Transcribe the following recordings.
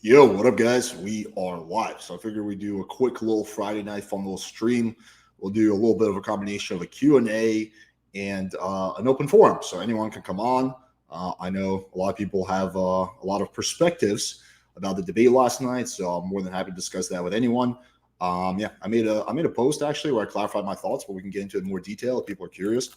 Yo, what up, guys? We are live. So I figured we'd do a quick little Friday night fun little stream. We'll do a little bit of a combination of a Q&A and an open forum. So anyone can come on. I know a lot of people have a lot of perspectives about the debate last night, so I'm more than happy to discuss that with anyone. Yeah, I made a post actually where I clarified my thoughts, but we can get into it in more detail if people are curious.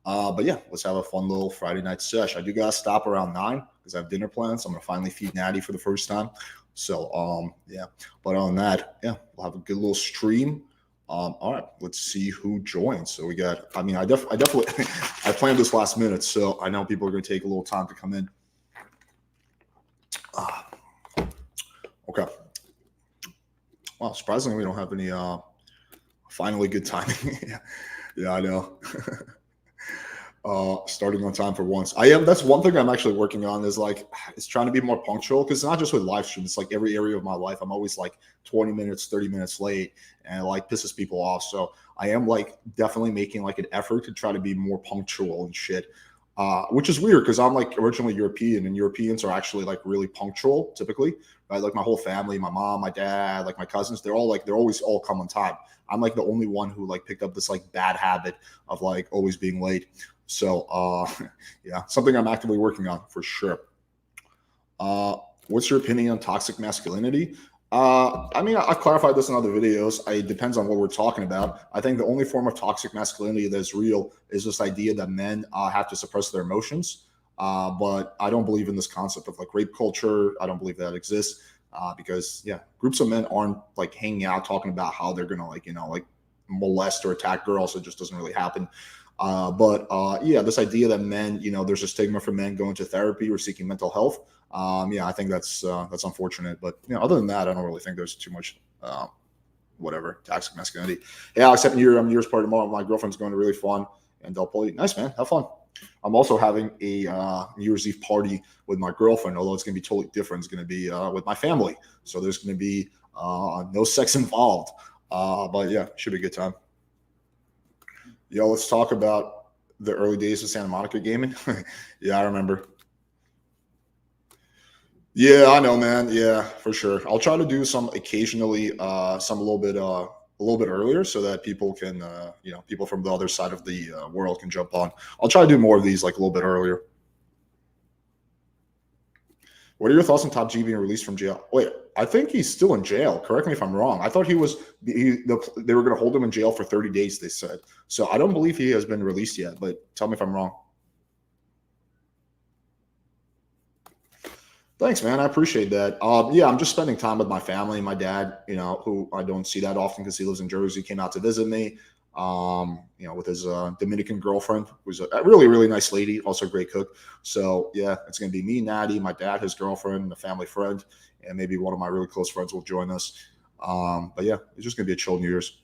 But yeah, let's have a fun little Friday night sesh. I do gotta stop around 9 because I have dinner plans. So I'm gonna finally feed Natty for the first time. So yeah. But on that, yeah, we'll have a good little stream. All right, let's see who joins. So we got. I mean, I definitely I planned this last minute, so I know people are gonna take a little time to come in. Okay. Well, surprisingly, we don't have any finally good timing. Yeah, I know. Starting on time for once. That's one thing I'm actually working on is like, it's trying to be more punctual because it's not just with live streams. It's like every area of my life. I'm always like 20 minutes, 30 minutes late and it like pisses people off. So I am like definitely making like an effort to try to be more punctual and shit. Which is weird because I'm like originally European and Europeans are actually like really punctual typically, right? Like my whole family, my mom, my dad, like my cousins, they're always all come on time. I'm like the only one who like picked up this like bad habit of like always being late. So, yeah, something I'm actively working on for sure. What's your opinion on toxic masculinity? I mean, I've clarified this in other videos. It depends on what we're talking about. I think the only form of toxic masculinity that's real is this idea that men have to suppress their emotions. But I don't believe in this concept of like rape culture. I don't believe that exists because, yeah, groups of men aren't like hanging out talking about how they're going to like molest or attack girls. It just doesn't really happen. Yeah, this idea that men, there's a stigma for men going to therapy or seeking mental health. Yeah, I think that's unfortunate. But other than that, I don't really think there's too much whatever toxic masculinity. Yeah, Alex, I'm New Year's party tomorrow. My girlfriend's going to really fun, and they'll pull you. Nice, man. Have fun. I'm also having a New Year's Eve party with my girlfriend, although it's going to be totally different. It's going to be with my family, so there's going to be no sex involved. But yeah, should be a good time. Yo, let's talk about the early days of Santa Monica gaming. Yeah, I remember. Yeah, I know, man. Yeah, for sure. I'll try to do some occasionally, some a little bit earlier, so that people can, people from the other side of the world can jump on. I'll try to do more of these like a little bit earlier. What are your thoughts on Top G being released from jail? Wait, I think he's still in jail. Correct me if I'm wrong. I thought they were going to hold him in jail for 30 days, they said. So I don't believe he has been released yet, but tell me if I'm wrong. Thanks, man. I appreciate that. Yeah, I'm just spending time with my family. My dad, who I don't see that often because he lives in Jersey, came out to visit me. With his Dominican girlfriend, who's a really, really nice lady, also a great cook. So yeah, it's gonna be me, Natty, my dad, his girlfriend, a family friend, and maybe one of my really close friends will join us. But yeah, it's just gonna be a chill New Year's.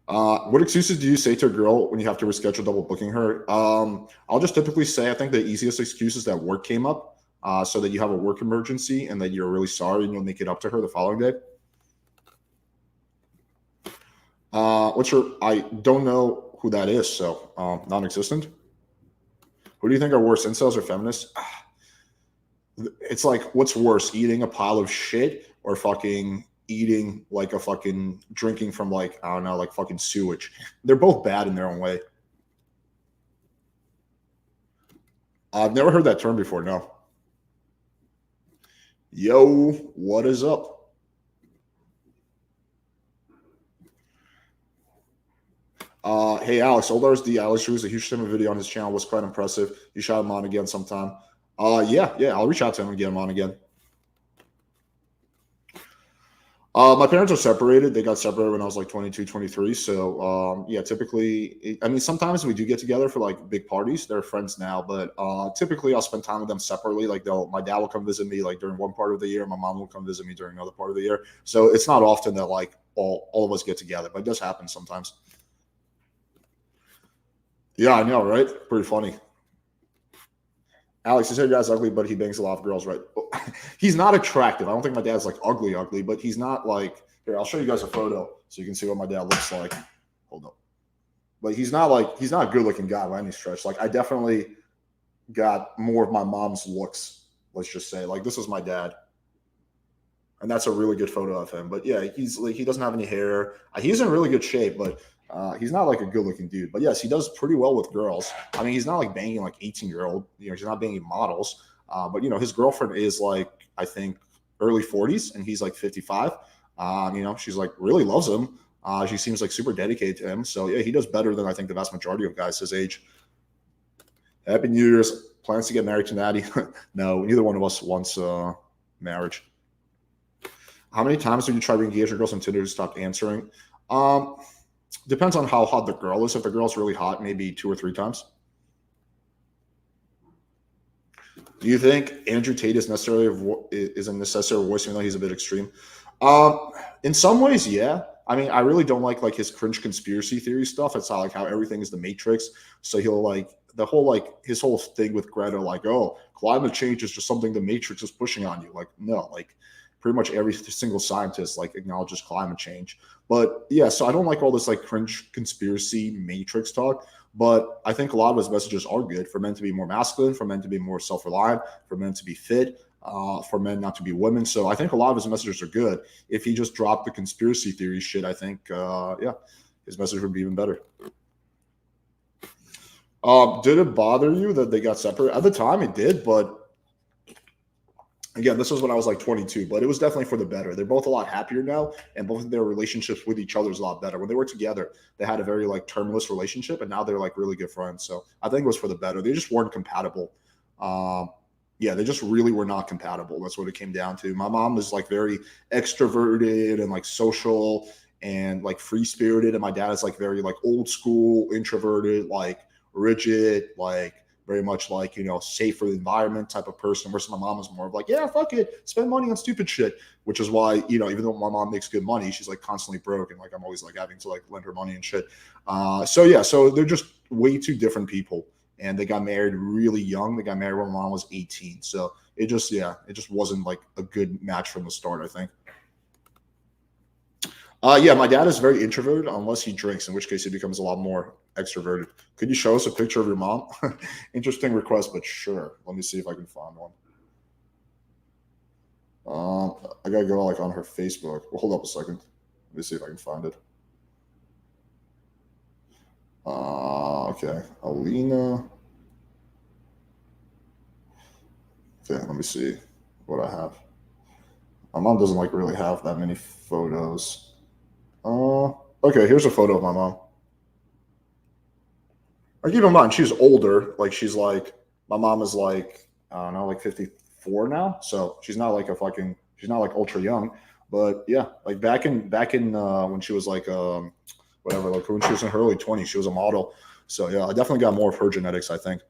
What excuses do you say to a girl when you have to reschedule double booking her? I'll just typically say I think the easiest excuse is that work came up, so that you have a work emergency and that you're really sorry and you'll make it up to her the following day. I don't know who that is, so non-existent. Who do you think are worse, incels or feminists? It's like, what's worse, eating a pile of shit or fucking eating like a fucking drinking from like, I don't know, like fucking sewage? They're both bad in their own way. I've never heard that term before, no. Yo, what is up? Hey, Alex, Oldar's the Alex Drews, a huge cinema video on his channel was quite impressive. You shot him on again sometime. Yeah, I'll reach out to him and get him on again. My parents are separated. They got separated when I was like 22, 23. So, yeah, typically, I mean, sometimes we do get together for like big parties. They're friends now, but typically I'll spend time with them separately. Like my dad will come visit me like during one part of the year. My mom will come visit me during another part of the year. So it's not often that like all of us get together, but it does happen sometimes. Yeah, I know, right? Pretty funny. Alex, you said your dad's ugly, but he bangs a lot of girls, right? He's not attractive. I don't think my dad's like ugly, but he's not like, here, I'll show you guys a photo so you can see what my dad looks like. Hold up. But he's not a good looking guy by any stretch. Like I definitely got more of my mom's looks. Let's just say, like, this is my dad, and that's a really good photo of him. But yeah, he's like, he doesn't have any hair. He's in really good shape, but he's not like a good looking dude. But yes, he does pretty well with girls. I mean, he's not like banging like 18-year-old. You know, he's not banging models. But you know, his girlfriend is like, I think, early 40s, and he's like 55. You know, she's like really loves him. She seems like super dedicated to him. So yeah, he does better than I think the vast majority of guys his age. Happy New Year's. Plans to get married to Natty? No, neither one of us wants marriage. How many times did you try to engage your girls on Tinder to stop answering? Um, Depends on how hot the girl is. If the girl's really hot, maybe 2 or 3 times. Do you think Andrew Tate is a necessary voice, even though he's a bit extreme? In some ways, yeah. I mean, I really don't like his cringe conspiracy theory stuff. It's not like how everything is the Matrix. So he'll like the whole like his whole thing with Greta, like, oh, climate change is just something the Matrix is pushing on you. Like, no, like pretty much every single scientist like acknowledges climate change. But yeah, so I don't like all this like cringe conspiracy Matrix talk. But I think a lot of his messages are good for men to be more masculine, for men to be more self-reliant, for men to be fit, for men not to be women. So I think a lot of his messages are good. If he just dropped the conspiracy theory shit, I think, yeah, his message would be even better. Did it bother you that they got separate? At the time, it did, but again, this was when I was like 22, but it was definitely for the better. They're both a lot happier now, and both of their relationships with each other is a lot better. When they were together, they had a very like termless relationship, and now they're like really good friends. So I think it was for the better. They just weren't compatible. Yeah, they just really were not compatible. That's what it came down to. My mom is like very extroverted and like social and like free spirited, and my dad is like very like old school, introverted, like rigid, like very much like, you know, safer environment type of person. Whereas my mom is more of like, yeah, fuck it, spend money on stupid shit. Which is why, you know, even though my mom makes good money, she's like constantly broke, and like I'm always like having to like lend her money and shit. So yeah, so they're just way too different people, and they got married really young. They got married when my mom was 18. So it just, yeah, it just wasn't like a good match from the start, I think. Yeah, my dad is very introverted unless he drinks, in which case he becomes a lot more extroverted. Could you show us a picture of your mom? Interesting request, but sure. Let me see if I can find one. I gotta go like on her Facebook. Well, hold up a second. Let me see if I can find it. Okay, Alina. Okay, let me see what I have. My mom doesn't like really have that many photos. Okay, here's a photo of my mom. Like, keep in mind, she's older. Like, she's like, my mom is like, I don't know, like 54 now. So she's not like ultra young. But yeah, like back in when she was like, whatever, like when she was in her early 20s, she was a model. So yeah, I definitely got more of her genetics, I think.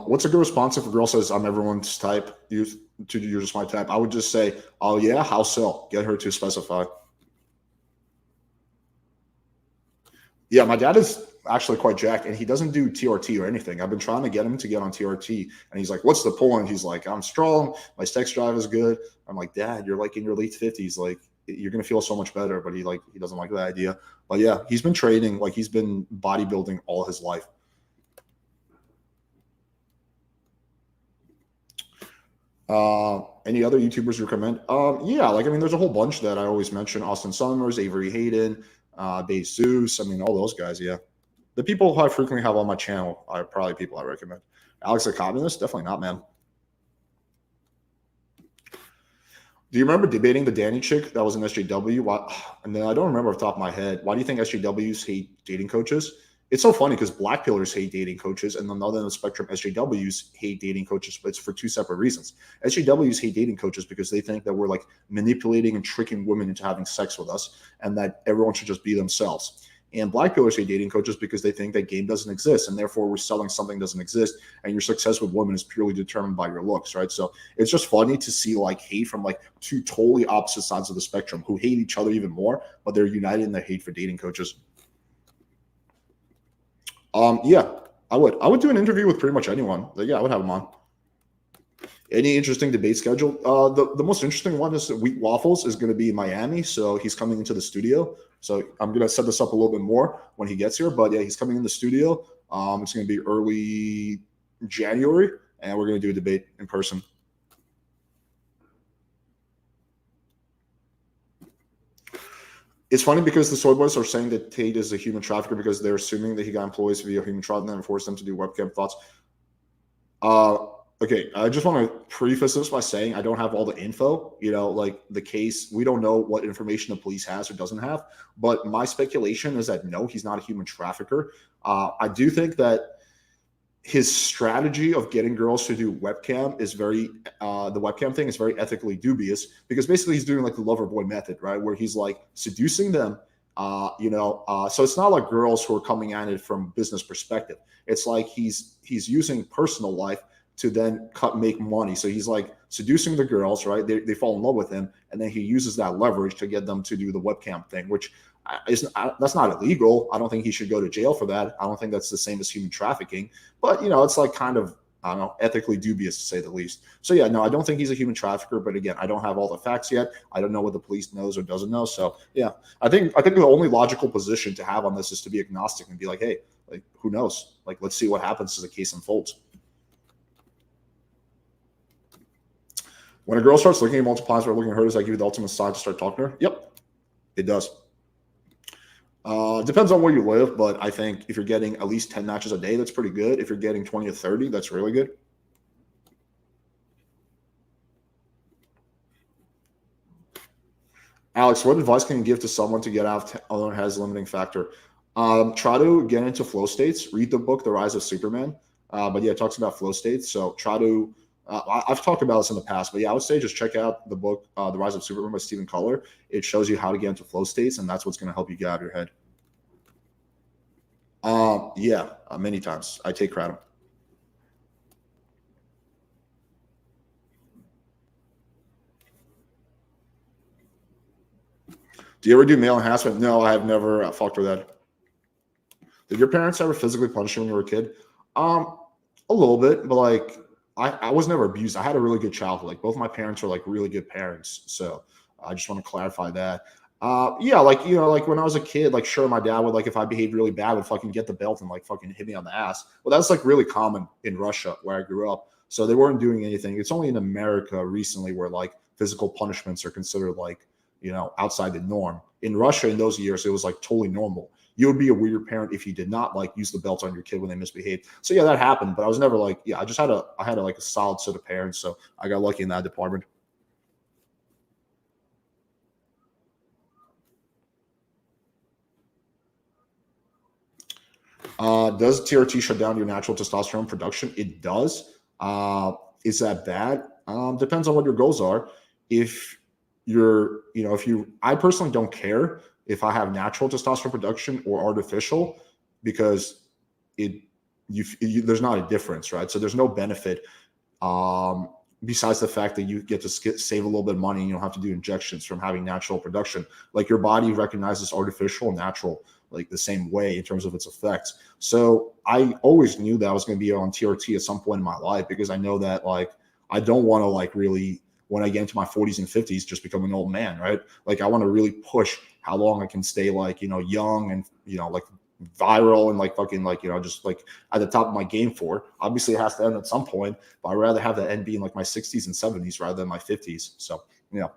What's a good response if a girl says, I'm everyone's type? You're just my type. I would just say, oh yeah, how so? Get her to specify. Yeah, my dad is actually quite jacked, and he doesn't do TRT or anything. I've been trying to get him to get on TRT, and he's like, "What's the point?" He's like, "I'm strong. My sex drive is good." I'm like, "Dad, you're like in your late 50s. Like, you're gonna feel so much better." But he doesn't like that idea. But yeah, he's been training. Like, he's been bodybuilding all his life. Any other YouTubers you recommend? Yeah, like I mean, there's a whole bunch that I always mention: Austin Summers, Avery Hayden, Bay Zeus. I mean, all those guys. Yeah. The people who I frequently have on my channel are probably people I recommend. Alex the Communist? Definitely not, man. Do you remember debating the Danny chick that was in SJW? Why, and then I don't remember off the top of my head. Why do you think SJWs hate dating coaches? It's so funny because black pillars hate dating coaches, and on the other end of the spectrum, SJWs hate dating coaches, but it's for two separate reasons. SJWs hate dating coaches because they think that we're like manipulating and tricking women into having sex with us, and that everyone should just be themselves. And black pillars hate dating coaches because they think that game doesn't exist, and therefore we're selling something doesn't exist, and your success with women is purely determined by your looks, right? So it's just funny to see like hate from like two totally opposite sides of the spectrum who hate each other even more, but they're united in their hate for dating coaches. Yeah, I would. I would do an interview with pretty much anyone. Like, yeah, I would have them on. Any interesting debate schedule? The most interesting one is that Wheat Waffles is going to be in Miami, so he's coming into the studio. So I'm going to set this up a little bit more when he gets here. But yeah, he's coming in the studio. It's going to be early January, and we're going to do a debate in person. It's funny because the soy boys are saying that Tate is a human trafficker because they're assuming that he got employees via human trial and then forced them to do webcam thoughts. Uh, okay, I just want to preface this by saying I don't have all the info. Like the case, we don't know what information the police has or doesn't have. But my speculation is that no, he's not a human trafficker. I do think that his strategy of getting girls to do webcam is the webcam thing is very ethically dubious, because basically he's doing like the lover boy method, right? Where he's like seducing them, so it's not like girls who are coming at it from business perspective. It's like he's using personal life to then make money. So he's like seducing the girls, right? They fall in love with him, and then he uses that leverage to get them to do the webcam thing, which that's not illegal. I don't think he should go to jail for that. I don't think that's the same as human trafficking, but it's like kind of, I don't know, ethically dubious to say the least. So yeah, no, I don't think he's a human trafficker, but again, I don't have all the facts yet. I don't know what the police knows or doesn't know. So yeah, I think the only logical position to have on this is to be agnostic and be like, hey, like who knows? Like let's see what happens as the case unfolds. When a girl starts looking at multiple times or looking at her, does that give you the ultimate sign to start talking to her? Yep, it does. Depends on where you live, but I think if you're getting at least 10 matches a day, that's pretty good. If you're getting 20 or 30, that's really good. Alex, what advice can you give to someone to get out of has limiting factor? Try to get into flow states. Read the book, The Rise of Superman. But yeah, it talks about flow states. So try to. I've talked about this in the past, but yeah, I would say just check out the book, The Rise of Superman by Stephen Collar. It shows you how to get into flow states, and that's what's going to help you get out of your head. Yeah, many times. I take kratom. Do you ever do male enhancement? No, I have never fucked with that. Did your parents ever physically punish you when you were a kid? Um, a little bit, but like I was never abused. I had a really good childhood. Like both my parents are like really good parents. So I just want to clarify that. Yeah, like like when I was a kid, like sure, my dad would like if I behaved really bad, would fucking get the belt and like fucking hit me on the ass. Well, that's like really common in Russia where I grew up. So they weren't doing anything. It's only in America recently where like physical punishments are considered like outside the norm. In Russia, in those years, it was like totally normal. You would be a weird parent if you did not like use the belt on your kid when they misbehaved. So yeah, that happened, but I was never like, yeah, I had like a solid set of parents, so I got lucky in that department. Does TRT shut down your natural testosterone production? It does. Is that bad? Depends on what your goals are. If I personally don't care if I have natural testosterone production or artificial, because it, there's not a difference, right? So there's no benefit, um, besides the fact that you get to save a little bit of money and you don't have to do injections from having natural production. Like your body recognizes artificial and natural like the same way in terms of its effects. So I always knew that I was going to be on TRT at some point in my life, because I know that like I don't want to like really, when I get into my 40s and 50s, just become an old man, right? Like I want to really push how long I can stay like young and like viral and like fucking like just like at the top of my game for. Obviously, it has to end at some point, but I'd rather have that end be in like my 60s and 70s rather than my 50s. So yeah.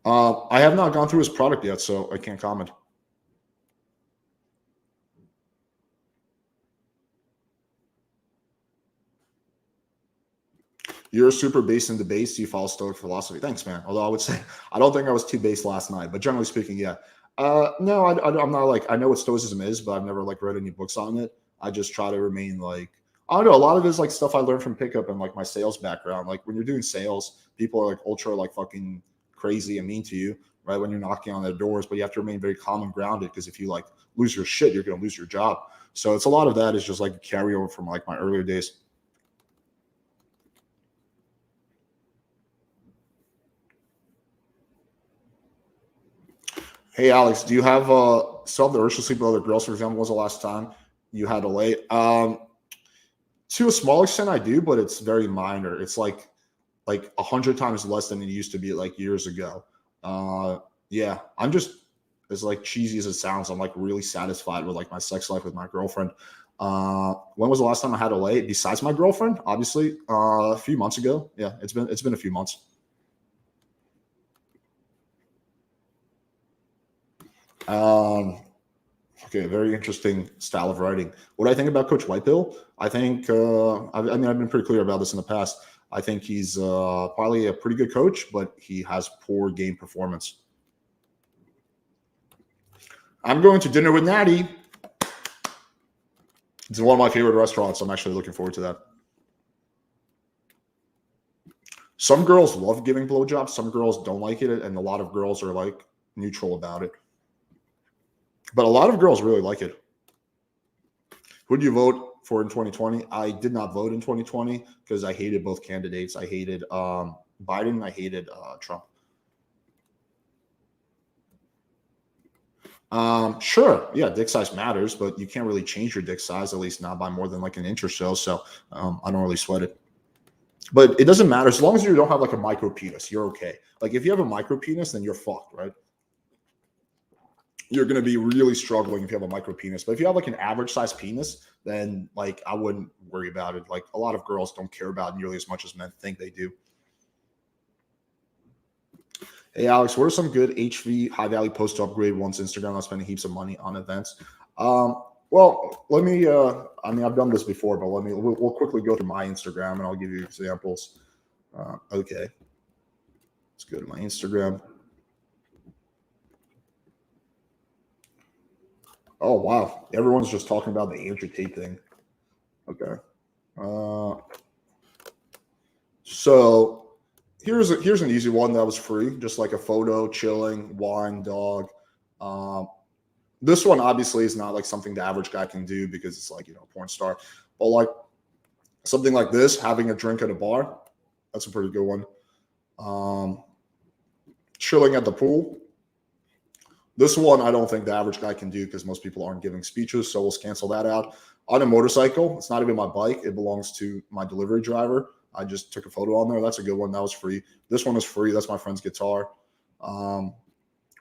I have not gone through his product yet, so I can't comment. You're super based in the base. You follow Stoic philosophy. Thanks, man. Although I would say I don't think I was too based last night, but generally speaking, yeah. No, I'm not like I know what Stoicism is, but I've never like read any books on it. I just try to remain like I don't know. A lot of it is like stuff I learned from pickup and like my sales background. Like when you're doing sales, people are like ultra like fucking crazy and mean to you, right? When you're knocking on their doors, but you have to remain very calm and grounded, because if you like lose your shit, you're gonna lose your job. So it's a lot of that is just like a carryover from like my earlier days. Hey Alex, do you have still have the urge to sleep with other girls? For example, when was the last time? you had to lay. To a small extent, I do, but it's very minor. It's like 100 times less than it used to be like years ago. Yeah, I'm just, as like cheesy as it sounds, I'm like really satisfied with like my sex life with my girlfriend. When was the last time I had a lay besides my girlfriend? Obviously, a few months ago. Yeah, it's been a few months. Okay, very interesting style of writing. What I think about Coach Whitebill, I think I mean I've been pretty clear about this in the past. I think he's probably a pretty good coach, but he has poor game performance. I'm going to dinner with Natty. It's one of my favorite restaurants. I'm actually looking forward to that. Some girls love giving blowjobs. Some girls don't like it, and a lot of girls are like neutral about it. But a lot of girls really like it. Who do you vote for in 2020? I did not vote in 2020 because I hated both candidates. I hated Biden and I hated Trump. Sure, yeah, dick size matters, but you can't really change your dick size, at least not by more than like an inch or so. So I don't really sweat it. But it doesn't matter as long as you don't have like a micro penis. You're okay. Like if you have a micro penis, then you're fucked, right? You're going to be really struggling if you have a micro penis. But if you have like an average size penis, then like I wouldn't worry about it. Like a lot of girls don't care about it nearly as much as men think they do. Hey, Alex, what are some good HV high value posts to upgrade once Instagram not spending heaps of money on events? Well, let me, I mean, I've done this before, but we'll quickly go through my Instagram and I'll give you examples. Okay. Let's go to my Instagram. Oh, wow. Everyone's just talking about the Andrew Tate thing. Okay. So here's an easy one that was free, just like a photo, chilling, wine, dog. This one obviously is not like something the average guy can do because it's like, porn star. But like something like this, having a drink at a bar, that's a pretty good one. Chilling at the pool. This one, I don't think the average guy can do because most people aren't giving speeches. So let's cancel that out. On a motorcycle, it's not even my bike. It belongs to my delivery driver. I just took a photo on there. That's a good one. That was free. This one is free. That's my friend's guitar.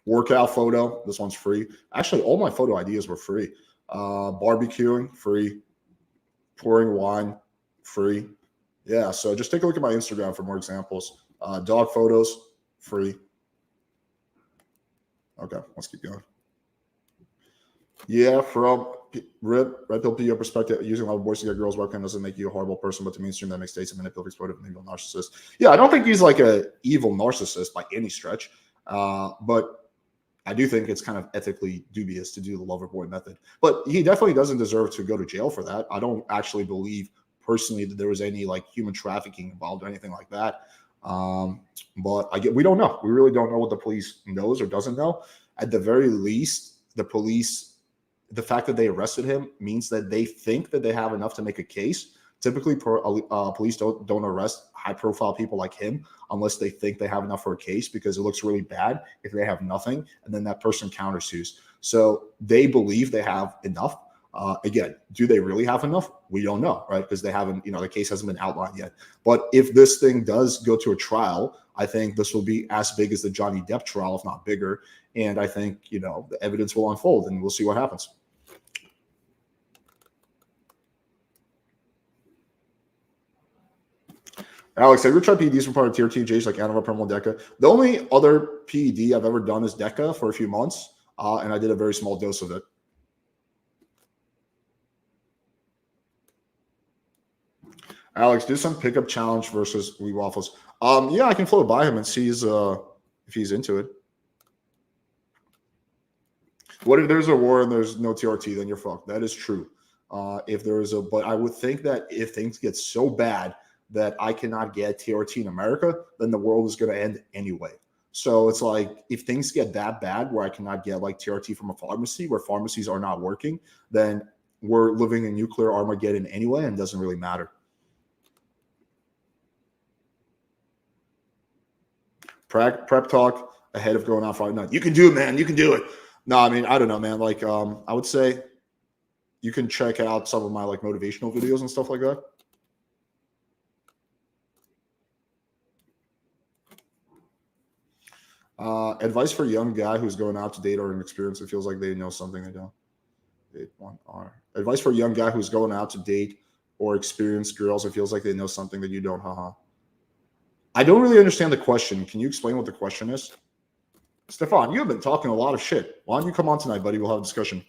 Workout photo. This one's free. Actually, all my photo ideas were free. Barbecuing, free. Pouring wine, free. Yeah, so just take a look at my Instagram for more examples. Dog photos, free. Okay, let's keep going. Yeah, from Red Pill PO perspective, using a lot of boys to get girls webcam doesn't make you a horrible person, but to mainstream that makes Tate a manipulative, exploitive, and evil narcissist. Yeah, I don't think he's like a evil narcissist by any stretch, but I do think it's kind of ethically dubious to do the lover boy method. But he definitely doesn't deserve to go to jail for that. I don't actually believe personally that there was any like human trafficking involved or anything like that. But we don't know. We really don't know what the police knows or doesn't know. At the very least, the fact that they arrested him means that they think that they have enough to make a case. Typically, police don't arrest high-profile people like him unless they think they have enough for a case, because it looks really bad if they have nothing and then that person countersues. So they believe they have enough. Again, do they really have enough? We don't know, right? Because they haven't, the case hasn't been outlined yet. But if this thing does go to a trial, I think this will be as big as the Johnny Depp trial, if not bigger. And I think, the evidence will unfold and we'll see what happens. Alex, have you ever tried PEDs from part of tier TJs like Anova, Permal, Deca? The only other PED I've ever done is Deca for a few months, and I did a very small dose of it. Alex, do some pickup challenge versus Wee Waffles. Yeah, I can float by him and see if he's into it. What if there's a war and there's no TRT? Then you're fucked. That is true. But I would think that if things get so bad that I cannot get TRT in America, then the world is going to end anyway. So it's like, if things get that bad where I cannot get like TRT from a pharmacy, where pharmacies are not working, then we're living in nuclear Armageddon anyway, and it doesn't really matter. Prep talk ahead of going out Friday night. You can do it, man. You can do it. No, I mean, I don't know, man. Like, I would say you can check out some of my like motivational videos and stuff like that. Advice for a young guy who's going out to date or an experience. It feels like they know something they don't. Advice for a young guy who's going out to date or experience girls. It feels like they know something that you don't. Haha. I don't really understand the question. Can you explain what the question is? Stefan, you've been talking a lot of shit. Why don't you come on tonight, buddy? We'll have a discussion.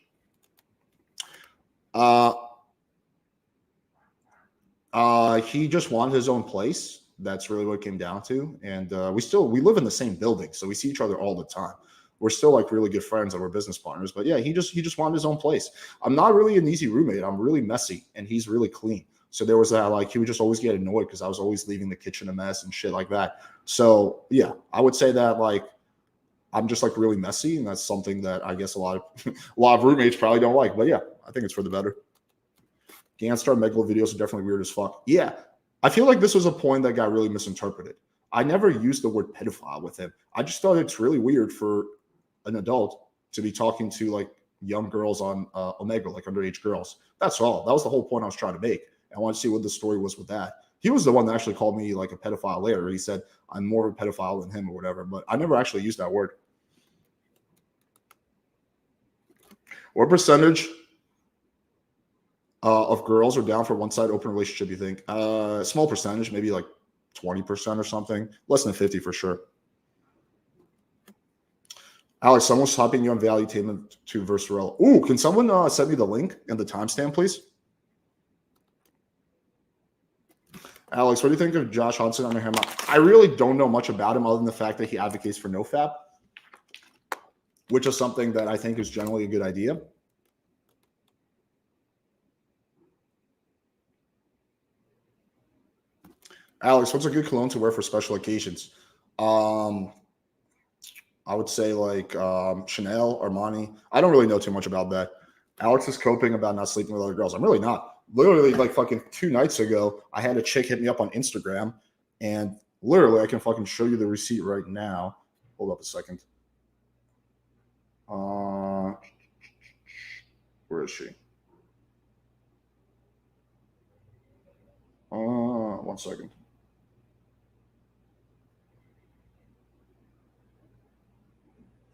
He just wanted his own place. That's really what it came down to. And we live in the same building, so we see each other all the time. We're still like really good friends and we're business partners. But yeah, he just wanted his own place. I'm not really an easy roommate. I'm really messy and he's really clean. So there was that, like, he would just always get annoyed because I was always leaving the kitchen a mess and shit like that. So yeah, I would say that like I'm just like really messy, and that's something that I guess a lot of roommates probably don't like. But yeah, I think it's for the better. Ganstar Megalo videos are definitely weird as fuck. Yeah, I feel like this was a point that got really misinterpreted. I never used the word pedophile with him. I just thought it's really weird for an adult to be talking to like young girls on Omegle, like underage girls. That's all. That was the whole point I was trying to make. I want to see what the story was with that. He was the one that actually called me like a pedophile later. He said I'm more of a pedophile than him or whatever, but I never actually used that word. What percentage of girls are down for one-side open relationship, you think? Small percentage, maybe like 20% or something. Less than 50 for sure. Alex, someone's typing you on value statement to Versarella. Ooh, can someone send me the link and the timestamp, please? Alex, what do you think of Josh Hudson under him? I really don't know much about him other than the fact that he advocates for NoFap, which is something that I think is generally a good idea. Alex, what's a good cologne to wear for special occasions? I would say like Chanel, Armani. I don't really know too much about that. Alex is coping about not sleeping with other girls. I'm really not. Literally, like fucking 2 nights ago, I had a chick hit me up on Instagram, and literally, I can fucking show you the receipt right now. Hold up a second. Where is she? 1 second.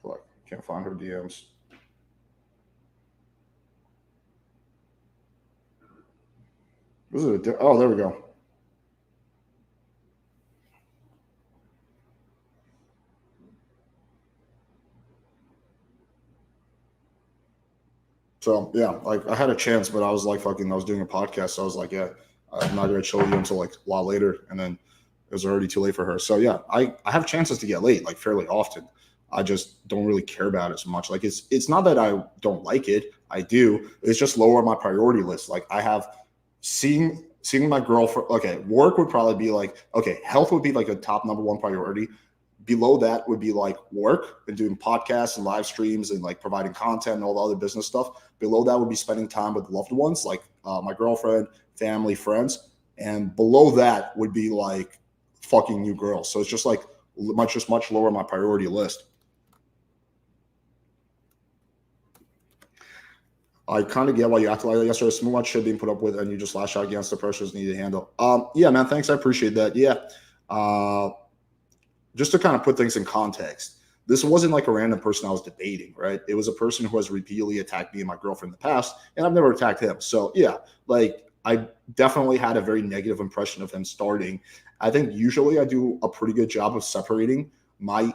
Fuck, can't find her DMs. This is oh, there we go. So yeah, like I had a chance, but I was like fucking. I was doing a podcast, so I was like, yeah, I'm not gonna show you until like a lot later, and then it was already too late for her. So yeah, I have chances to get late like fairly often. I just don't really care about it as much. Like it's not that I don't like it. I do. It's just lower on my priority list. Like I have seeing my girlfriend. Okay, work would probably be like, okay, health would be like a top number 1 priority. Below that would be like work and doing podcasts and live streams and like providing content and all the other business stuff. Below that would be spending time with loved ones, like my girlfriend, family, friends. And below that would be like fucking new girls. So it's just like much lower on my priority list. I kind of get why you acted like that yesterday. So much shit being put up with, and you just lash out against the pressures needed to handle. Yeah, man, thanks. I appreciate that. Yeah. Just to kind of put things in context, this wasn't like a random person I was debating, right? It was a person who has repeatedly attacked me and my girlfriend in the past, and I've never attacked him. So yeah, like I definitely had a very negative impression of him starting. I think usually I do a pretty good job of separating my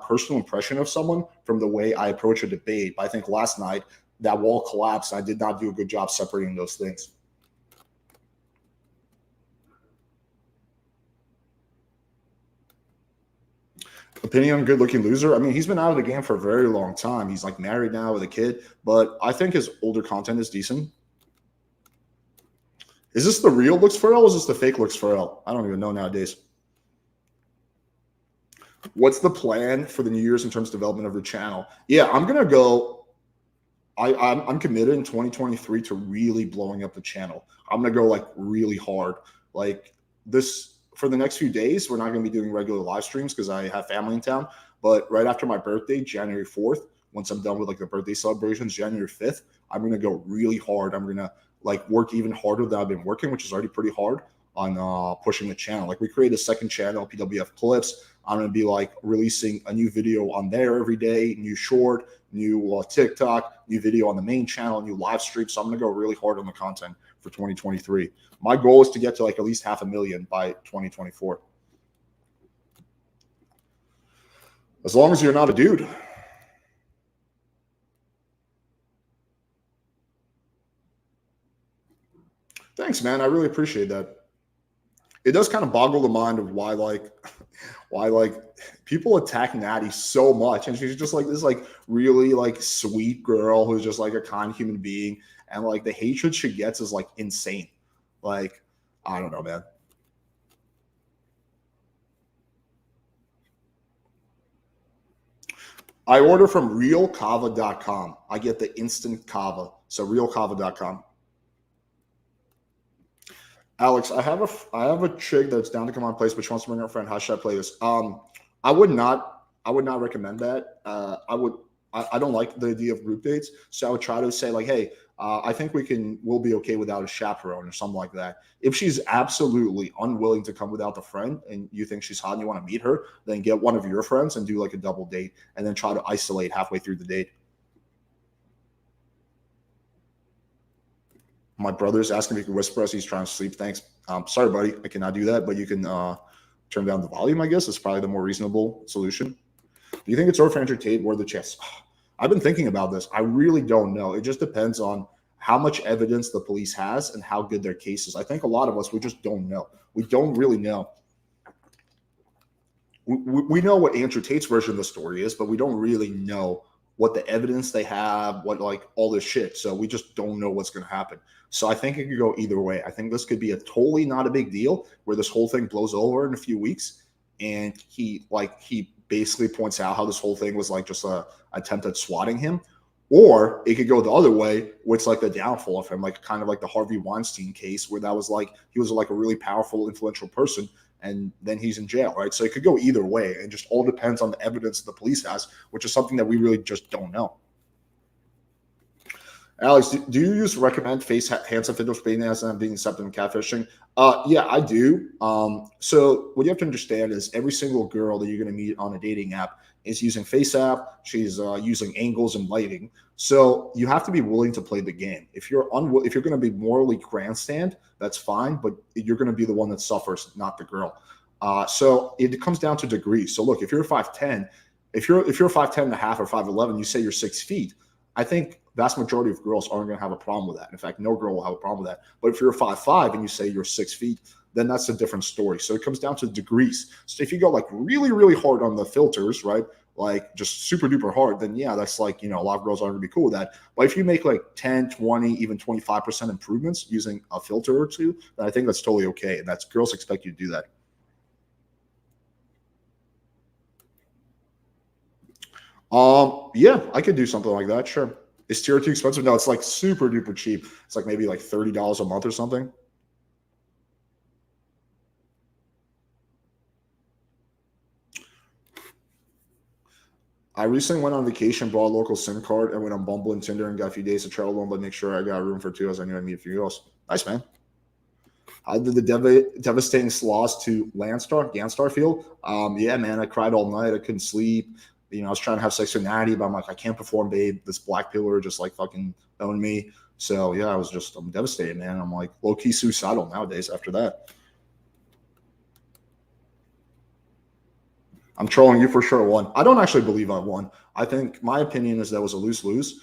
personal impression of someone from the way I approach a debate. But I think last night that wall collapsed. I did not do a good job separating those things. Opinion on good looking loser. I mean, he's been out of the game for a very long time. He's like married now with a kid, but I think his older content is decent. Is this the real Looks Pharrell or is this the fake Looks Pharrell? I don't even know nowadays. What's the plan for the New Year's in terms of development of your channel? Yeah, I'm going to go. I'm committed in 2023 to really blowing up the channel. I'm going to go like really hard. Like this for the next few days, we're not going to be doing regular live streams because I have family in town. But right after my birthday, January 4th, once I'm done with like the birthday celebrations, January 5th, I'm going to go really hard. I'm going to like work even harder than I've been working, which is already pretty hard on pushing the channel. Like we created a second channel, PWF Clips. I'm going to be like releasing a new video on there every day, new short, new TikTok, new video on the main channel, new live stream. So I'm going to go really hard on the content for 2023. My goal is to get to like at least 500,000 by 2024. As long as you're not a dude. Thanks, man. I really appreciate that. It does kind of boggle the mind of why like people attack Natty so much, and she's just like this like really like sweet girl who's just like a kind human being, and like the hatred she gets is like insane. Like, I don't know, man. I order from realkava.com. I get the instant kava. So realkava.com. Alex, I have a chick that's down to come on place, but she wants to bring her friend. How should I play this? I would not recommend that. I don't like the idea of group dates. So I would try to say like, hey, I think we'll be okay without a chaperone or something like that. If she's absolutely unwilling to come without the friend and you think she's hot and you want to meet her, then get one of your friends and do like a double date and then try to isolate halfway through the date. My brother's asking if he can whisper as he's trying to sleep. Thanks. Sorry, buddy. I cannot do that, but you can turn down the volume, I guess. It's probably the more reasonable solution. Do you think it's over for Andrew Tate or the chess? I've been thinking about this. I really don't know. It just depends on how much evidence the police has and how good their case is. I think a lot of us, we just don't know. We don't really know. We know what Andrew Tate's version of the story is, but we don't really know what the evidence they have, what like all this shit. So we just don't know what's going to happen. So I think it could go either way. I think this could be a totally not a big deal where this whole thing blows over in a few weeks. And he basically points out how this whole thing was like just a attempt at swatting him. Or it could go the other way, where it's like the downfall of him, like kind of like the Harvey Weinstein case, where that was like he was like a really powerful, influential person, and then he's in jail, right? So it could go either way. It just all depends on the evidence the police has, which is something that we really just don't know. Alex, do you use recommend face handsome fit as and being accepted in catfishing? Yeah, I do. So what you have to understand is every single girl that you're going to meet on a dating app is using FaceApp. She's using angles and lighting. So you have to be willing to play the game. If you're going to be morally grandstand, that's fine, but you're going to be the one that suffers, not the girl. So it comes down to degrees. So look, if you're 5'10", if you're 5'10 and a half or 5'11", you say you're 6 feet. I think vast majority of girls aren't going to have a problem with that. In fact, no girl will have a problem with that. But if you're 5'5" and you say you're 6 feet, then that's a different story. So it comes down to degrees. So if you go like really, really hard on the filters, right, like just super duper hard, then yeah, that's like, a lot of girls aren't going to be cool with that. But if you make like 10, 20, even 25% improvements using a filter or two, then I think that's totally okay. And that's girls expect you to do that. Yeah, I could do something like that. Sure. Is tier too expensive? No, it's like super duper cheap. It's like maybe like $30 a month or something. I recently went on vacation, bought a local SIM card, and went on Bumble and Tinder and got a few days to travel alone, but make sure I got room for two as I knew I'd meet a few girls. Nice, man. How did the devastating loss to Ganstar feel? Yeah, man, I cried all night. I couldn't sleep. I was trying to have sex with Natty, but I'm like, I can't perform, babe. This black pillar just like fucking owned me. So yeah, I'm devastated, man. I'm like low-key suicidal nowadays after that. I'm trolling you for sure. Won. I don't actually believe I won. I think my opinion is that was a lose-lose.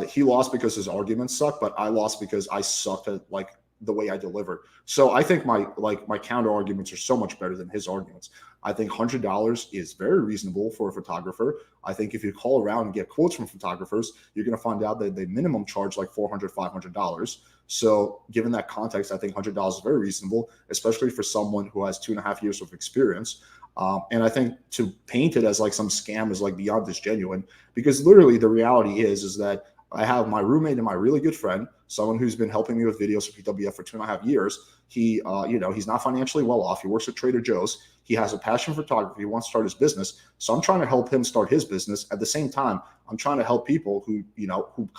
He lost because his arguments sucked, but I lost because I sucked at like the way I deliver. So I think my counter arguments are so much better than his arguments. I think $100 is very reasonable for a photographer. I think if you call around and get quotes from photographers, you're going to find out that they minimum charge like $400, $500. So given that context, I think $100 is very reasonable, especially for someone who has 2.5 years of experience. And I think to paint it as like some scam is like beyond disgenuine, because literally the reality is that I have my roommate and my really good friend, someone who's been helping me with videos for PWF for 2.5 years. He, he's not financially well off. He works at Trader Joe's. He has a passion for photography. He wants to start his business. So I'm trying to help him start his business. At the same time, I'm trying to help people who,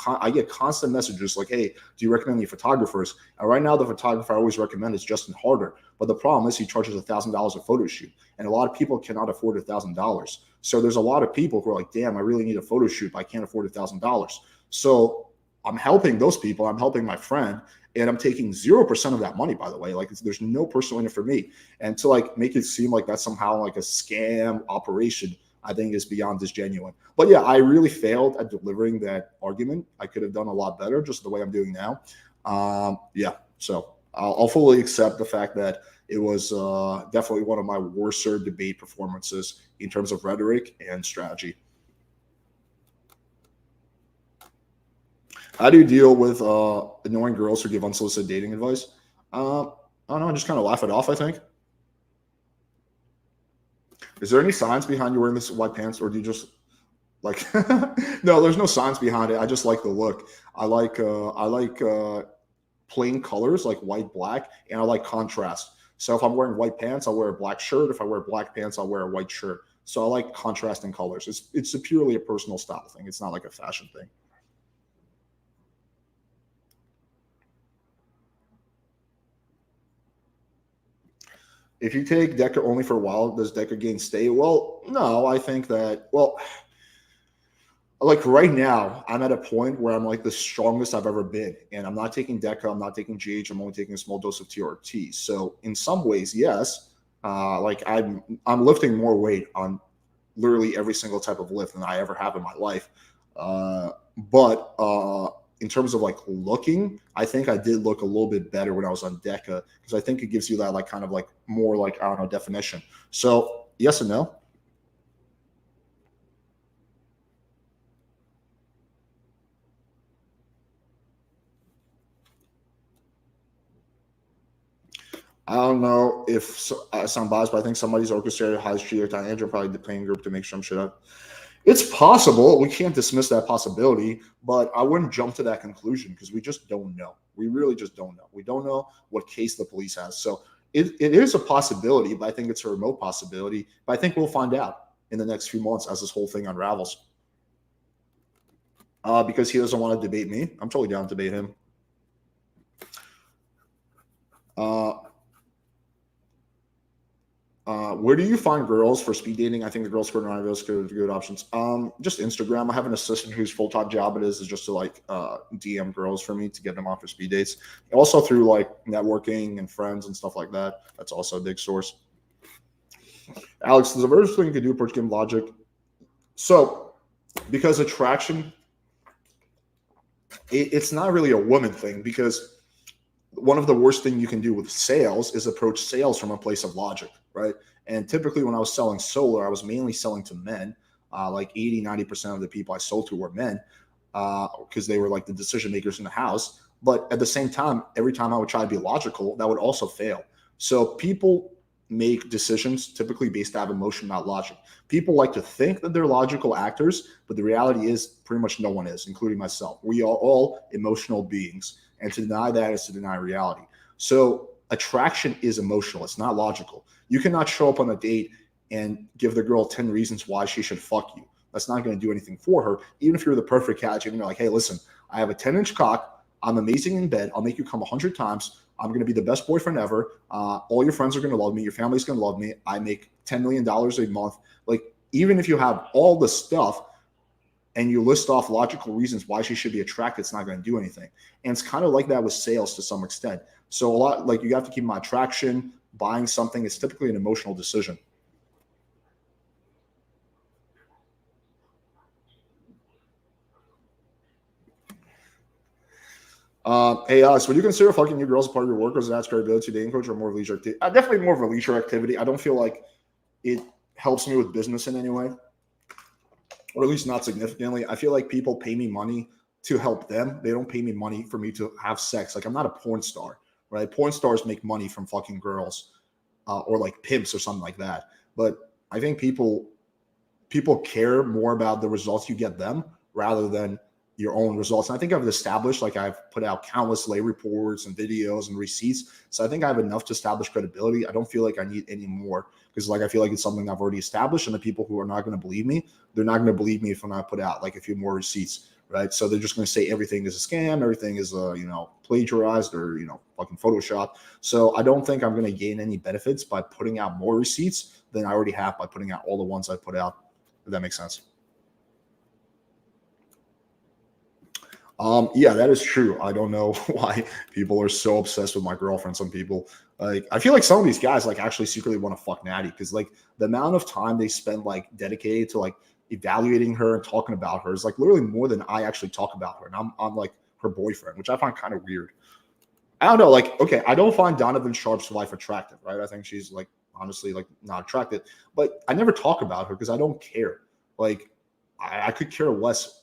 I get constant messages like, hey, do you recommend any photographers? And right now, the photographer I always recommend is Justin Harder. But the problem is he charges $1,000 a photo shoot. And a lot of people cannot afford $1,000. So there's a lot of people who are like, damn, I really need a photo shoot, but I can't afford $1,000. So I'm helping those people. I'm helping my friend. And I'm taking 0% of that money, by the way. Like, there's no personal in it for me. And to like make it seem like that's somehow like a scam operation, I think is beyond disgenuine. But yeah, I really failed at delivering that argument. I could have done a lot better, just the way I'm doing now. Yeah, so I'll fully accept the fact that it was definitely one of my worser debate performances in terms of rhetoric and strategy. How do you deal with annoying girls who give unsolicited dating advice? I don't know. I just kind of laugh it off, I think. Is there any science behind you wearing this white pants, or do you just like? No, there's no science behind it. I just like the look. I like plain colors like white, black, and I like contrast. So if I'm wearing white pants, I'll wear a black shirt. If I wear black pants, I'll wear a white shirt. So I like contrasting colors. It's purely a personal style thing. It's not like a fashion thing. If you take Deca only for a while, does Deca gain stay? Well, no, I think that, well, like right now, I'm at a point where I'm like the strongest I've ever been. And I'm not taking Deca, I'm not taking GH, I'm only taking a small dose of TRT. So in some ways, yes, like I'm lifting more weight on literally every single type of lift than I ever have in my life. But in terms of like looking, I think I did look a little bit better when I was on Deca, because I think it gives you that like kind of like more like, I don't know, definition. So yes and no. I don't know if I sound biased, but I think somebody's orchestrated high street or Diandra, probably the playing group, to make some shit up. It's possible. We can't dismiss that possibility, but I wouldn't jump to that conclusion because we just don't know. We really just don't know. We don't know what case the police has. So it is a possibility, but I think it's a remote possibility. But I think we'll find out in the next few months as this whole thing unravels. Because he doesn't want to debate me. I'm totally down to debate him. Where do you find girls for speed dating? I think the girls for are good options. Just Instagram. I have an assistant whose full-time job it is just to like DM girls for me to get them off for speed dates. Also through like networking and friends and stuff like that. That's also a big source. Alex, there's a very thing you can do approach game logic. So because attraction, it's not really a woman thing, because one of the worst things you can do with sales is approach sales from a place of logic, right? And typically when I was selling solar, I was mainly selling to men. Like 80-90% of the people I sold to were men, because they were like the decision makers in the house. But at the same time, every time I would try to be logical, that would also fail. So people make decisions typically based out of emotion, not logic. People like to think that they're logical actors, but the reality is pretty much no one is, including myself. We are all emotional beings. And to deny that is to deny reality. So attraction is emotional. It's not logical. You cannot show up on a date and give the girl 10 reasons why she should fuck you. That's not going to do anything for her. Even if you're the perfect catch and you're like, hey, listen, I have a 10-inch cock. I'm amazing in bed. I'll make you come 100 times. I'm going to be the best boyfriend ever. All your friends are going to love me. Your family's going to love me. I make $10 million a month. Like, even if you have all the stuff, and you list off logical reasons why she should be attracted, it's not going to do anything. And it's kind of like that with sales to some extent. So a lot, like, you have to keep my attraction, buying something. It's typically an emotional decision. Hey, Alex, would you consider fucking your girls a part of your work, or is that credibility dating coach, or more of a leisure activity? Definitely more of a leisure activity. I don't feel like it helps me with business in any way, or at least not significantly. I feel like people pay me money to help them. They don't pay me money for me to have sex. Like, I'm not a porn star, right? Porn stars make money from fucking girls, or like pimps or something like that. But I think people care more about the results you get them rather than your own results. And I think I've established, like I've put out countless lay reports and videos and receipts. So I think I have enough to establish credibility. I don't feel like I need any more because like I feel like it's something I've already established. And the people who are not going to believe me, they're not going to believe me if I'm not put out like a few more receipts, right? So they're just going to say everything is a scam, everything is plagiarized or fucking Photoshop. So I don't think I'm going to gain any benefits by putting out more receipts than I already have by putting out all the ones I put out. If that makes sense. Yeah, that is true. I don't know why people are so obsessed with my girlfriend. Some people, like, I feel like some of these guys like actually secretly want to fuck Natty because like the amount of time they spend like dedicated to like evaluating her and talking about her is like literally more than I actually talk about her. And I'm like her boyfriend, which I find kind of weird. I don't know. Like, okay, I don't find Donovan Sharp's wife attractive, right? I think she's like honestly like not attractive, but I never talk about her because I don't care. Like, I could care less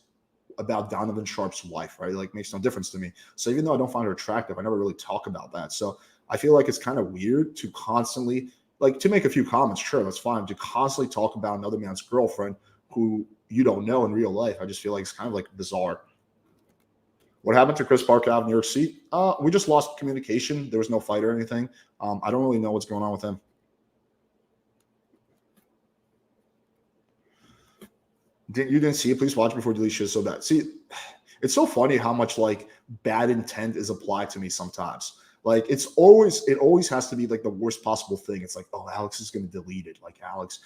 about Donovan Sharp's wife, right? Like makes no difference to me. So even though I don't find her attractive, I never really talk about that. So I feel like it's kind of weird to constantly like to make a few comments. Sure, that's fine. To constantly talk about another man's girlfriend who you don't know in real life, I just feel like it's kind of like bizarre. What happened to Chris Park out of New York City? We just lost communication. There was no fight or anything. I don't really know what's going on with him. You didn't see it? Please watch before delete shit so bad. See, it's so funny how much like bad intent is applied to me sometimes. Like it always has to be like the worst possible thing. It's like, oh, Alex is going to delete it. Like Alex,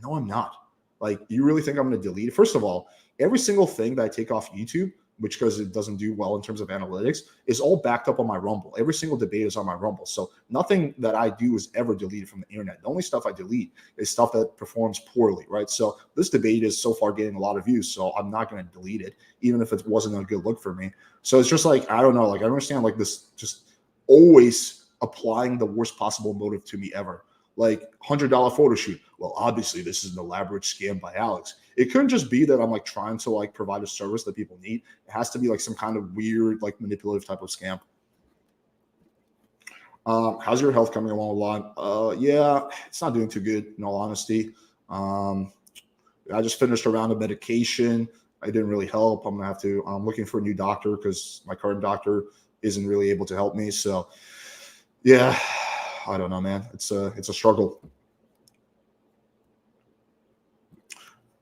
no, I'm not. Like, you really think I'm going to delete it? First of all, every single thing that I take off YouTube, which because it doesn't do well in terms of analytics, is all backed up on my Rumble. Every single debate is on my Rumble. So nothing that I do is ever deleted from the internet. The only stuff I delete is stuff that performs poorly, right? So this debate is so far getting a lot of views, so I'm not going to delete it, even if it wasn't a good look for me. So it's just like, I don't know. Like, I don't understand like this just always applying the worst possible motive to me ever. Like $100 photo shoot. Well, obviously this is an elaborate scam by Alex. It couldn't just be that I'm like trying to like provide a service that people need. It has to be like some kind of weird, like manipulative type of scam. How's your health coming along a lot? Yeah, it's not doing too good in all honesty. I just finished a round of medication. It didn't really help. I'm looking for a new doctor because my current doctor isn't really able to help me. So yeah, I don't know, man. It's a struggle.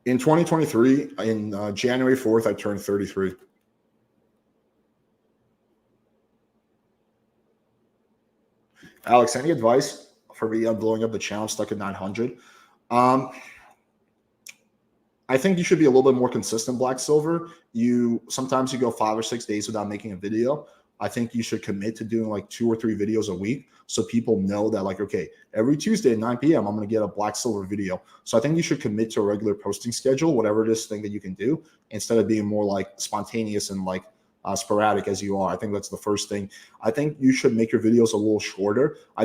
In 2023, in January 4th, I turned 33. Alex, any advice for me on blowing up the channel stuck at 900? I think you should be a little bit more consistent, Black Silver. Sometimes you go 5 or 6 days without making a video. I think you should commit to doing like 2 or 3 videos a week so people know that like, okay, every Tuesday at 9 p.m. I'm going to get a Black Silver video. So I think you should commit to a regular posting schedule, whatever it is thing that you can do, instead of being more like spontaneous and like sporadic as you are. I think that's the first thing. I think you should make your videos a little shorter. I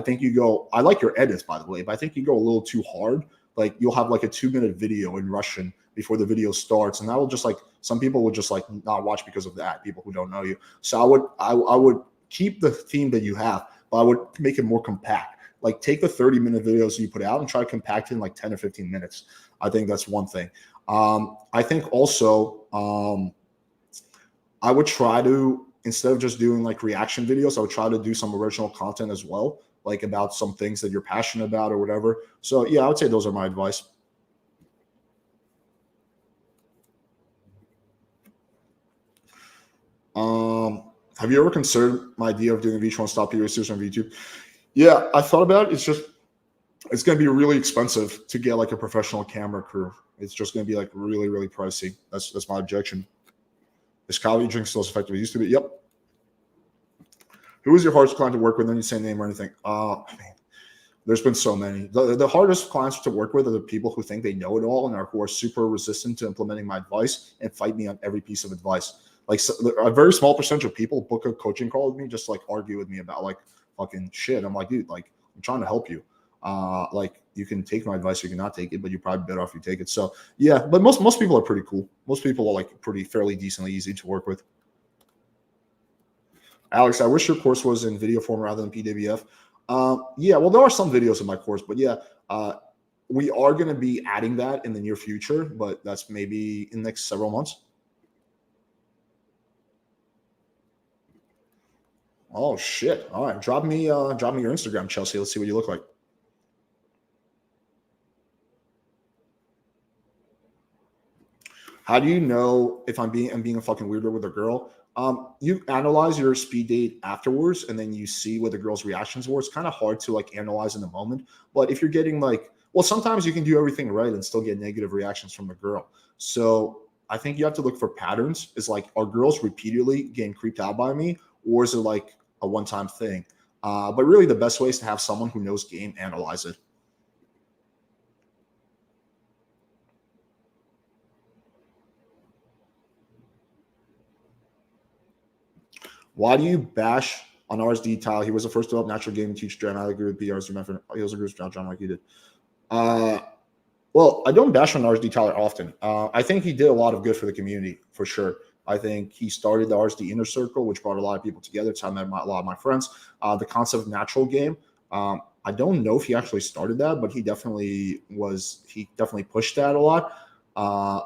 like your edits, by the way, but I think you go a little too hard. Like you'll have like a 2-minute video in Russian before the video starts, and that will just like some people will just like not watch because of that. People who don't know you. So I would keep the theme that you have, but I would make it more compact. Like take the 30-minute videos you put out and try to compact it in like 10 or 15 minutes. I think that's one thing. I think also I would try to, instead of just doing like reaction videos, I would try to do some original content as well, like about some things that you're passionate about or whatever. So yeah, I would say those are my advice. Have you ever considered my idea of doing a VH1 stop video series on YouTube? Yeah, I thought about it. It's going to be really expensive to get like a professional camera crew. It's just going to be like really, really pricey. That's my objection. Is coffee drink still as effective as it used to be? Yep. Who is your hardest client to work with? Any say name or anything? Man, there's been so many. The hardest clients to work with are the people who think they know it all and who are super resistant to implementing my advice and fight me on every piece of advice. Like a very small percentage of people book a coaching call with me just like argue with me about like fucking shit. I'm like, dude, like I'm trying to help you. Like you can take my advice, you cannot take it, but you're probably better off if you take it. So yeah, but most people are pretty cool. Most people are like fairly decently easy to work with. Alex, I wish your course was in video form rather than PWF. Yeah, well, there are some videos in my course, but yeah, we are going to be adding that in the near future, but that's maybe in the next several months. Oh shit! All right, drop me your Instagram, Chelsea. Let's see what you look like. How do you know if I'm being a fucking weirdo with a girl? You analyze your speed date afterwards, and then you see what the girl's reactions were. It's kind of hard to like analyze in the moment, but if you're getting like, well, sometimes you can do everything right and still get negative reactions from the girl. So I think you have to look for patterns. Is like, are girls repeatedly getting creeped out by me, or is it like a one-time thing? But really, the best way is to have someone who knows game analyze it. Why do you bash on RSD Tile? He was the first to develop natural game teach John. I agree with BR's method. He also agrees with John like you did. Uh, well, I don't bash on RSD Tyler often. I think he did a lot of good for the community, for sure. I think he started the RSD Inner Circle, which brought a lot of people together. It's how I met a lot of my friends. The concept of natural game. I don't know if he actually started that, but he definitely was. He definitely pushed that a lot. Uh,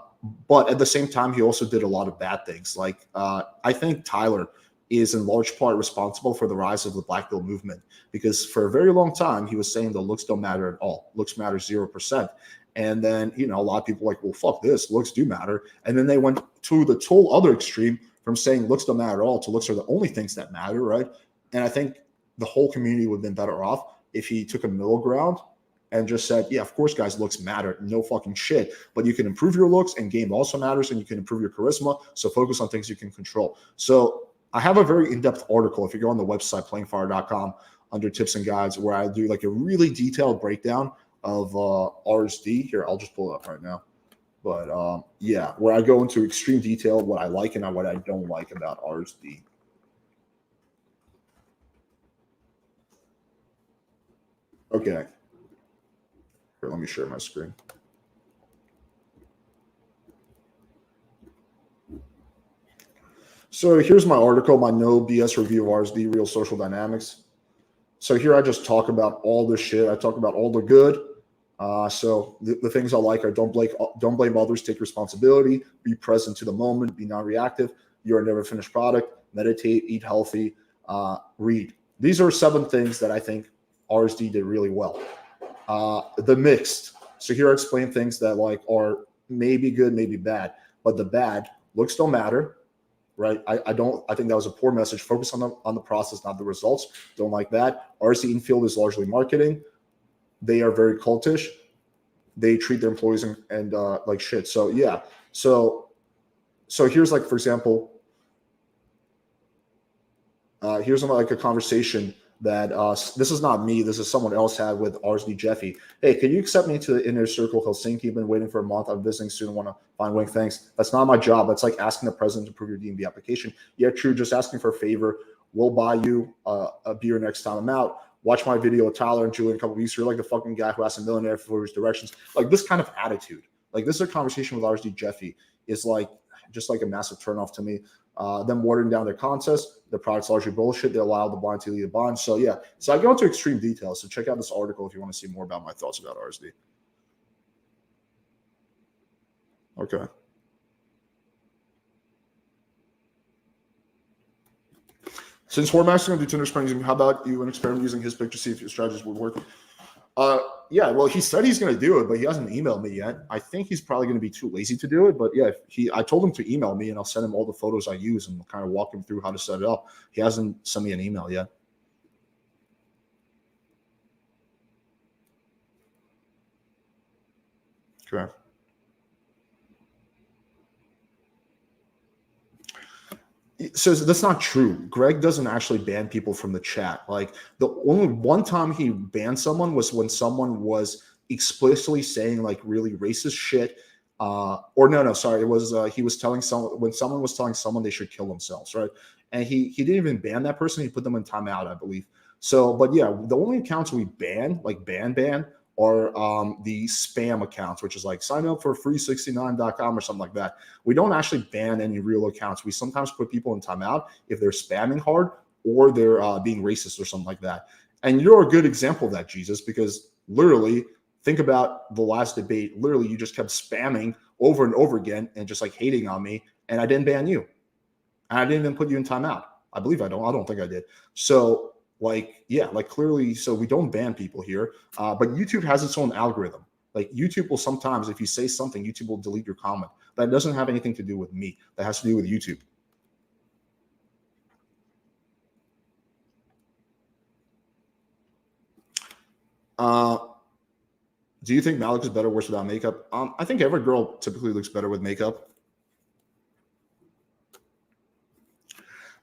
but at the same time, he also did a lot of bad things. Like I think Tyler is in large part responsible for the rise of the Black Pill movement because for a very long time he was saying the looks don't matter at all. Looks matter 0%. And then, a lot of people were like, well, fuck this, looks do matter. And then they went to the total other extreme from saying looks don't matter at all to looks are the only things that matter, right? And I think the whole community would have been better off if he took a middle ground and just said, yeah, of course, guys, looks matter. No fucking shit. But you can improve your looks and game also matters and you can improve your charisma. So focus on things you can control. So I have a very in-depth article. If you go on the website, playingfire.com, under tips and guides, where I do like a really detailed breakdown of RSD. Here, I'll just pull it up right now. But yeah, where I go into extreme detail what I like and what I don't like about RSD. Okay. Here, let me share my screen. So here's my article, my no BS review of RSD, Real Social Dynamics. So here I just talk about all the shit. I talk about all the good. So the things I like are don't blame others, take responsibility, be present to the moment, be non-reactive. You're a never finished product. Meditate, eat healthy, read. These are 7 things that I think RSD did really well. The mixed. So here I explain things that like are maybe good, maybe bad, but the bad looks don't matter. Right. I think that was a poor message. Focus on the process, not the results. Don't like that. RC Infield is largely marketing. They are very cultish. They treat their employees and like shit. So yeah. So here's like, for example, here's like a conversation that this is not me. This is someone else had with RSD Jeffy. Hey, can you accept me to the Inner Circle Helsinki? Been waiting for a month. I'm visiting soon. Want to find Wing. Thanks. That's not my job. That's like asking the president to approve your DMV application. Yeah, true. Just asking for a favor. We'll buy you a beer next time I'm out. Watch my video with Tyler and Julian a couple weeks. You're like the fucking guy who asked a millionaire for his directions. Like this kind of attitude. Like this is a conversation with RSD Jeffy is like just like a massive turnoff to me. Them watering down their contest. The product's largely bullshit. They allow the blind to lead the blind. So yeah. So I go into extreme details. So check out this article if you want to see more about my thoughts about RSD. Okay. Since Hormax is going to do Tinder Springs, how about you an experiment using his pick to see if your strategies would work? Yeah, well, he said he's going to do it, but he hasn't emailed me yet. I think he's probably going to be too lazy to do it. But yeah, I told him to email me, and I'll send him all the photos I use and kind of walk him through how to set it up. He hasn't sent me an email yet. Okay. So that's not true. Greg doesn't actually ban people from the chat. Like the only one time he banned someone was when someone was explicitly saying like really racist shit. Or no, sorry, it was he was telling someone when someone was telling someone they should kill themselves, right? And he didn't even ban that person. He put them in timeout, I believe. So, but yeah, the only accounts we ban, like ban, are the spam accounts, which is like sign up for free69.com or something like that. We don't actually ban any real accounts. We sometimes put people in timeout if they're spamming hard or they're being racist or something like that. And you're a good example of that, Jesus, because literally think about the last debate. Literally, you just kept spamming over and over again and just like hating on me, and I didn't ban you. And I didn't even put you in timeout. I believe I don't. I don't think I did. So like, yeah, like clearly, so we don't ban people here. But YouTube has its own algorithm. Like YouTube will sometimes, if you say something, YouTube will delete your comment. That doesn't have anything to do with me. That has to do with YouTube. Do you think Malik is better or worse without makeup? I think every girl typically looks better with makeup.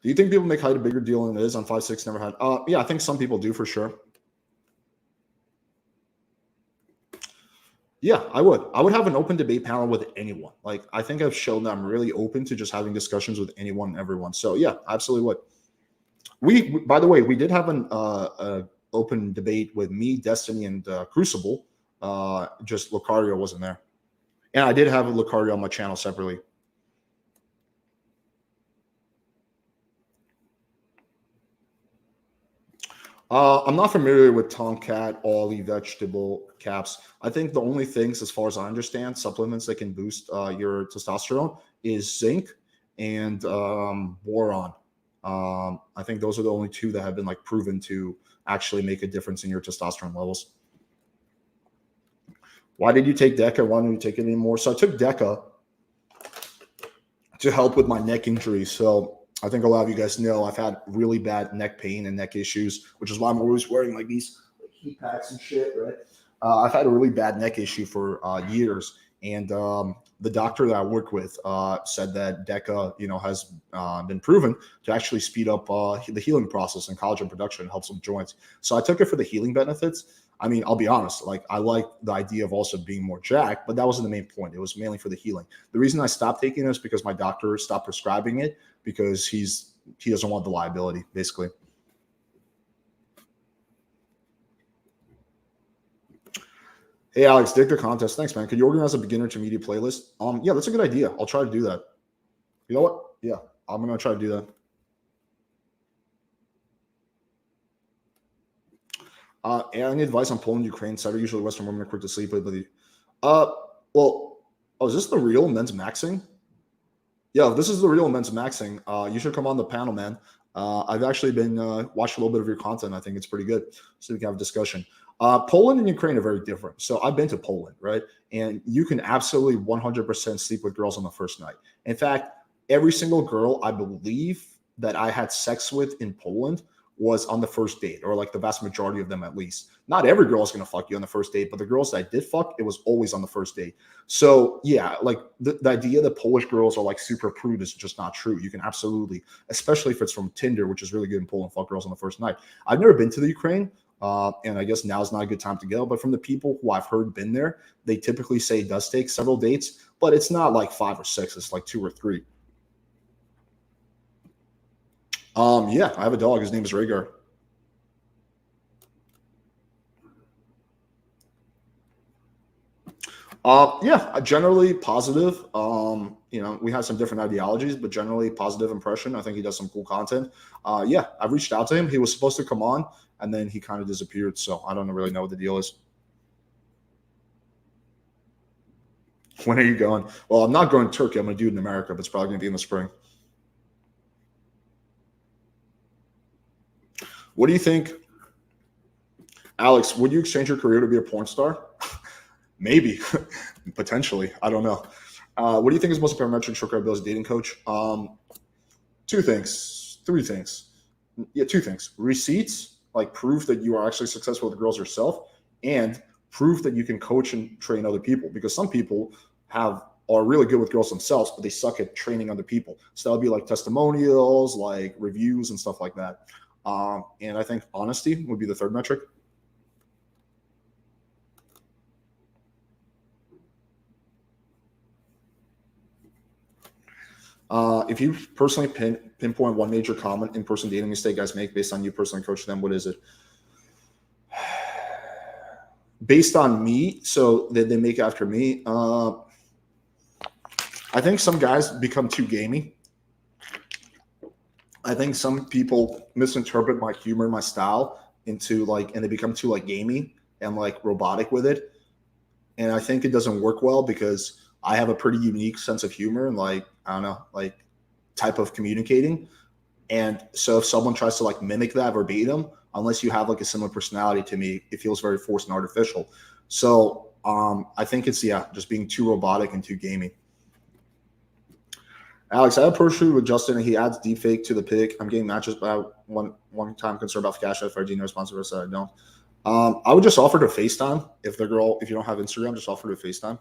Do you think people make height a bigger deal than it is on 5'6"? Never had. Yeah, I think some people do for sure. Yeah, I would. I would have an open debate panel with anyone. Like, I think I've shown that I'm really open to just having discussions with anyone and everyone. So yeah, absolutely would. By the way, we did have an open debate with me, Destiny, and Crucible. Just Lucario wasn't there, and I did have a Lucario on my channel separately. I'm not familiar with Tomcat Ollie vegetable caps. I think the only things, as far as I understand, supplements that can boost your testosterone is zinc and boron. I think those are the only two that have been like proven to actually make a difference in your testosterone levels. Why did you take DECA? Why don't you take it anymore? So I took DECA to help with my neck injury. So I think a lot of you guys know I've had really bad neck pain and neck issues, which is why I'm always wearing like these heat packs and shit, right? I've had a really bad neck issue for years. And the doctor that I work with said that DECA, has been proven to actually speed up the healing process and collagen production and helps with joints. So I took it for the healing benefits. I mean, I'll be honest, like I like the idea of also being more jacked, but that wasn't the main point. It was mainly for the healing. The reason I stopped taking it is because my doctor stopped prescribing it because he doesn't want the liability, basically. Hey Alex, dig the contest. Thanks, man. Could you organize a beginner to intermediate playlist? Yeah, that's a good idea. I'll try to do that. You know what? Yeah, I'm gonna try to do that. Any advice on Poland, Ukraine? Side are usually Western women are quick to sleep with. Well, is this the real men's maxing? Yeah, if this is the real men's maxing, you should come on the panel, man. I've actually been watching a little bit of your content. I think it's pretty good, so we can have a discussion. Poland and Ukraine are very different. So I've been to Poland, right? And you can absolutely 100% sleep with girls on the first night. In fact, every single girl I believe that I had sex with in Poland was on the first date, or like the vast majority of them at least. Not every girl is going to fuck you on the first date, but the girls that I did fuck, it was always on the first date. So yeah, like the idea that Polish girls are like super prude is just not true. You can absolutely, especially if it's from Tinder, which is really good in Poland, fuck girls on the first night. I've never been to the Ukraine. And I guess now's not a good time to go. But from the people who I've heard been there, they typically say it does take several dates, but it's not like 5 or 6. It's like 2 or 3. Yeah, I have a dog. His name is Rhaegar. Yeah, generally positive. We have some different ideologies, but generally positive impression. I think he does some cool content. Yeah, I've reached out to him. He was supposed to come on, and then he kind of disappeared. So I don't really know what the deal is. When are you going? Well, I'm not going to Turkey. I'm going to do it in America, but it's probably going to be in the spring. What do you think, Alex? Would you exchange your career to be a porn star? Maybe, potentially. I don't know. What do you think is most parametric short career ability dating coach? 3 things. Yeah, 2 things. Receipts, like proof that you are actually successful with the girls yourself, and proof that you can coach and train other people. Because some people are really good with girls themselves, but they suck at training other people. So that would be like testimonials, like reviews, and stuff like that. And I think honesty would be the 3rd metric. If you personally pinpoint one major common in-person dating mistake guys make based on you personally coaching them, what is it? Based on me, so that they make after me. I think some guys become too gamey. I think some people misinterpret my humor, my style into and they become too gamey and robotic with it. And I think it doesn't work well because I have a pretty unique sense of humor and I don't know, type of communicating. And so if someone tries to like mimic that verbatim, unless you have like a similar personality to me, it feels very forced and artificial. So I think it's just being too robotic and too gamey. Alex, I have pursued with Justin, and he adds deepfake to the pic. I'm getting matches, but one time concerned about the cash if I do no responsive, so I don't. I would just offer to FaceTime if the girl, if you don't have Instagram, just offer to FaceTime.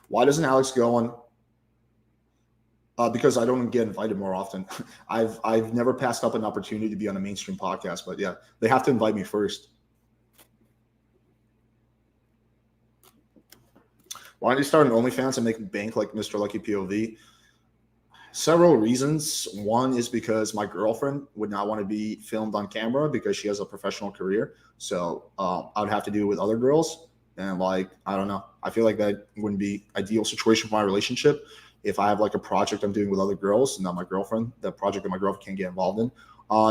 Why doesn't Alex go on? Because I don't get invited more often. I've never passed up an opportunity to be on a mainstream podcast, but yeah, they have to invite me first. Why don't you start an OnlyFans and make bank like Mr. Lucky POV? Several reasons. One is because my girlfriend would not want to be filmed on camera because she has a professional career. So I would have to do it with other girls. And like, I don't know. I feel like that wouldn't be ideal situation for my relationship. If I have like a project I'm doing with other girls, not my girlfriend, the project that my girlfriend can't get involved in.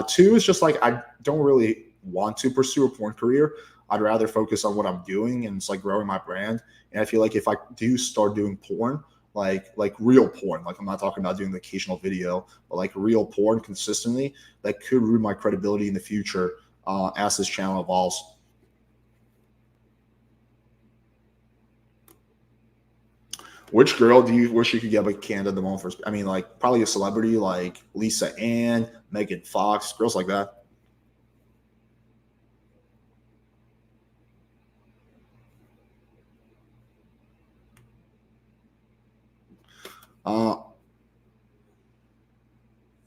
Two is just like, I don't really want to pursue a porn career. I'd rather focus on what I'm doing and it's like growing my brand. And I feel like if I do start doing porn, like real porn, like I'm not talking about doing the occasional video, but like real porn consistently, that could ruin my credibility in the future as this channel evolves. Which girl do you wish you could get like Canada the moment first? I mean, like probably a celebrity like Lisa Ann, Megan Fox, girls like that. Uh,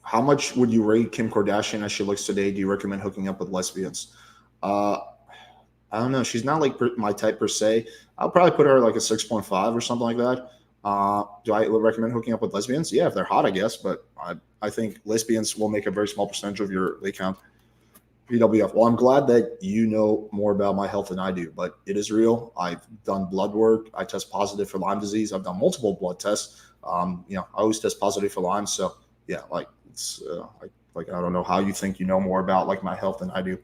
how much would you rate Kim Kardashian as she looks today? Do you recommend hooking up with lesbians? Uh, I don't know. She's not like my type per se. I'll probably put her like a 6.5 or something like that. Do I recommend hooking up with lesbians? Yeah, if they're hot, I guess. But I think lesbians will make a very small percentage of your lay count. PWF. Well, I'm glad that you know more about my health than I do, but it is real. I've done blood work. I test positive for Lyme disease. I've done multiple blood tests. I always test positive for Lyme. So yeah, like it's like I don't know how you think you know more about like my health than I do.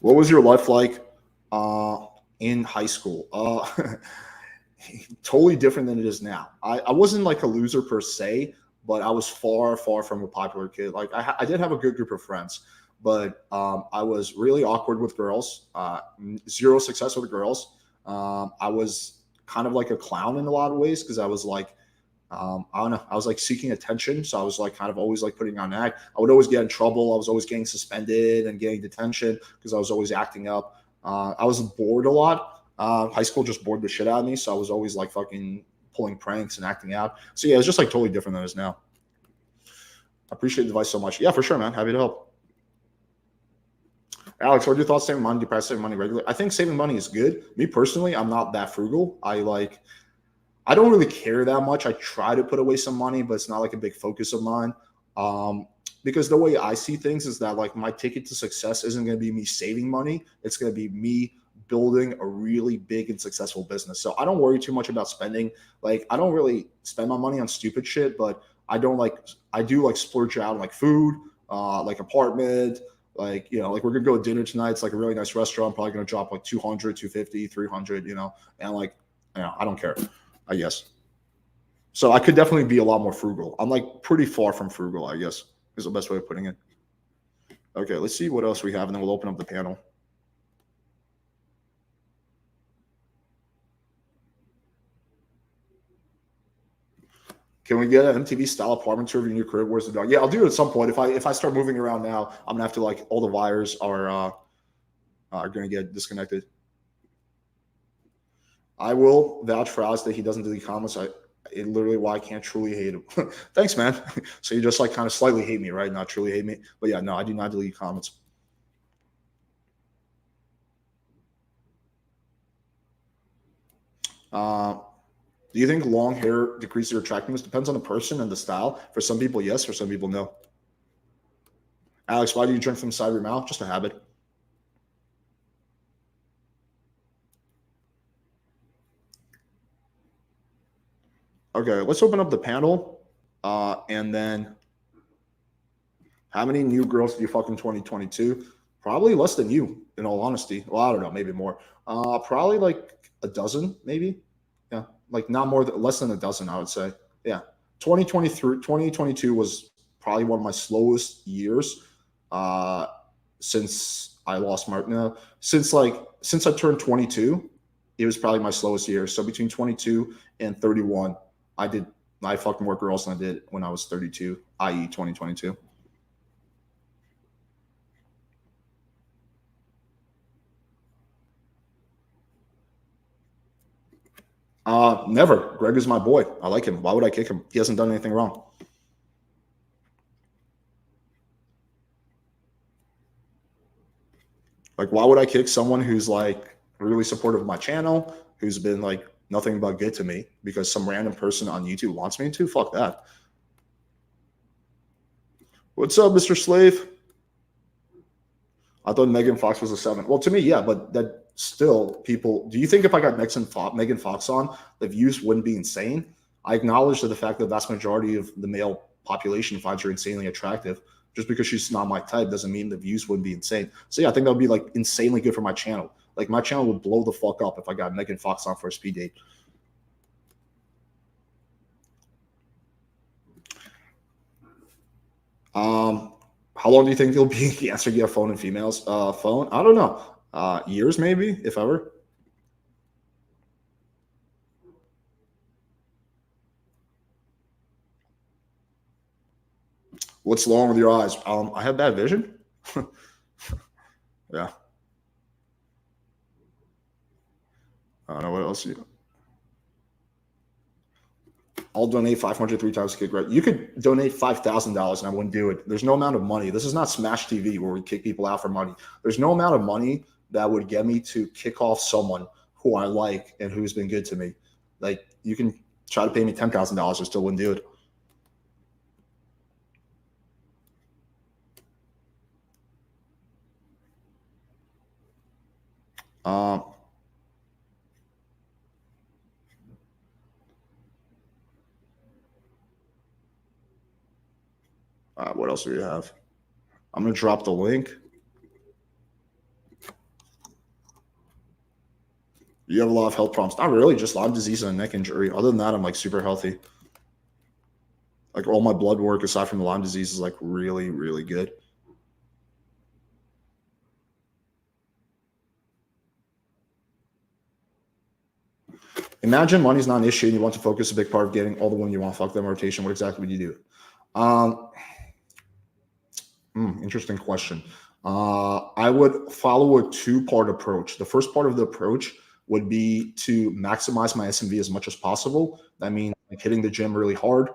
What was your life like in high school? Totally different than it is now. I wasn't like a loser per se, but I was far, far from a popular kid. Like I did have a good group of friends, but I was really awkward with girls. Zero success with girls. I was kind of like a clown in a lot of ways because I was like, I don't know, I was like seeking attention. So I was like kind of always like putting on an act. I would always get in trouble. I was always getting suspended and getting detention because I was always acting up. I was bored a lot. High school just bored the shit out of me. So I was always like fucking pulling pranks and acting out. So yeah, it's just like totally different than it is now. I appreciate the advice so much. Yeah, for sure, man. Happy to help. Alex, what are your thoughts saving money? Do you practice saving money regularly? I think saving money is good. Me personally, I'm not that frugal. I don't really care that much. I try to put away some money, but it's not like a big focus of mine. Because the way I see things is that like my ticket to success isn't going to be me saving money. It's going to be me building a really big and successful business. So I don't worry too much about spending. Like I don't really spend my money on stupid shit, but I do like splurge out on like food, like apartment, like, like we're gonna go to dinner tonight. It's like a really nice restaurant. Probably gonna drop like 200, 250, 300, and like, I don't care, I guess. So I could definitely be a lot more frugal. I'm like pretty far from frugal, I guess, is the best way of putting it. Okay, let's see what else we have, and then we'll open up the panel. Can we get an MTV style apartment tour of your new crib? Where's the dog? Yeah, I'll do it at some point. If I start moving around now, I'm gonna have to like all the wires are gonna get disconnected. I will vouch for Alex that he doesn't delete comments. It literally why I can't truly hate him. Thanks, man. So you just like kind of slightly hate me, right? Not truly hate me, but yeah, no, I do not delete comments. Uh, do you think long hair decreases your attractiveness? Depends on the person and the style. For some people, yes. For some people, no. Alex, why do you drink from the side of your mouth? Just a habit. Okay, let's open up the panel. And then how many new girls do you fuck in 2022? Probably less than you, in all honesty. Well, I don't know, maybe more. Probably like a dozen, maybe. Yeah, like not more than less than a dozen, I would say. Yeah, 2023, 2022 was probably one of my slowest years uh, since I lost my no, since I turned 22. It was probably my slowest year. So between 22 and 31, I did I fucked more girls than I did when I was 32, i.e., 2022. Never. Greg is my boy. I like him. Why would I kick him? He hasn't done anything wrong. Like, why would I kick someone who's like really supportive of my channel, who's been like nothing but good to me because some random person on YouTube wants me to? Fuck that. What's up, Mr. Slave? I thought Megan Fox was a 7. Well, to me, yeah, but that still people. Do you think if I got Megan Fox on, the views wouldn't be insane? I acknowledge that the fact that the vast majority of the male population finds her insanely attractive. Just because she's not my type doesn't mean the views wouldn't be insane. So yeah, I think that would be like insanely good for my channel. Like my channel would blow the fuck up if I got Megan Fox on for a speed date. Um, how long do you think you'll be answering your phone and females? Phone? I don't know. Years maybe, if ever. What's wrong with your eyes? I have bad vision. Yeah. I don't know what else you. I'll donate 503 times to kick right. You could donate $5,000 and I wouldn't do it. There's no amount of money. This is not Smash TV where we kick people out for money. There's no amount of money that would get me to kick off someone who I like and who's been good to me. Like you can try to pay me $10,000, I still wouldn't do it. Um, what else do we have? I'm gonna drop the link. You have a lot of health problems. Not really, just Lyme disease and a neck injury. Other than that, I'm like super healthy. Like all my blood work aside from the Lyme disease is like really, really good. Imagine money's not an issue and you want to focus a big part of getting all the women you want to fuck them rotation. What exactly would you do? Um, Interesting question. I would follow a two-part approach. The first part of the approach would be to maximize my SMV as much as possible. That means like hitting the gym really hard,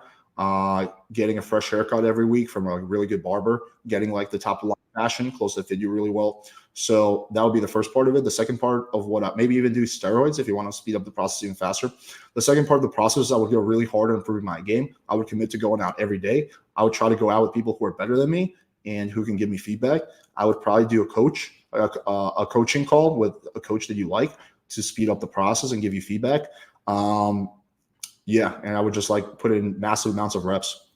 getting a fresh haircut every week from a really good barber, getting like the top of line fashion, clothes that fit you really well. So that would be the first part of it. The second part of what maybe even do steroids if you want to speed up the process even faster. The second part of the process, I would go really hard on improving my game. I would commit to going out every day. I would try to go out with people who are better than me and who can give me feedback. I would probably do a coaching call with a coach that you like to speed up the process and give you feedback. Yeah, and I would just like put in massive amounts of reps.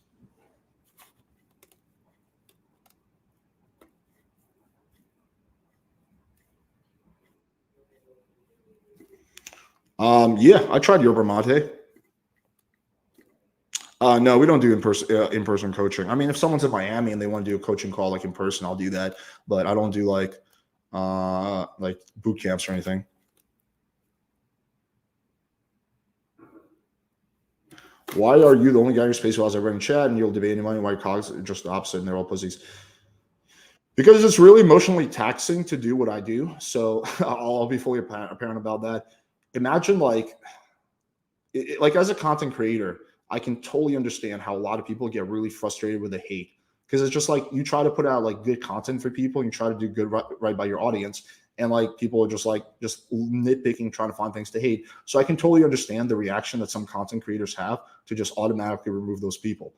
Yeah, I tried Yerba Mate. No, we don't do in person coaching. I mean, if someone's in Miami and they want to do a coaching call like in person, I'll do that. But I don't do like boot camps or anything. Why are you the only guy in your space who has ever in chat and you'll debate anyone? Why cogs are just the opposite and they're all pussies? Because it's really emotionally taxing to do what I do. So I'll be fully apparent about that. Imagine like as a content creator, I can totally understand how a lot of people get really frustrated with the hate because it's just like you try to put out like good content for people, and you try to do good right by your audience, and like people are just nitpicking, trying to find things to hate. So I can totally understand the reaction that some content creators have to just automatically remove those people.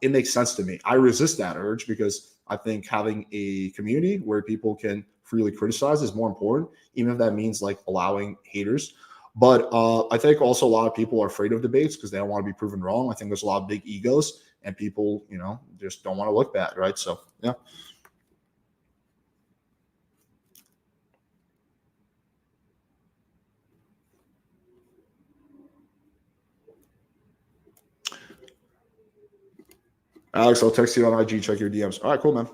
It makes sense to me. I resist that urge because I think having a community where people can freely criticize is more important, even if that means like allowing haters. But I think also a lot of people are afraid of debates because they don't want to be proven wrong. I think there's a lot of big egos and people, just don't want to look bad, right? So, yeah. Alex, I'll text you on IG. Check your DMs. All right, cool, man.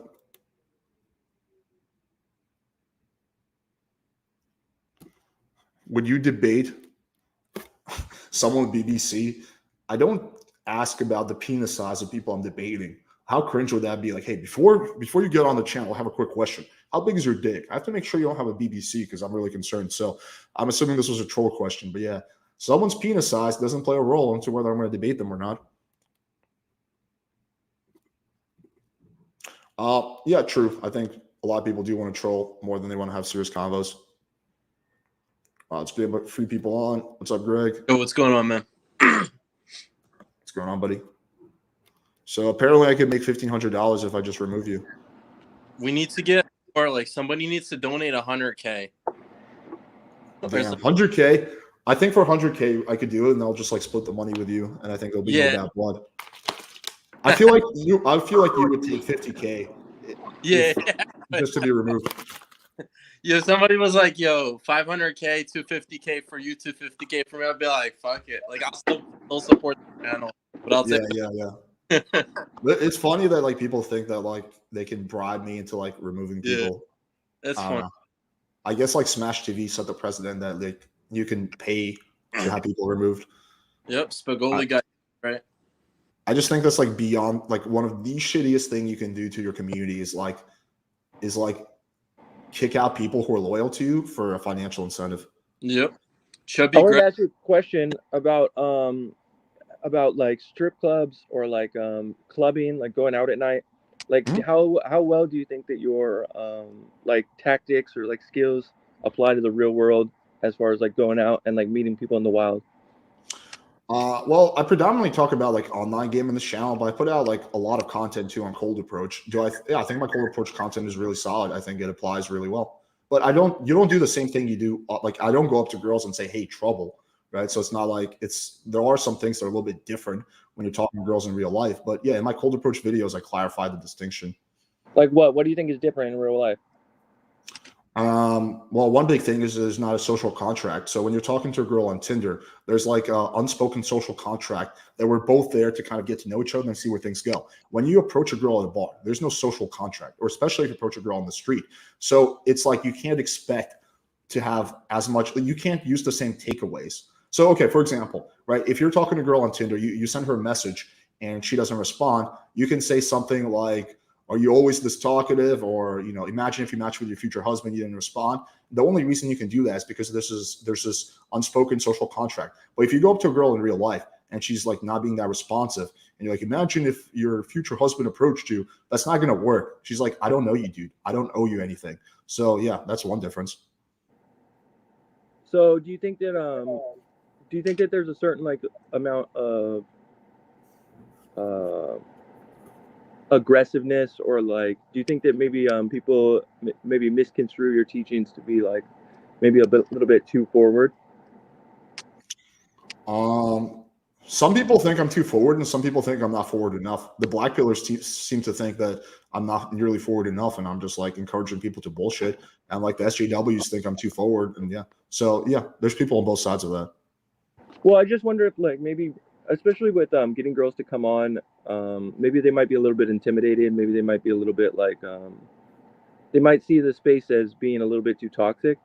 Would you debate someone with BBC? I don't ask about the penis size of people I'm debating. How cringe would that be? Like, hey, before you get on the channel, I have a quick question. How big is your dick? I have to make sure you don't have a BBC because I'm really concerned. So I'm assuming this was a troll question, but yeah, someone's penis size doesn't play a role into whether I'm going to debate them or not. Yeah, true. I think a lot of people do want to troll more than they want to have serious convos. Let's get a few people on. What's up, Greg? Yo, what's going on, man? What's going on, buddy? So apparently I could make $1,500 if I just remove you. We need to get, or like somebody needs to donate 100K. Damn, 100K. I think for 100K I could do it, and I'll just like split the money with you, and I think it'll be no bad blood. I feel like you would take 50K. Yeah, just to be removed. Yeah, somebody was like, "Yo, 500K, 250K for you, 250K for me." I'd be like, "Fuck it!" Like I'll still support the channel, but I'll take. Yeah. But it's funny that like people think that like they can bribe me into like removing people. That's funny. I guess like Smash TV set the precedent that like you can pay to have people removed. Yep, Spagoli got right. I just think that's like beyond like one of the shittiest thing you can do to your community is like kick out people who are loyal to you for a financial incentive. Yep. I want to ask you a question about like strip clubs or like clubbing, like going out at night. Like how well do you think that your like tactics or like skills apply to the real world as far as like going out and like meeting people in the wild? Well, I predominantly talk about like online game in this channel, but I put out like a lot of content too on cold approach. I think my cold approach content is really solid. I think it applies really well. But you don't do the same thing you do. Like I don't go up to girls and say, "Hey, trouble," right? So it's not like there are some things that are a little bit different when you're talking to girls in real life. But yeah, in my cold approach videos, I clarify the distinction. Like what? What do you think is different in real life? Well, one big thing is there's not a social contract. So when you're talking to a girl on Tinder, there's like an unspoken social contract that we're both there to kind of get to know each other and see where things go. When you approach a girl at a bar, there's no social contract, or especially if you approach a girl on the street. So it's like you can't expect to have as much, you can't use the same takeaways. So, okay, for example, right, if you're talking to a girl on Tinder, you send her a message and she doesn't respond, you can say something like, "Are you always this talkative?" Or, imagine if you match with your future husband, you didn't respond. The only reason you can do that is because there's this unspoken social contract. But if you go up to a girl in real life and she's like not being that responsive, and you're like, "Imagine if your future husband approached you," that's not going to work. She's like, "I don't know you, dude. I don't owe you anything." So yeah, that's one difference. So do you think that there's a certain like amount of aggressiveness, or like do you think that maybe people maybe misconstrue your teachings to be like maybe a little bit too forward? Some people think I'm too forward, and some people think I'm not forward enough. The black pillars seem to think that I'm not nearly forward enough, and I'm just like encouraging people to bullshit. And like the SJWs think I'm too forward, and so there's people on both sides of that. Well, I just wonder if like maybe, especially with getting girls to come on, maybe they might be a little bit intimidated. Maybe they might be a little bit like they might see the space as being a little bit too toxic.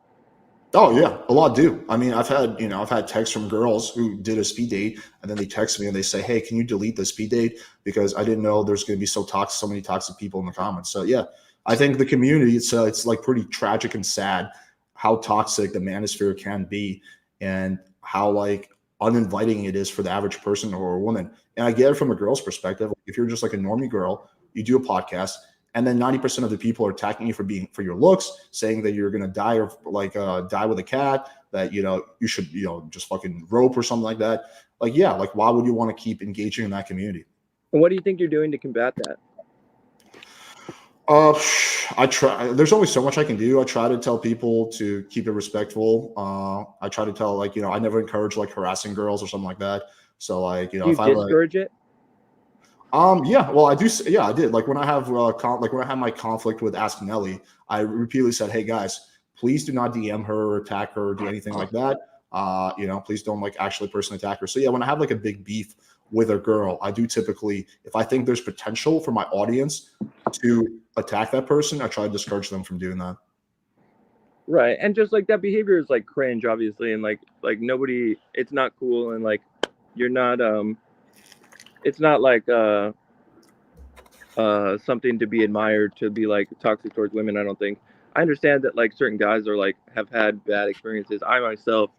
Oh yeah, a lot do. I mean, I've had texts from girls who did a speed date, and then they text me and they say, "Hey, can you delete the speed date because I didn't know there's going to be so many toxic people in the comments." So yeah, I think the community it's like pretty tragic and sad how toxic the manosphere can be, and how like uninviting it is for the average person or a woman. And I get it from a girl's perspective. If you're just like a normie girl, you do a podcast, and then 90% of the people are attacking you for your looks, saying that you're gonna die or like die with a cat, that you should just fucking rope or something like that. Like why would you want to keep engaging in that community? And what do you think you're doing to combat that? I try. There's only so much I can do. I try to tell people to keep it respectful. I try to tell I never encourage like harassing girls or something like that. So like do you discourage it? Yeah, well, I do. Yeah, I did. Like when I have my conflict with Ask Nelly, I repeatedly said, "Hey guys, please do not DM her or attack her or do anything like that. Please don't like actually personally attack her." So yeah, when I have like a big beef with a girl, I do typically, if I think there's potential for my audience to attack that person, I try to discourage them from doing that. Right. And just like that behavior is like cringe, obviously, and like nobody, it's not cool, and like you're not it's not like something to be admired, to be like toxic towards women. I don't think. I understand that like certain guys are like have had bad experiences. I myself,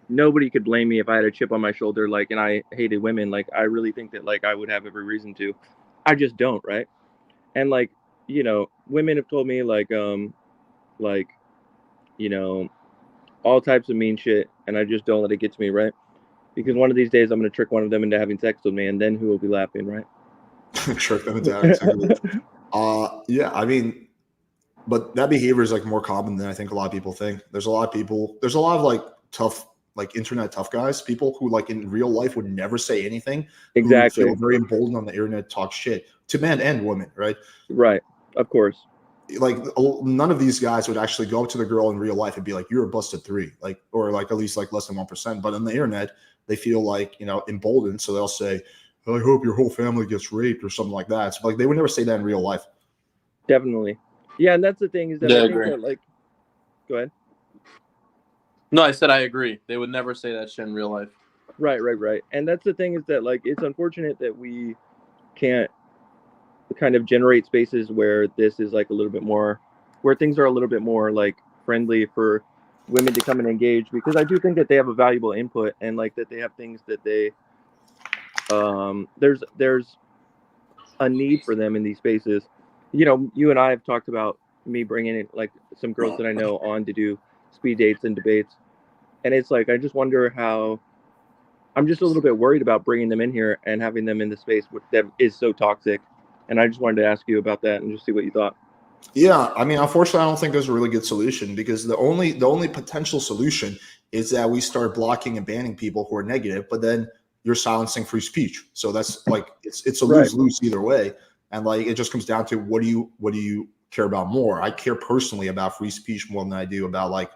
nobody could blame me if I had a chip on my shoulder, like, and I hated women. Like, I really think that like I would have every reason to. I just don't, right? And like, you know, women have told me like, you know, all types of mean shit, and I just don't let it get to me, right? Because one of these days I'm gonna trick one of them into having sex with me, and then who will be laughing, right? Trick them into having sex with you. Yeah, I mean, but that behavior is like more common than I think a lot of people think. There's a lot of people, there's a lot of like tough, like internet tough guys, people who like in real life would never say anything, Exactly. who feel very emboldened on the internet, talk shit to men and women, right? Right. Of course. Like none of these guys would actually go up to the girl in real life and be like, "You're a busted 3," like, or like at least like less than 1%. But on the internet, they feel like, you know, emboldened, so they'll say, "I hope your whole family gets raped" or something like that. So like they would never say that in real life. Definitely. Yeah, and that's the thing is that I think that like, go ahead. No, I said I agree. They would never say that shit in real life. Right. And that's the thing is that like it's unfortunate that we can't kind of generate spaces where this is like a little bit more, where things are a little bit more like friendly for women to come and engage, because I do think that they have a valuable input, and like that they have things that they there's a need for them in these spaces. You know, you and I have talked about me bringing in like some girls that I know on to do speed dates and debates, and it's like I just wonder how, I'm just a little bit worried about bringing them in here and having them in the space that is so toxic. And I just wanted to ask you about that and just see what you thought. Yeah, I mean, unfortunately, I don't think there's a really good solution, because the only potential solution is that we start blocking and banning people who are negative, but then you're silencing free speech. So that's like it's a lose-lose either way. And like it just comes down to what do you care about more? I care personally about free speech more than I do about like,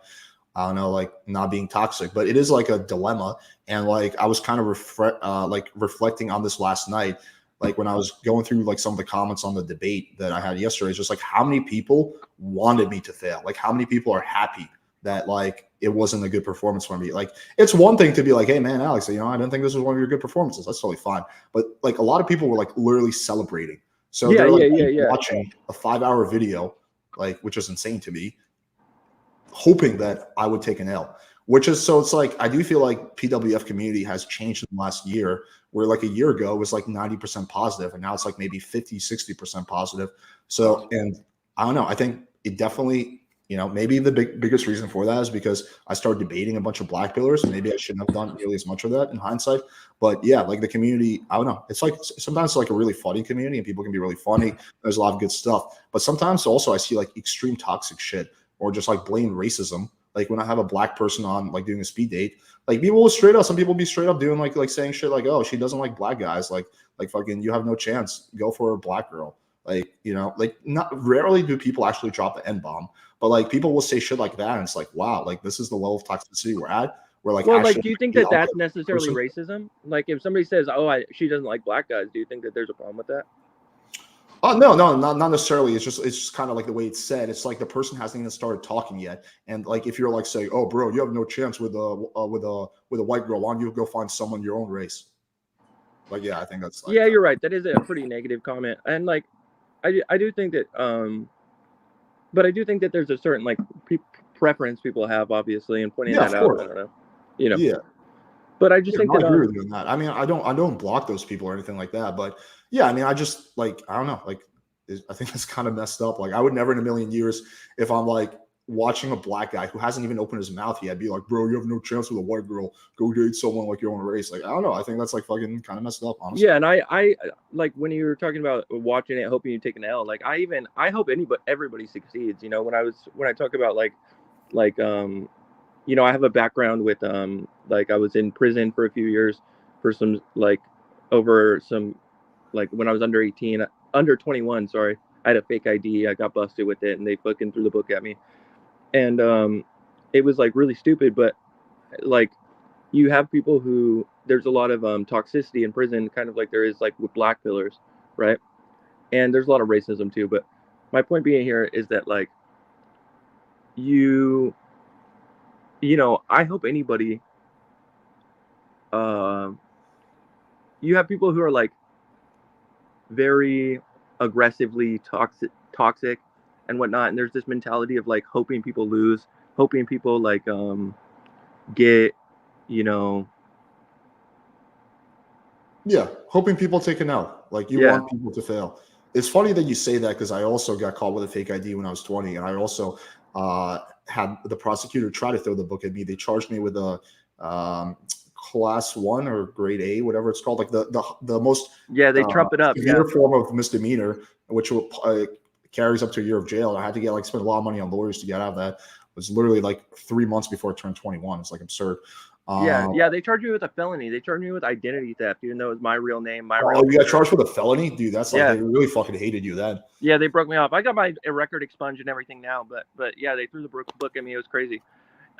I don't know, like not being toxic. But it is like a dilemma. And like I was kind of reflecting on this last night, like when I was going through like some of the comments on the debate that I had yesterday. It's just like how many people wanted me to fail? Like how many people are happy that like it wasn't a good performance for me? Like it's one thing to be like, hey man, Alex, you know, I didn't think this was one of your good performances. That's totally fine. But like a lot of people were like literally celebrating. So they're like watching a 5-hour video, like, which is insane to me, hoping that I would take an L. Which is, so it's like I do feel like PWF community has changed in the last year, where like a year ago it was like 90% positive, and now it's like maybe 50-60% positive. So, and I don't know, I think it definitely, you know, maybe the biggest reason for that is because I started debating a bunch of black pillars, and maybe I shouldn't have done really as much of that in hindsight. But yeah, like the community, I don't know, it's like sometimes it's like a really funny community and people can be really funny. There's a lot of good stuff, but sometimes also I see like extreme toxic shit, or just like blatant racism. Like when I have a black person on, like doing a speed date, like people will straight up, some people be straight up doing like saying shit like, oh, she doesn't like black guys. Like fucking, you have no chance. Go for a black girl. Like, you know, like not rarely do people actually drop the N-bomb, but like people will say shit like that. And it's like, wow, like this is the level of toxicity we're at. We're like, well, like, do you think that that's necessarily racism? Like if somebody says, oh, she doesn't like black guys, do you think that there's a problem with that? Oh no, not necessarily. It's just kind of like the way it's said. It's like the person hasn't even started talking yet, and like if you're like saying, "Oh, bro, you have no chance with a white girl. Why don't you go find someone your own race?" Like, yeah, I think that's like, yeah, you're right. That is a pretty negative comment, and like, I do think that but I do think that there's a certain like preference people have, obviously, and pointing that out. I don't know, you know. Yeah. But I just think that I agree with you on that. I mean, I don't block those people or anything like that. But yeah, I mean, I just like, I don't know, like I think it's kind of messed up. Like I would never in a million years, if I'm like watching a black guy who hasn't even opened his mouth yet, be like, bro, you have no chance with a white girl. Go date someone like your own race. Like, I don't know. I think that's like fucking kind of messed up, honestly. Yeah, and I like when you were talking about watching it, hoping you take an L. Like I hope everybody succeeds. You know, when I talk about like you know, I have a background with like I was in prison for a few years for some like over some like when I was under 21, sorry. I had a fake ID. I got busted with it and they fucking threw the book at me. And it was like really stupid, but like you have people who there's a lot of toxicity in prison, kind of like there is like with black pillars, right? And there's a lot of racism too. But my point being here is that like you know, I hope anybody, you have people who are like very aggressively toxic and whatnot, and there's this mentality of like hoping people lose, hoping people like get, you know, Yeah, hoping people take an L. Like you want people to fail. It's funny that you say that because I also got caught with a fake ID when I was 20, and I also had the prosecutor try to throw the book at me. They charged me with a class 1 or grade A, whatever it's called, like the most they trump it up, severe form of misdemeanor, which will carries up to a year of jail. I had to get like spend a lot of money on lawyers to get out of that. It was literally like 3 months before I turned 21. It's like absurd. They charged me with a felony. They charged me with identity theft, even though it was my real name, my real. You got charged with a felony, dude. That's like they really fucking hated you then. Yeah, they broke me off. I got my record expunged and everything now, but yeah, they threw the book at me. It was crazy.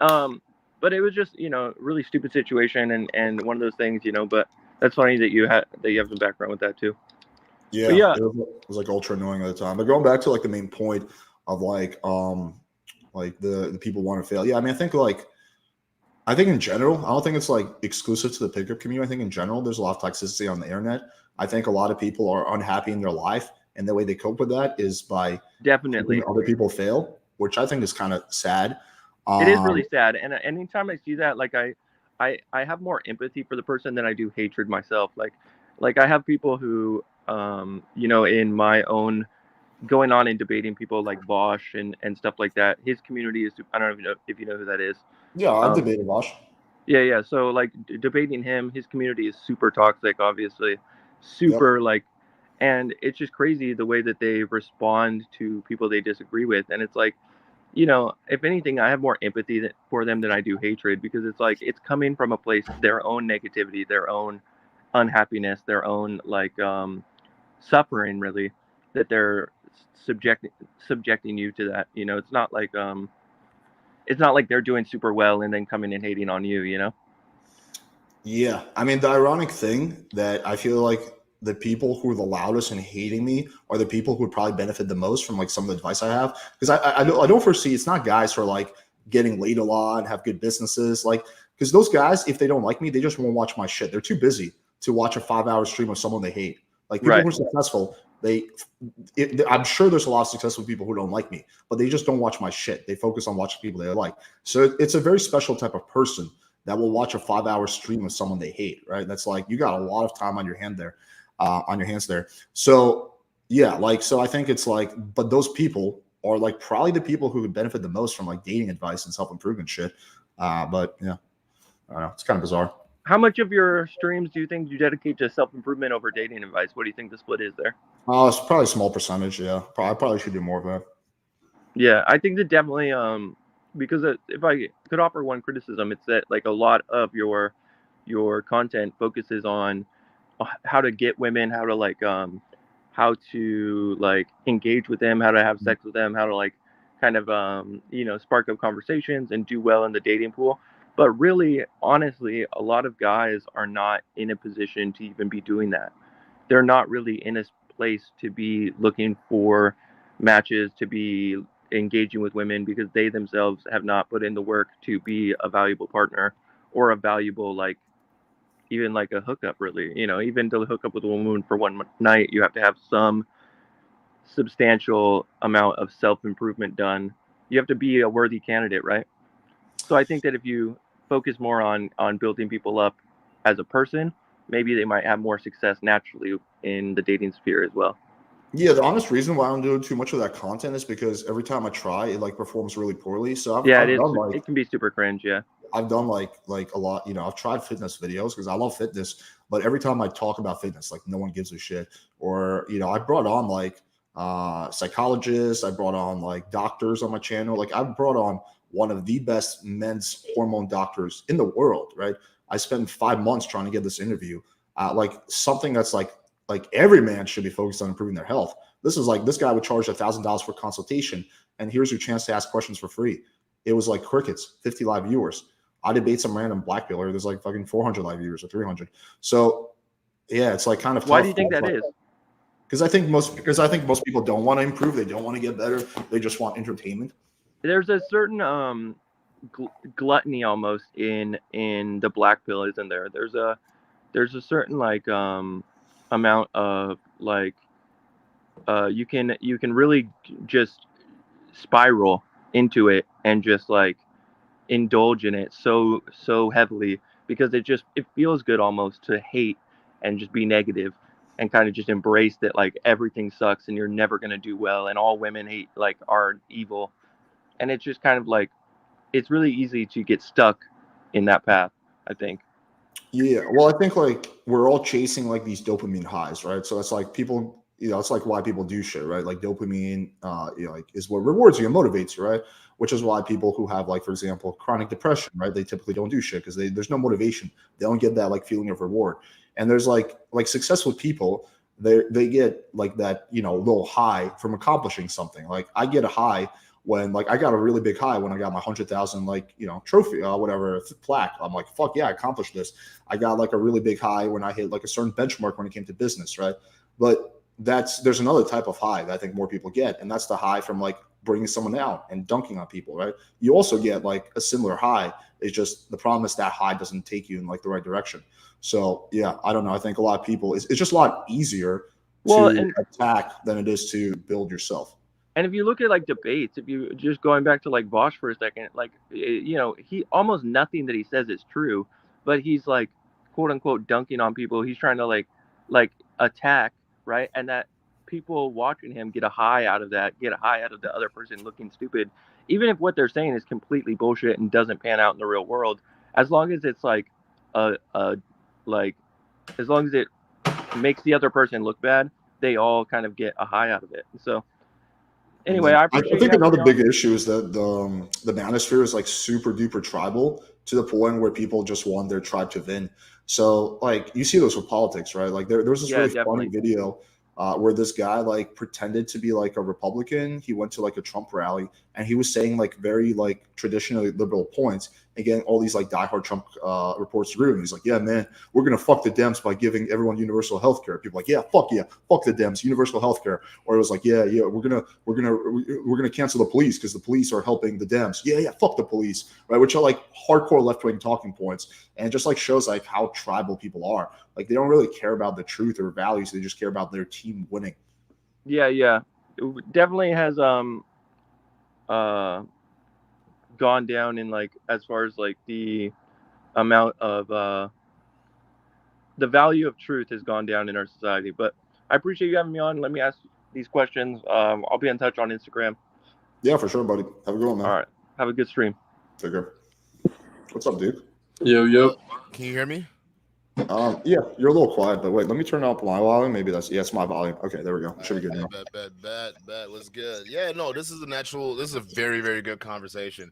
But it was just, you know, really stupid situation and one of those things, you know. But that's funny that you have some background with that too. Yeah, it was like ultra annoying at the time. But going back to like the main point of like the people want to fail. Yeah, I mean, I think in general, I don't think it's like exclusive to the pickup community. I think in general, there's a lot of toxicity on the internet. I think a lot of people are unhappy in their life, and the way they cope with that is by definitely other people fail, which I think is kind of sad. It is really sad, and anytime I see that, like I have more empathy for the person than I do hatred myself. Like I have people who, you know, in my own going on and debating people like Bosch and stuff like that. His community is, I don't know if you know who that is. Yeah, I've debated Bosch. Yeah. So like debating him, his community is super toxic, obviously, super like, and it's just crazy the way that they respond to people they disagree with. And it's like, you know, if anything, I have more empathy for them than I do hatred, because it's like it's coming from a place, their own negativity, their own unhappiness, their own like suffering, really, that they're subjecting you to that. You know, it's not like they're doing super well and then coming and hating on you, you know? Yeah. I mean, the ironic thing that I feel like the people who are the loudest in hating me are the people who would probably benefit the most from like some of the advice I have. Because I don't foresee, it's not guys who are like getting laid a lot and have good businesses. Like, because those guys, if they don't like me, they just won't watch my shit. They're too busy to watch a 5-hour stream of someone they hate. Like people who are successful, I'm sure there's a lot of successful people who don't like me, but they just don't watch my shit. They focus on watching people they like. So it's a very special type of person that will watch a 5-hour stream of someone they hate, right? That's like, you got a lot of time on your hands there. So yeah, like, so I think it's like, but those people are like probably the people who would benefit the most from like dating advice and self-improvement shit. But yeah, I don't know. It's kind of bizarre. How much of your streams do you think you dedicate to self-improvement over dating advice? What do you think the split is there? It's probably a small percentage. Yeah, I probably should do more of that. Yeah, I think that definitely, because if I could offer one criticism, it's that like a lot of your content focuses on how to get women, how to like how to like engage with them, how to have sex with them, how to like kind of you know, spark up conversations and do well in the dating pool. But really, honestly, a lot of guys are not in a position to even be doing that. They're not really in a place to be looking for matches, to be engaging with women, because they themselves have not put in the work to be a valuable partner or a valuable, like, even like a hookup, really. You know, even to hook up with a woman for one night, you have to have some substantial amount of self-improvement done. You have to be a worthy candidate, right? So I think that if you focus more on building people up as a person, maybe they might have more success naturally in the dating sphere as well. Yeah, the honest reason why I don't do too much of that content is because every time I try, it like performs really poorly. So I've done, like, it can be super cringe. Yeah, I've done like a lot. You know, I've tried fitness videos because I love fitness, but every time I talk about fitness, like no one gives a shit. Or, you know, I brought on like psychologists, I brought on like doctors on my channel. Like I've brought on one of the best men's hormone doctors in the world, right? I spent 5 months trying to get this interview, like something that's like every man should be focused on improving their health. This is like, this guy would charge $1,000 for consultation, and here's your chance to ask questions for free. It was like crickets, 50 live viewers. I debate some random black pillar. There's like fucking 400 live viewers or 300. So yeah, it's like kind of Why tough. do you think that is? Because I think most people don't want to improve. They don't want to get better. They just want entertainment. There's a certain gluttony almost in the black pill, isn't there? There's a certain like amount of like you can really just spiral into it and just like indulge in it so heavily because it feels good almost to hate and just be negative and kind of just embrace that like everything sucks and you're never going to do well and all women hate like are evil, and it's just kind of like it's really easy to get stuck in that path, I think. Yeah, well, I think like we're all chasing like these dopamine highs, right? So it's like people, it's like why people do shit, right? Like dopamine, like is what rewards you and motivates you, right? Which is why people who have like, for example, chronic depression, right? They typically don't do shit because there's no motivation. They don't get that like feeling of reward. And there's like successful people, they get like that, little high from accomplishing something. Like I get a high when like I got a really big high when I got my 100,000 like trophy whatever plaque. I'm like, fuck yeah, I accomplished this. I got like a really big high when I hit like a certain benchmark when it came to business, right? But there's another type of high that I think more people get, and that's the high from like bringing someone out and dunking on people, right? You also get like a similar high. It's just the problem is that high doesn't take you in like the right direction. So yeah, I don't know. I think a lot of people it's just a lot easier to attack than it is to build yourself. And if you look at like debates, if you just going back to like Bosch for a second, like he almost nothing that he says is true, but he's like quote unquote dunking on people. He's trying to like attack, right? And that people watching him get a high out of that, get a high out of the other person looking stupid, even if what they're saying is completely bullshit and doesn't pan out in the real world. As long as it's like like as long as it makes the other person look bad, they all kind of get a high out of it. So. Anyway, I appreciate. I think another big issue is that the manosphere is like super duper tribal to the point where people just want their tribe to win. So like you see those with politics, right? Like there was this really funny video where this guy like pretended to be like a Republican. He went to like a Trump rally and he was saying like very like traditionally liberal points and getting all these like diehard Trump reports through. And he's like, yeah, man, we're gonna fuck the Dems by giving everyone universal health care. People are like, yeah, fuck the Dems, universal health care. Or it was like, yeah, we're gonna cancel the police because the police are helping the Dems. Yeah, fuck the police, right? Which are like hardcore left-wing talking points, and it just like shows like how tribal people are. Like they don't really care about the truth or values; they just care about their team winning. Yeah, it definitely has gone down in like as far as like the amount of the value of truth has gone down in our society. But I appreciate you having me on. Let me ask these questions. I'll be in touch on Instagram. Yeah, for sure, buddy. Have a good one, man. All right. Have a good stream. Take care. What's up, dude? Yo. Can you hear me? Yeah, you're a little quiet, but wait, let me turn up my volume. Maybe it's my volume. Okay, there we go. Should be good now. Bet. What's good? Yeah, no, this is a very, very good conversation.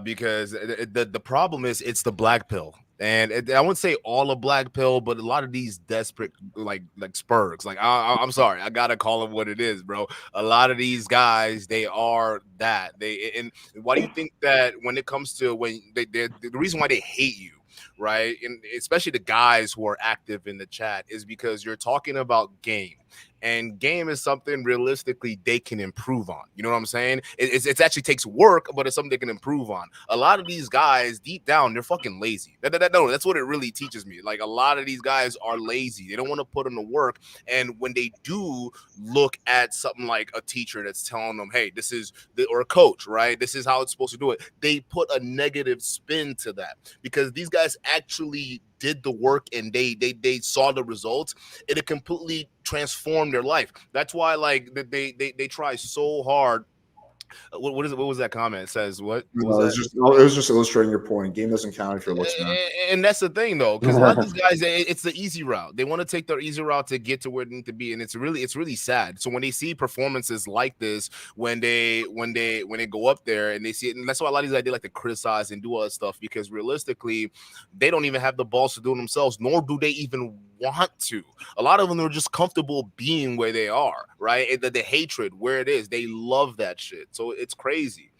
Because the problem is it's the black pill. And I wouldn't say all of black pill, but a lot of these desperate like spurgs. Like I'm sorry, I gotta call them what it is, bro. A lot of these guys, they are that. And why do you think that when it comes to when the reason why they hate you, right? And especially the guys who are active in the chat is because you're talking about game. And game is something realistically they can improve on. You know what I'm saying? It actually takes work, but it's something they can improve on. A lot of these guys, deep down, they're fucking lazy. No, that's what it really teaches me. Like a lot of these guys are lazy. They don't want to put in the work. And when they do look at something like a teacher that's telling them, hey, or a coach, right? This is how it's supposed to do it. They put a negative spin to that because these guys actually did the work and they saw the results. It completely transformed their life. That's why like they try so hard. What was that comment? It says what? It was just illustrating your point. Game doesn't count if you're listening. And that's the thing though, because a lot of these guys, it's the easy route. They want to take their easy route to get to where they need to be, and it's really sad. So when they see performances like this, when they go up there and they see it, and that's why a lot of these guys they like to criticize and do all that stuff because realistically, they don't even have the balls to do it themselves, nor do they even want to. A lot of them are just comfortable being where they are, right? And the hatred where it is, they love that shit. So it's crazy.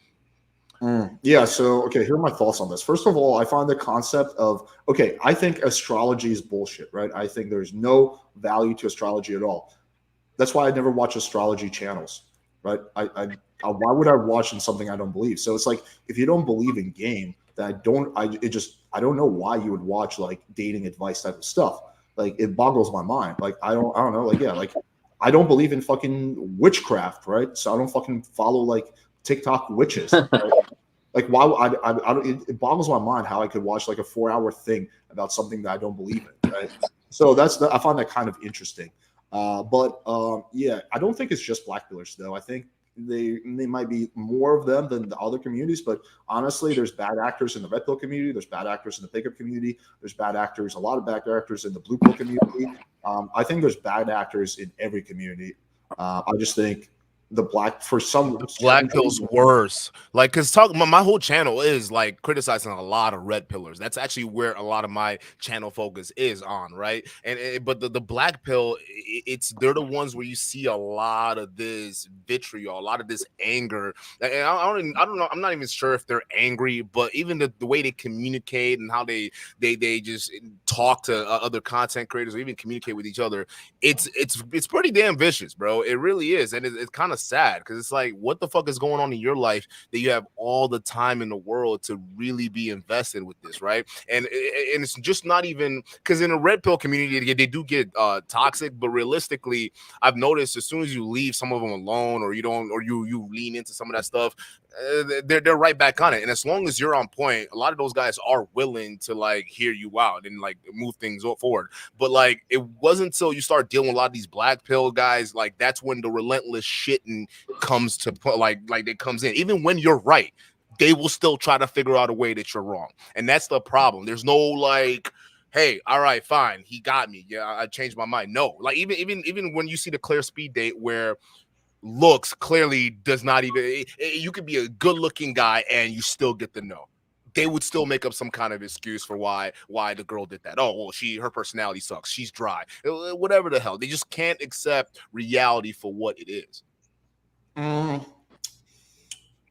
Yeah, so okay, here are my thoughts on this. First of all, I find the concept of I think astrology is bullshit, right? I think there's no value to astrology at all. That's why I never watch astrology channels, right? Why would I watch in something I don't believe? So it's like if you don't believe in game, then I don't know why you would watch like dating advice type of stuff. Like it boggles my mind. Like I don't know. Like yeah, like I don't believe in fucking witchcraft, right? So I don't fucking follow like TikTok witches. Right? Like why I don't, it boggles my mind how I could watch like a 4-hour thing about something that I don't believe in, right? So I find that kind of interesting. Yeah, I don't think it's just black pillars though. I think they might be more of them than the other communities, but honestly, there's bad actors in the red pill community, there's bad actors in the pickup community, there's bad actors, a lot of bad actors in the blue pill community. I think there's bad actors in every community. I just think the black pill's worse. Like, cause my whole channel is like criticizing a lot of red pillars. That's actually where a lot of my channel focus is on, right? But the black pill, they're the ones where you see a lot of this vitriol, a lot of this anger. And I don't know. I'm not even sure if they're angry, but even the way they communicate and how they just talk to other content creators or even communicate with each other, it's pretty damn vicious, bro. It really is, and it's kind of sad because it's like, what the fuck is going on in your life that you have all the time in the world to really be invested with this, right? And it's just not even because in a red pill community they do get toxic, but realistically, I've noticed as soon as you leave some of them alone or you don't, or you lean into some of that stuff, they're right back on it. And as long as you're on point, a lot of those guys are willing to like hear you out and like move things forward. But like it wasn't until you start dealing with a lot of these black pill guys, like that's when the relentless shit comes to put like it comes in. Even when you're right, they will still try to figure out a way that you're wrong. And that's the problem. There's no like, hey, all right, fine, he got me. Yeah, I changed my mind. No, like even when you see the clear speed date where looks clearly does not even, you could be a good looking guy and you still get the no. They would still make up some kind of excuse for why the girl did that. Oh, well, her personality sucks. She's dry. Whatever the hell. They just can't accept reality for what it is.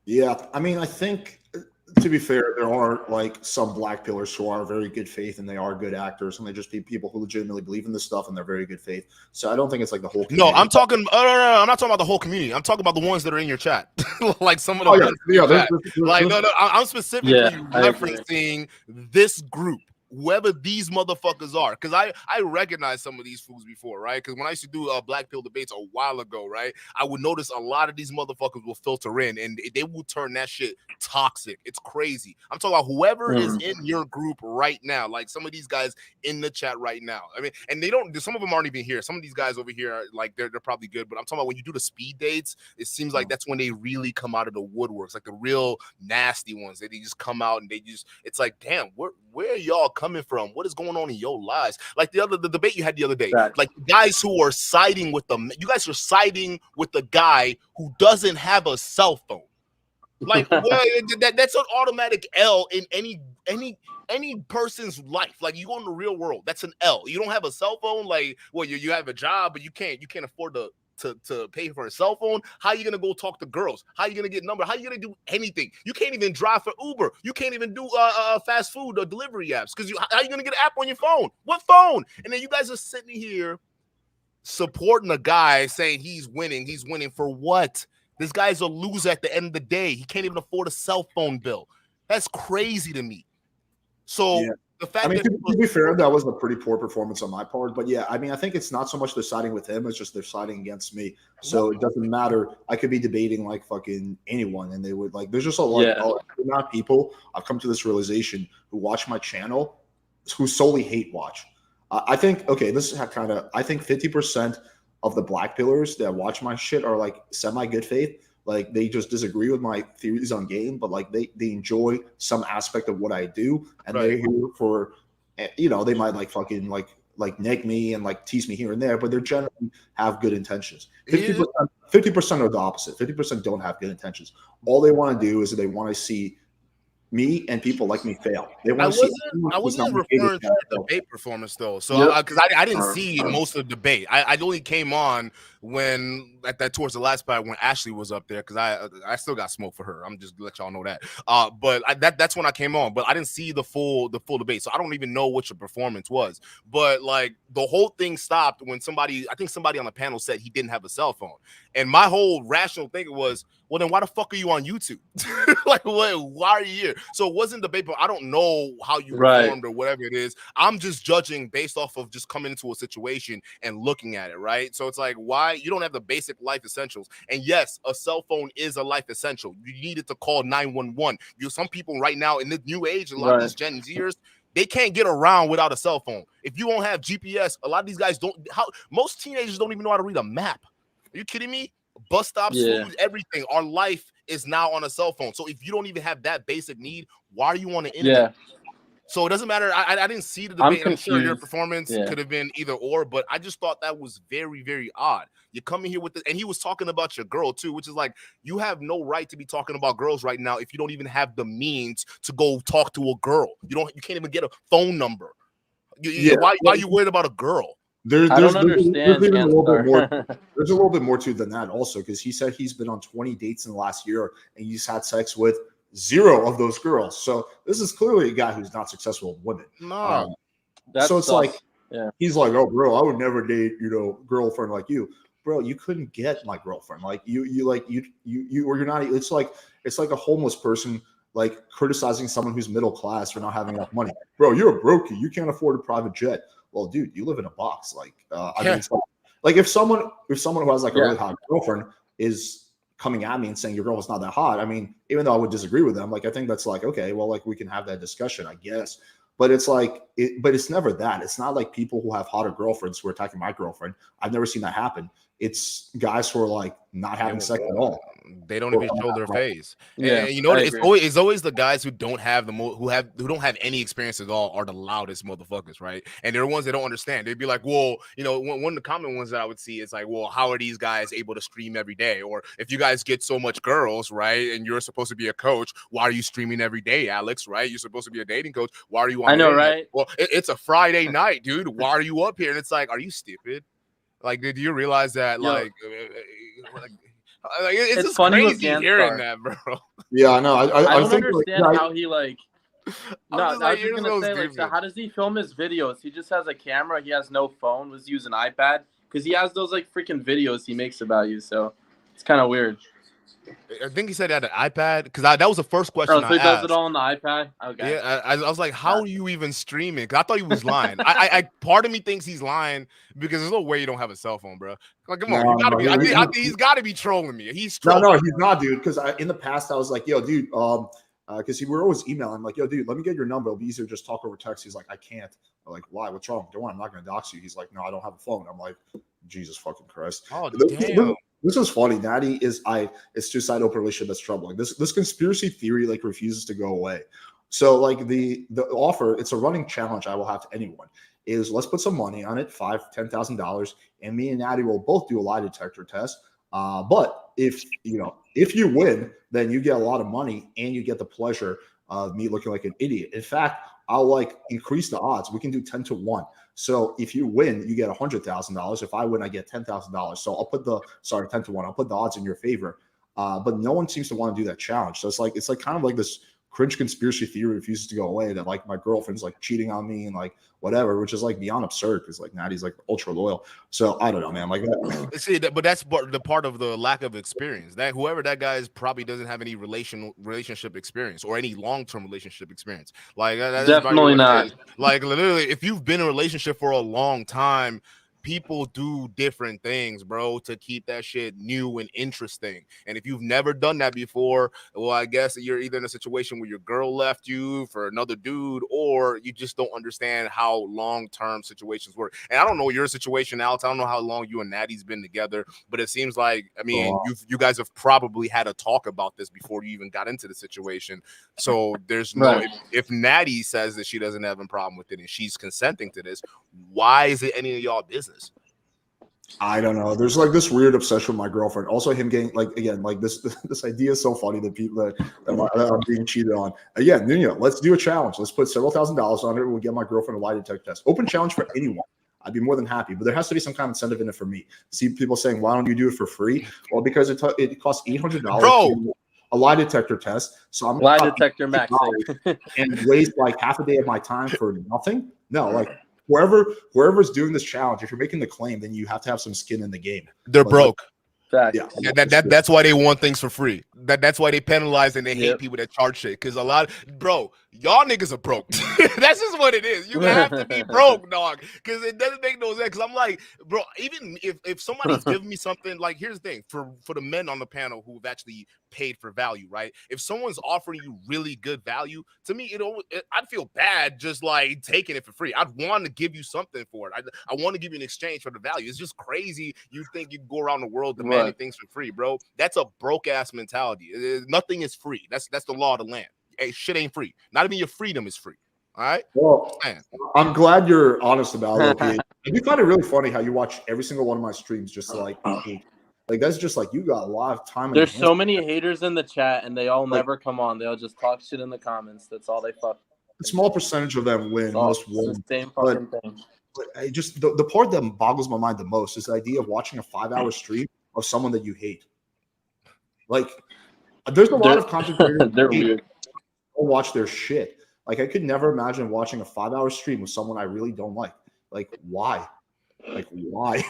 Yeah, I mean, I think to be fair, there are like some black pillars who are very good faith and they are good actors, and they just be people who legitimately believe in this stuff and they're very good faith. So I don't think it's like the whole community. No, I'm talking. No, I'm not talking about the whole community. I'm talking about the ones that are in your chat, like some of the ones. Like no, I'm specifically referencing this group. Whoever these motherfuckers are, because I recognize some of these fools before, right? Because when I used to do black pill debates a while ago, right, I would notice a lot of these motherfuckers will filter in and they will turn that shit toxic. It's crazy. I'm talking about whoever is in your group right now, like some of these guys in the chat right now. I mean, and some of them aren't even here. Some of these guys over here are like they're probably good, but I'm talking about when you do the speed dates, it seems like that's when they really come out of the woodworks, like the real nasty ones. They just come out and it's like, damn, where are y'all coming from? What is going on in your lives? Like the debate you had the other day, like the guys who are siding with them, you guys are siding with the guy who doesn't have a cell phone. Like that's an automatic L in any person's life. Like you go in the real world, that's an L. You don't have a cell phone, like well, you have a job, but you can't afford to pay for a cell phone. How are you gonna go talk to girls? How are you gonna get number? How are you gonna do anything? You can't even drive for Uber. You can't even do fast food or delivery apps because how are you gonna get an app on your phone? What phone? And then you guys are sitting here supporting a guy saying he's winning. He's winning for what? This guy's a loser at the end of the day. He can't even afford a cell phone bill. That's crazy to me. So the fact to be fair, that was a pretty poor performance on my part. But yeah, I mean, I think it's not so much they're siding with him, it's just they're siding against me. So it doesn't matter. I could be debating like fucking anyone, and they would like there's just a lot of people. I've come to this realization who watch my channel who solely hate watch. I think this is kind of I think 50% of the black pillars that watch my shit are like semi good faith. Like they just disagree with my theories on game, but like they enjoy some aspect of what I do, and they're here for, they might like fucking like neg me and like tease me here and there, but they're generally have good intentions. 50% are the opposite. 50% don't have good intentions. All they want to do is they want to see me and people like me fail. They I want to see. wasn't referring to the debate performance though. So Yep. because I didn't see most of the debate. I only came on when at that towards the last part when Ashley was up there because I still got smoke for her. I'm just to let y'all know that. But that's when I came on. But I didn't see the full debate, so I don't even know what your performance was. But like the whole thing stopped when I think somebody on the panel said he didn't have a cell phone, and my whole rational thinking was, well, then why the fuck are you on YouTube? Like, why are you here? So it wasn't debate, but I don't know how you performed or whatever it is. I'm just judging based off of just coming into a situation and looking at it, right? So it's like, why you don't have the basic life essentials? And yes, a cell phone is a life essential. You needed to call 911. Some people right now in the new age, a lot of these Gen Zers, they can't get around without a cell phone. If you don't have GPS, a lot of these guys don't. Most teenagers don't even know how to read a map. Are you kidding me? Bus stops, food, everything. Our life is now on a cell phone. So if you don't even have that basic need, why are you on the internet? So it doesn't matter. I didn't see the debate. I'm sure your performance could have been either or, but I just thought that was very, very odd. You're coming here with this, and he was talking about your girl too, which is like you have no right to be talking about girls right now if you don't even have the means to go talk to a girl. You can't even get a phone number. Why are you worried about a girl? I don't understand. There's a little bit more to it than that also, because he said he's been on 20 dates in the last year and he's had sex with 0 of those girls. So this is clearly a guy who's not successful with women. So it's like he's like, oh, bro, I would never date girlfriend like you. Bro, you couldn't get my girlfriend. Like you're not. It's like a homeless person like criticizing someone who's middle class for not having enough money. Bro, you're a brokey. You can't afford a private jet. Well, dude, you live in a box. Like, I mean, it's like if someone who has like a really hot girlfriend is coming at me and saying your girl is not that hot, I mean, even though I would disagree with them, like I think that's like, okay, well, like we can have that discussion, I guess. But it's like, but it's never that. It's not like people who have hotter girlfriends who are attacking my girlfriend. I've never seen that happen. It's guys who are like not having sex at all. They don't even show their face. Yeah, and you know, it's always the guys who don't have who don't have any experience at all are the loudest motherfuckers, right? And they're the ones that don't understand. They'd be like, well, one of the common ones that I would see is like, well, how are these guys able to stream every day? Or if you guys get so much girls, right, and you're supposed to be a coach, why are you streaming every day, Alex? Right? You're supposed to be a dating coach. Why are you on? I know, right? Well, it's a Friday night, dude. Why are you up here? And it's like, are you stupid? Like, do you realize that? Like, it's just funny crazy hearing that, bro. Yeah, I know. I don't understand how he like. No, I was just gonna say, like, so how does he film his videos? He just has a camera. He has no phone. Was use an iPad because he has those like freaking videos he makes about you. So it's kind of weird. I think he said he had an iPad because that was the first question. So he does it all on the iPad. Okay. Yeah, I was like, how are you even streaming? Because I thought he was lying. I part of me thinks he's lying because there's no way you don't have a cell phone, bro. Like, come on, you gotta be. I think he's got to be trolling me. He's trolling. No, he's not, dude. Because in the past I was like, yo, dude, because we were always emailing. I'm like, yo, dude, let me get your number. It'll be easier to just talk over text. He's like, I can't. I'm like, why? What's wrong? Don't worry, I'm not gonna dox you. He's like, no, I don't have a phone. I'm like, Jesus fucking Christ. Oh, damn. This is funny. Natty it's suicide open relationship that's troubling. This conspiracy theory like refuses to go away. So like the offer, it's a running challenge I will have to anyone, is let's put some money on it, $5,000-$10,000, and me and Natty will both do a lie detector test. But if you win, then you get a lot of money and you get the pleasure of me looking like an idiot. In fact, I'll like increase the odds. We can do 10 to 1. So if you win, you get $100,000. If I win, I get $10,000. So I'll put 10 to 1. I'll put the odds in your favor. But no one seems to want to do that challenge. So it's like kind of like this cringe conspiracy theory refuses to go away, that like my girlfriend's like cheating on me and like whatever, which is like beyond absurd because like Natty's like ultra loyal. So I don't know, man. Like, see, but that's the part of the lack of experience. That whoever that guy is probably doesn't have any relationship experience or any long-term relationship experience. Like that's definitely not. Like literally, if you've been in a relationship for a long time, people do different things, bro, to keep that shit new and interesting. And if you've never done that before, well, I guess you're either in a situation where your girl left you for another dude, or you just don't understand how long-term situations work. And I don't know your situation, Alex. I don't know how long you and Natty's been together, but it seems like, I mean, you guys have probably had a talk about this before you even got into the situation. So there's no, if Natty says that she doesn't have a problem with it and she's consenting to this, why is it any of y'all business? I don't know. There's like this weird obsession with my girlfriend. Also, him getting like again like this idea is so funny that people that I'm being cheated on. Again, Nuno, let's do a challenge. Let's put several $1,000s on it. We'll get my girlfriend a lie detector test. Open challenge for anyone. I'd be more than happy, but there has to be some kind of incentive in it for me. See people saying, "Why don't you do it for free?" Well, because it costs $800 Bro. a lie detector test. So I'm Lie detector max and waste like half a day of my time for nothing. No, like whoever's doing this challenge, if you're making the claim, then you have to have some skin in the game. They're broke. Fact. Yeah, That's why they want things for free. That's why they penalize and they hate people that charge shit. Because a lot, bro, y'all niggas are broke. That's just what it is. You have to be broke, dog. Because it doesn't make no sense. Because I'm like, bro, even if somebody's giving me something, like here's the thing for the men on the panel who've actually paid for value, right? If someone's offering you really good value, to me, I'd feel bad just like taking it for free. I'd want to give you something for it. I want to give you an exchange for the value. It's just crazy. You think you can go around the world demanding things for free, bro? That's a broke ass mentality. Nothing is free. That's the law of the land. Hey, shit ain't free. Not even your freedom is free. All right. Well, I'm glad you're honest about it. I do find it really funny how you watch every single one of my streams just like that's just like you got a lot of time. There's so many haters in the chat, and they all never come on. They'll just talk shit in the comments. That's all they fuck. A small percentage of them win. Most win. Same fucking thing. But I just the part that boggles my mind the most is the idea of watching a 5-hour stream of someone that you hate. Like, there's a lot of content creators they're weird. Don't watch their shit. Like, I could never imagine watching a 5-hour stream with someone I really don't like. Like, why? Like, why?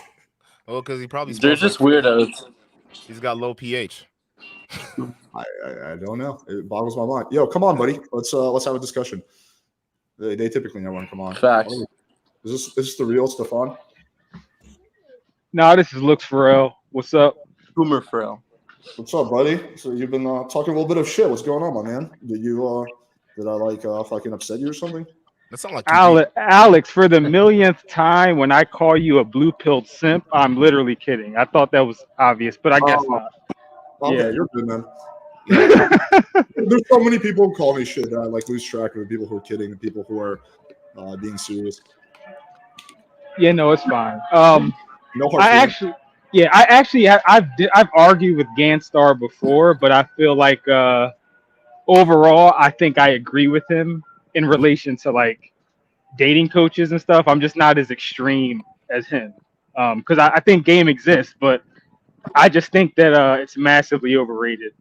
Well, because he probably they're just weirdos. He's got low pH. I don't know. It boggles my mind. Yo, come on, buddy. Let's have a discussion. They typically never want to come on. Facts. Is this the real Stefan? No, this is Looks Pharrell. What's up? Boomer Pharrell. What's up, buddy? So you've been talking a little bit of shit. What's going on, my man? Did I like fucking upset you or something? That sounds like Alex, for the millionth time, when I call you a blue-pilled simp, I'm literally kidding. I thought that was obvious, but I guess not. Okay, Yeah, you're good, man. There's so many people who call me shit that I like lose track of the people who are kidding, the people who are being serious. Yeah, no, it's fine. No hard feelings. I've argued with Ganstar before, but I feel like overall, I think I agree with him in relation to like dating coaches and stuff. I'm just not as extreme as him because I think game exists, but I just think that it's massively overrated.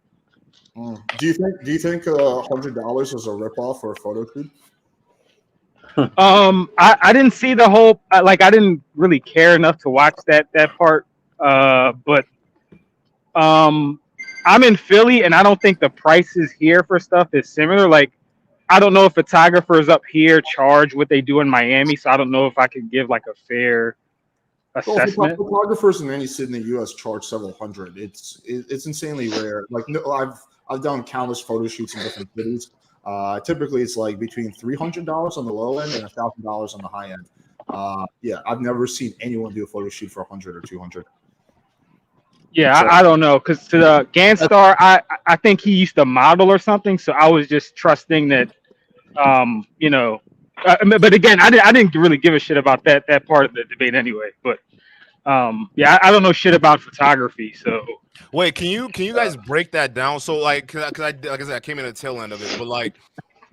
Do you think $100 is a ripoff or a photo shoot? I didn't see the whole I didn't really care enough to watch that part. But I'm in Philly and I don't think the prices here for stuff is similar. Like, I don't know if photographers up here charge what they do in Miami, so I don't know if I could give like a fair assessment. Photographers in any city in the U.S. charge several hundred. It's insanely rare. Like, no, I've done countless photo shoots in different cities. Typically, it's like between $300 on the low end and $1,000 on the high end. Yeah, I've never seen anyone do a photo shoot for 100 or 200. Yeah, I don't know, because to the Ganstar, I think he used to model or something, so I was just trusting that, but again, I didn't really give a shit about that part of the debate anyway. But yeah, I don't know shit about photography, so. Wait, can you guys break that down? So like, cause like I said, I came in at the tail end of it, but like,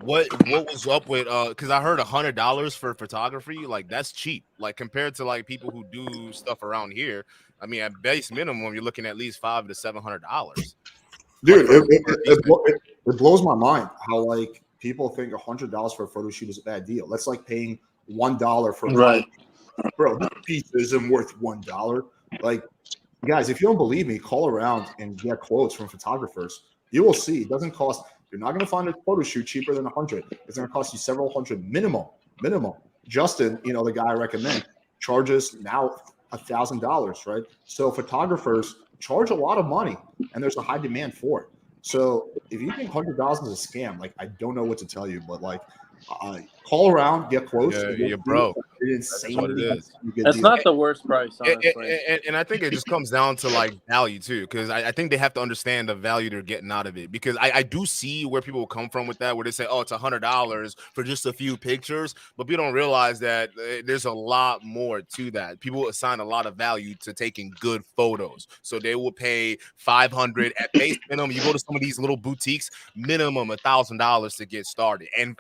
what was up with because I heard $100 for photography, like that's cheap, like compared to like people who do stuff around here. I mean, at base minimum, you're looking at least $500 to $700. Dude, it blows my mind how like people think $100 for a photo shoot is a bad deal. That's like paying $1 for right. Bro, this pizza isn't worth $1. Like, guys, if you don't believe me, call around and get quotes from photographers. You will see it doesn't cost. You're not going to find a photo shoot cheaper than $100. It's going to cost you several hundred minimum. Justin, the guy I recommend, charges now $1,000, right? So photographers charge a lot of money, and there's a high demand for it. So if you think $100 is a scam, like I don't know what to tell you, but like call around, get quotes. Yeah, you're broke. It's That's what it insanely is. good That's deal. not the worst price, honestly. And I think it just comes down to like value too, because I think they have to understand the value they're getting out of it. Because I do see where people will come from with that, where they say, "Oh, it's $100 for just a few pictures," but we don't realize that there's a lot more to that. People assign a lot of value to taking good photos, so they will pay $500 at base minimum. You go to some of these little boutiques, minimum $1,000 to get started, and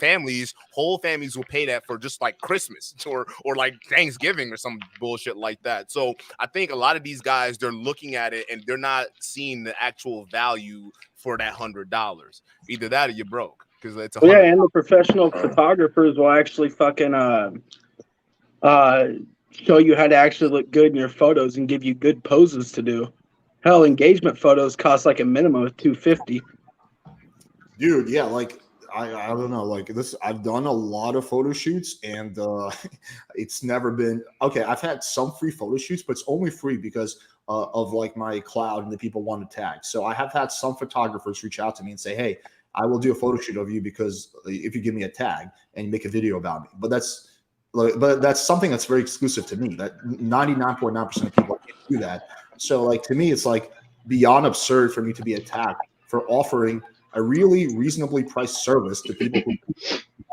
whole families will pay that for just like Christmas or like Thanksgiving or some bullshit like that. So I think a lot of these guys, they're looking at it and they're not seeing the actual value for that $100. Either that or you're broke, because it's Well, yeah, $100. and the professional photographers will actually fucking show you how to actually look good in your photos and give you good poses to do. Hell, engagement photos cost like a minimum of $250. Dude, yeah, like I don't know, like this. I've done a lot of photo shoots, and it's never been okay. I've had some free photo shoots, but it's only free because of like my cloud and the people want to tag. So I have had some photographers reach out to me and say, "Hey, I will do a photo shoot of you because if you give me a tag and you make a video about me." But that's something that's very exclusive to me. That 99.9% of people can't do that. So like to me, it's like beyond absurd for me to be attacked for offering a really reasonably priced service to people who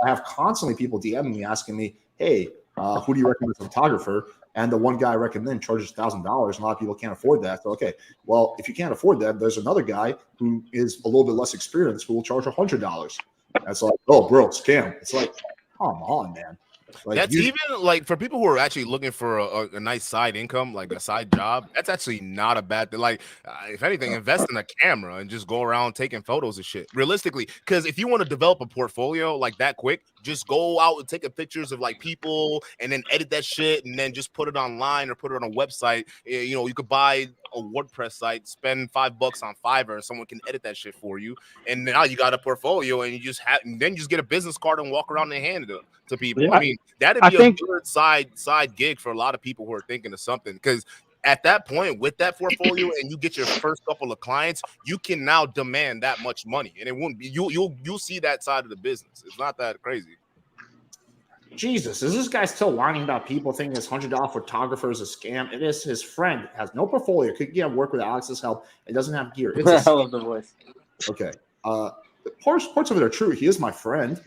I have constantly people DMing me asking me, "Hey, who do you recommend as a photographer?" And the one guy I recommend charges $1,000. A lot of people can't afford that. So, okay, well, if you can't afford that, there's another guy who is a little bit less experienced who will charge $100. That's like, oh, bro, scam. It's like, come on, man. Like That's even like for people who are actually looking for a nice side income, like a side job. That's actually not a bad thing. Like, if anything, invest in a camera and just go around taking photos of shit. Realistically, because if you want to develop a portfolio like that quick, just go out and take pictures of like people and then edit that shit and then just put it online or put it on a website. You know, you could buy a WordPress site, spend $5 on Fiverr, and someone can edit that shit for you. And now you got a portfolio, and then you just get a business card and walk around and hand it to people. Yeah, I mean, that'd be a good side gig for a lot of people who are thinking of something, because at that point with that portfolio and you get your first couple of clients, you can now demand that much money, and it won't be you'll see that side of the business. It's not that crazy. Jesus, is this guy still whining about people thinking this $100 photographer is a scam? It is his friend, has no portfolio, could work with Alex's help. It doesn't have gear. It's I love the voice. okay. Parts of it are true. He is my friend.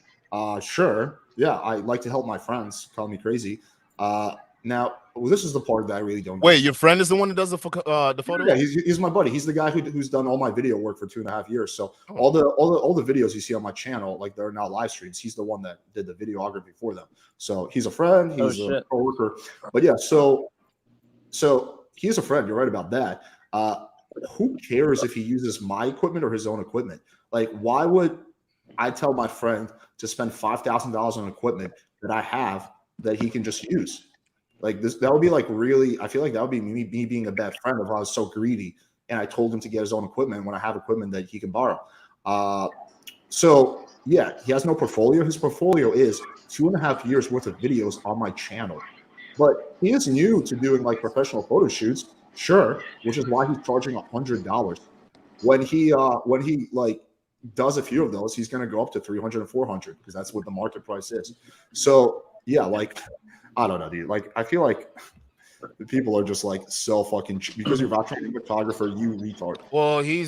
Sure. Yeah, I like to help my friends. Call me crazy. Now, this is the part that I really don't. Wait, your friend is the one that does the photo? Yeah, he's my buddy. He's the guy who's done all my video work for 2.5 years. So all the videos you see on my channel, like they're now live streams. He's the one that did the videography for them. So he's a friend. He's a coworker. But yeah, so he's a friend. You're right about that. Who cares if he uses my equipment or his own equipment? Like, why would I tell my friend to spend $5,000 on equipment that I have that he can just use? Like this, that would be like really. I feel like that would be me being a bad friend if I was so greedy and I told him to get his own equipment when I have equipment that he can borrow. So yeah, he has no portfolio. His portfolio is 2.5 years worth of videos on my channel, but he is new to doing like professional photo shoots. Sure, which is why he's charging $100. When he like does a few of those, he's going to go up to 300 and 400 because that's what the market price is. So yeah, like. I don't know, dude. Like, I feel like the people are just like so fucking because you're not trying to be a photographer, you retard. Well, he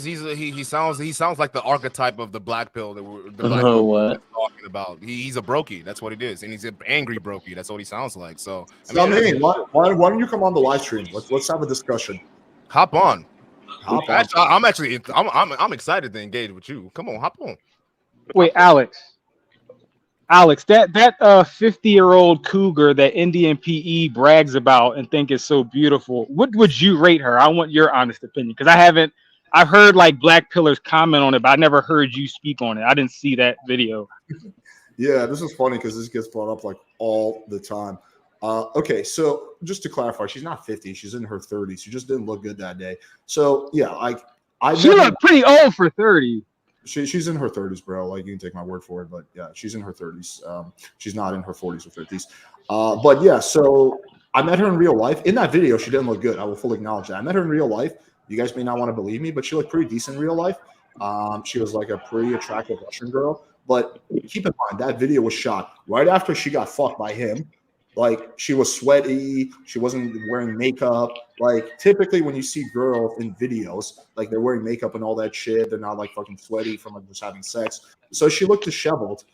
sounds like the archetype of the black pill that we're talking about. He's a brokey. That's what it is, and he's an angry brokey. That's what he sounds like. So I mean, why don't you come on the live stream? Let's have a discussion. Hop on. Actually, I'm excited to engage with you. Come on, hop on. Wait, Alex, that 50-year-old cougar that IndianPE brags about and think is so beautiful, what would you rate her? I want your honest opinion, because I've heard like black pillars comment on it, but I never heard you speak on it. I didn't see that video. Yeah, this is funny because this gets brought up like all the time. Okay, so just to clarify, she's not 50, she's in her 30s. She just didn't look good that day. So yeah, like she looked pretty old for 30. She's in her 30s, bro. Like, you can take my word for it, but yeah, she's in her 30s. She's not in her 40s or 50s. But yeah, so I met her in real life. In that video, she didn't look good. I will fully acknowledge that. I met her in real life. You guys may not want to believe me, but she looked pretty decent in real life. She was like a pretty attractive Russian girl. But keep in mind, that video was shot right after she got fucked by him. Like she was sweaty, she wasn't wearing makeup. Like typically when you see girls in videos, like they're wearing makeup and all that shit, they're not like fucking sweaty from like just having sex. So she looked disheveled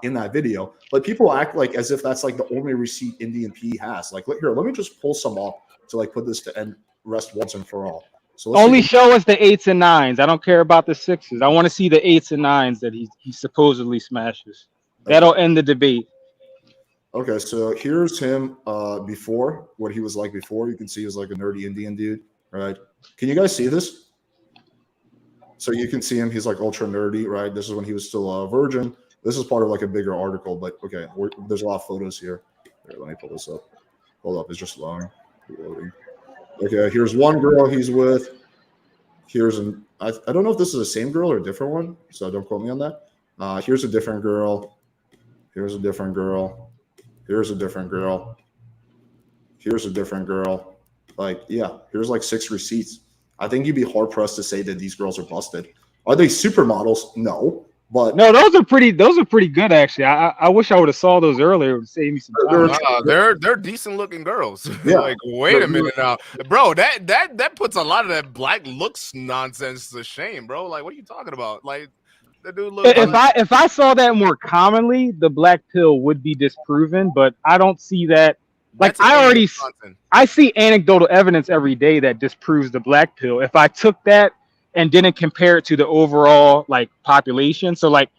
in that video. But people act like as if that's like the only receipt IndianPE has. Like here, let me just pull some up to like put this to end rest once and for all. So let's Only show us the 8s and 9s. I don't care about the 6s. I want to see the 8s and 9s that he supposedly smashes. That'll end the debate. Okay, so here's him before, what he was like before. You can see he was like a nerdy Indian dude, right? Can you guys see this? So you can see him. He's like ultra nerdy, right? This is when he was still a virgin. This is part of like a bigger article, but okay, there's a lot of photos here. Here, let me pull this up. Hold up, it's just loading. Okay, here's one girl he's with. Here's I don't know if this is the same girl or a different one, so don't quote me on that. Here's a different girl. Here's a different girl. Here's a different girl. Here's a different girl. Like, yeah, here's like 6 receipts. I think you'd be hard pressed to say that these girls are busted. Are they supermodels? No, but no, those are pretty good actually. I wish I would have saw those earlier. It would save me some time. They're decent looking girls. Yeah. Like, wait a minute now, bro. That puts a lot of that black looks nonsense to shame, bro. Like, what are you talking about? Like, that dude looks. If I saw that more commonly, the black pill would be disproven, but I don't see that. Like, I see anecdotal evidence every day that disproves the black pill. If I took that and didn't compare it to the overall like population, so like,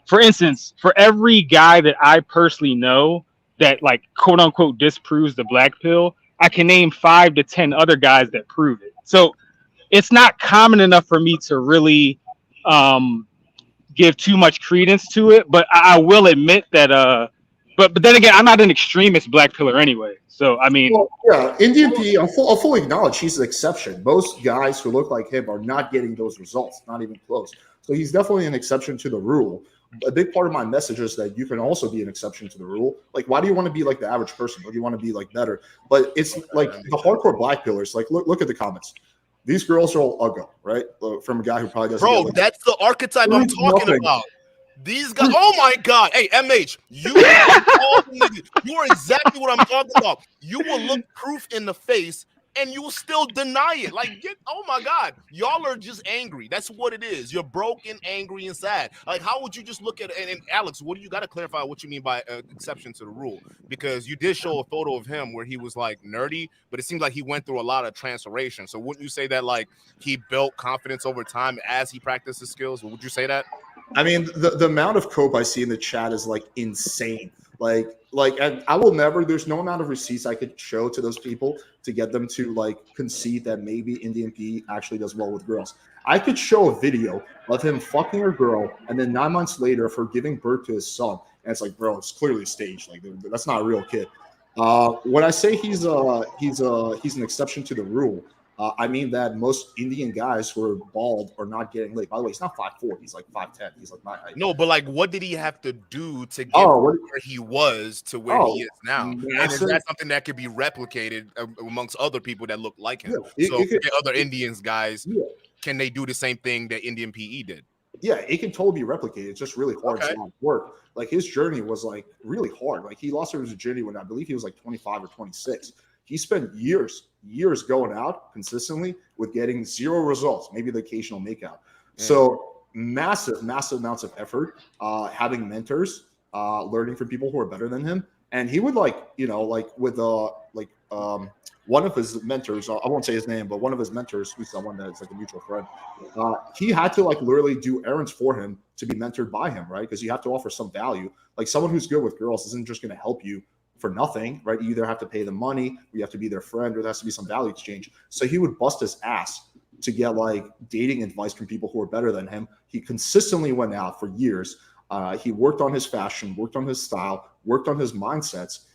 for instance, for every guy that I personally know that like quote unquote disproves the black pill, I can name 5 to 10 other guys that prove it. So it's not common enough for me to really give too much credence to it, but I will admit that but then again, I'm not an extremist black pillar anyway. So I mean, well, yeah, IndianPE, I'll fully acknowledge he's an exception. Most guys who look like him are not getting those results, not even close. So he's definitely an exception to the rule. A big part of my message is that you can also be an exception to the rule. Like, why do you want to be like the average person? Or do you want to be like better? But it's like the hardcore black pillars. Like, look at the comments. These girls are all ugly, right? From a guy who probably doesn't. Bro, that's the archetype I'm talking about. These guys, oh my God. Hey, MH, you are exactly what I'm talking about. You will look proof in the face and you will still deny it. Like, oh my God, y'all are just angry. That's what it is. You're broken, angry, and sad. Like, how would you just look at it? And Alex, what do you got to clarify what you mean by exception to the rule? Because you did show a photo of him where he was like nerdy, but it seems like he went through a lot of transformation. So wouldn't you say that like he built confidence over time as he practiced his skills? Would you say that? I mean, the amount of cope I see in the chat is like insane. Like I will never. There's no amount of receipts I could show to those people to get them to like concede that maybe IndianPE actually does well with girls. I could show a video of him fucking a girl, and then 9 months later for giving birth to his son, and it's like, bro, it's clearly staged. Like that's not a real kid. When I say he's an exception to the rule, I mean that most Indian guys who are bald are not getting laid. By the way, he's not 5'4", he's like 5'10". He's like my height. No, but like, what did he have to do to get where he was to where he is now? Massive. And is that something that could be replicated amongst other people that look like him? Yeah, so other Indians guys, can they do the same thing that IndianPE did? Yeah, it can totally be replicated. It's just really hard to work. Like his journey was like really hard. Like he lost his virginity when I believe he was like 25 or 26. He spent years going out consistently with getting 0 results, maybe the occasional makeout. So massive amounts of effort, having mentors, learning from people who are better than him. And he would like, you know, like with one of his mentors, I won't say his name, but one of his mentors, who's someone that's like a mutual friend, he had to like literally do errands for him to be mentored by him, right? Because you have to offer some value. Like someone who's good with girls isn't just going to help you for nothing, right? You either have to pay them money, or you have to be their friend, or there has to be some value exchange. So he would bust his ass to get like dating advice from people who are better than him. He consistently went out for years. He worked on his fashion, worked on his style, worked on his mindsets,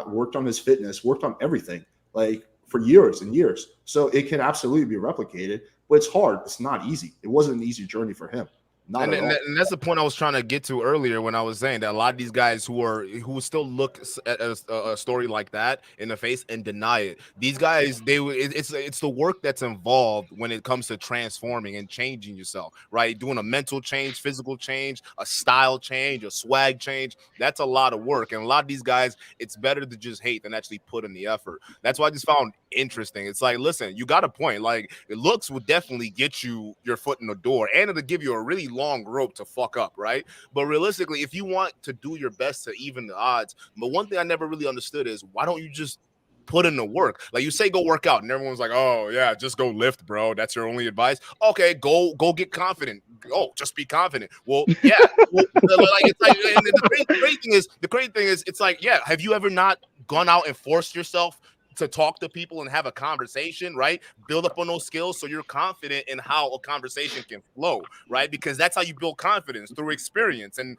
worked on his fitness, worked on everything like for years and years. So it can absolutely be replicated, but it's hard. It's not easy. It wasn't an easy journey for him. Not at all. And that's the point I was trying to get to earlier when I was saying that a lot of these guys who still look at a story like that in the face and deny it. These guys, it's the work that's involved when it comes to transforming and changing yourself, right? Doing a mental change, physical change, a style change, a swag change. That's a lot of work, and a lot of these guys, it's better to just hate than actually put in the effort. That's why I just found interesting. It's like, listen, you got a point. Like, it looks would definitely get you your foot in the door, and it'll give you a really long rope to fuck up, right? But realistically, if you want to do your best to even the odds, but one thing I never really understood is why don't you just put in the work? Like, you say go work out, and everyone's like, oh yeah, just go lift, bro. That's your only advice. Okay, go get confident. Oh, just be confident. Well, yeah. Well, like, it's like, and the crazy thing is, it's like, yeah, have you ever not gone out and forced yourself to talk to people and have a conversation, right? Build up on those skills so you're confident in how a conversation can flow, right? Because that's how you build confidence, through experience and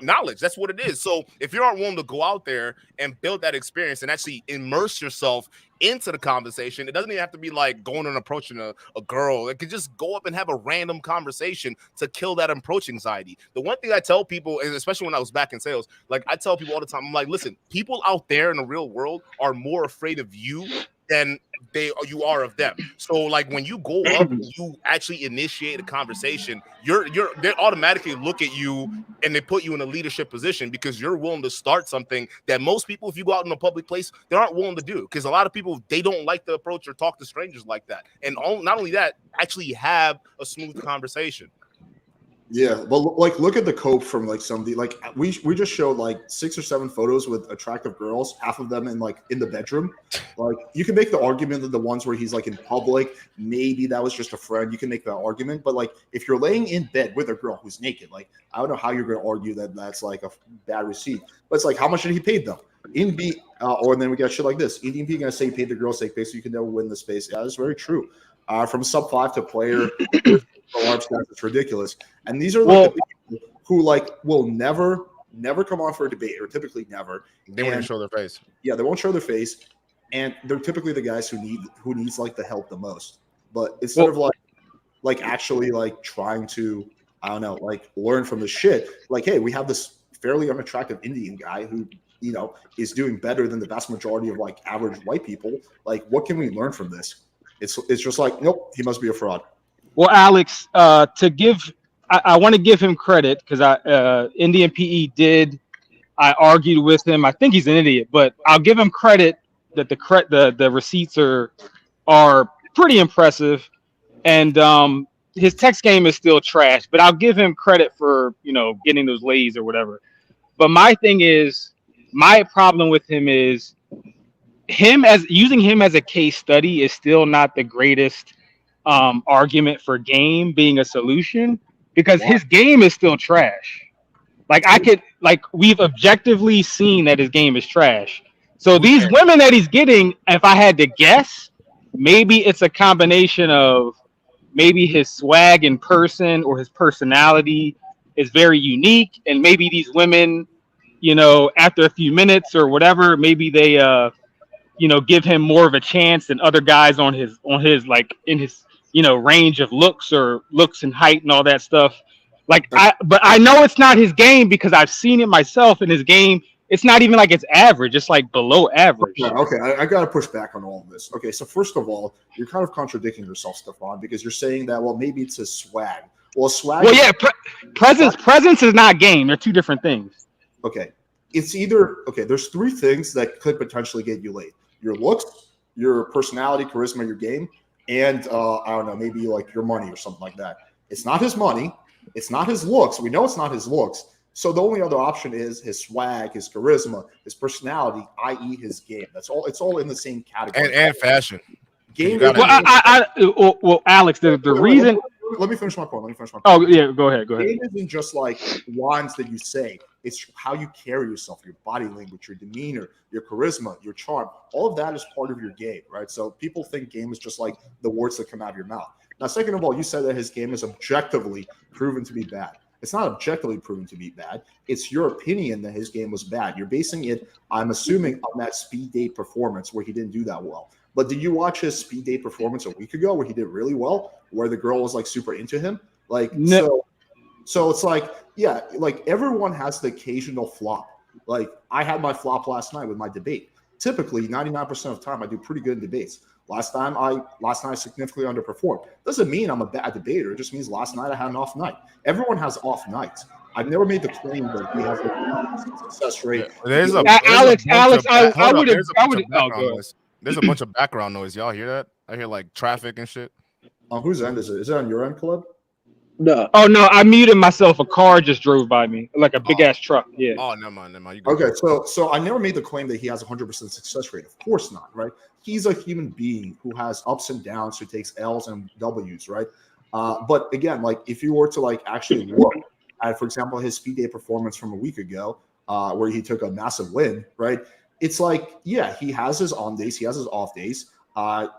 knowledge. That's what it is. So if you aren't willing to go out there and build that experience and actually immerse yourself into the conversation, it doesn't even have to be like going and approaching a girl. It could just go up and have a random conversation to kill that approach anxiety. The one thing I tell people, and especially when I was back in sales, like I tell people all the time, I'm like, listen, people out there in the real world are more afraid of you than you are of them. So like when you go up and you actually initiate a conversation, they automatically look at you and they put you in a leadership position because you're willing to start something that most people, if you go out in a public place, they aren't willing to do, because a lot of people, they don't like to approach or talk to strangers like that. And not only that, actually have a smooth conversation. Yeah, but like look at the cope from like somebody, like we just showed like 6 or 7 photos with attractive girls, half of them in the bedroom. Like, you can make the argument that the ones where he's like in public, maybe that was just a friend. You can make that argument, but like if you're laying in bed with a girl who's naked, like I don't know how you're going to argue that that's like a bad receipt. But it's like, how much did he pay them? Or then we got shit like this. IndianPE gonna say he paid the girl sake pay, so you can never win the space. Yeah, that's very true. From sub 5 to player. It's ridiculous, and these are like the people who like will never come on for a debate, or typically never. They won't show their face. Yeah, they won't show their face, and they're typically the guys who needs like the help the most. But instead of like actually like trying to, I don't know, like learn from the shit. Like, hey, we have this fairly unattractive Indian guy who, you know, is doing better than the vast majority of like average white people. Like, what can we learn from this? It's just like, nope, he must be a fraud. Well, Alex, I want to give him credit, because IndianPE I argued with him. I think he's an idiot, but I'll give him credit that the receipts are pretty impressive, and his text game is still trash. But I'll give him credit for, you know, getting those lays or whatever. But my problem with him is using him as a case study is still not the greatest argument for game being a solution, because his game is still trash. We've objectively seen that his game is trash. So these women that he's getting, if I had to guess, maybe it's a combination of maybe his swag in person or his personality is very unique, and maybe these women, you know, after a few minutes or whatever, maybe they you know, give him more of a chance than other guys on his like in his, you know, range of looks and height and all that stuff. Like, but I know it's not his game, because I've seen it myself in his game. It's not even like it's average. It's like below average. Okay, I got to push back on all of this. Okay, so first of all, you're kind of contradicting yourself, Stefan, because you're saying that, well, maybe it's his swag. Well, swag. Well, yeah, presence is not game. They're two different things. Okay, it's either, okay, there's 3 things that could potentially get you laid: your looks, your personality, charisma, your game, and I don't know, maybe like your money or something like that. It's not his money. It's not his looks. We know it's not his looks. So the only other option is his swag, his charisma, his personality, i.e. his game. That's all. It's all in the same category. And fashion. Game. Well, Alex, the reason. Let me finish my point. Oh, yeah, go ahead. Game isn't just like lines that you say. It's how you carry yourself, your body language, your demeanor, your charisma, your charm. All of that is part of your game, right? So people think game is just like the words that come out of your mouth. Now, second of all, you said that his game is objectively proven to be bad. It's not objectively proven to be bad. It's your opinion that his game was bad. You're basing it, I'm assuming, on that speed date performance where he didn't do that well. But did you watch his speed date performance a week ago where he did really well, where the girl was like super into him? Like, no, So it's like, yeah, like everyone has the occasional flop. Like I had my flop last night with my debate. Typically, 99% of the time, I do pretty good in debates. Last night I significantly underperformed. Doesn't mean I'm a bad debater. It just means last night I had an off night. Everyone has off nights. I've never made the claim that he has a success rate. There's a Alex, I would have. Go. There's a bunch of background noise. Y'all hear that? I hear like traffic and shit. On whose end is it? Is it on your end, Club? No. Oh no, I muted myself. A car just drove by me, like a big ass truck. Yeah. Oh, never mind. You okay, so I never made the claim that he has 100% success rate. Of course not, right? He's a human being who has ups and downs, who takes L's and W's, right? But again, like if you were to like actually look at, for example, his speed day performance from a week ago, where he took a massive win, right? It's like, yeah, he has his on days, he has his off days.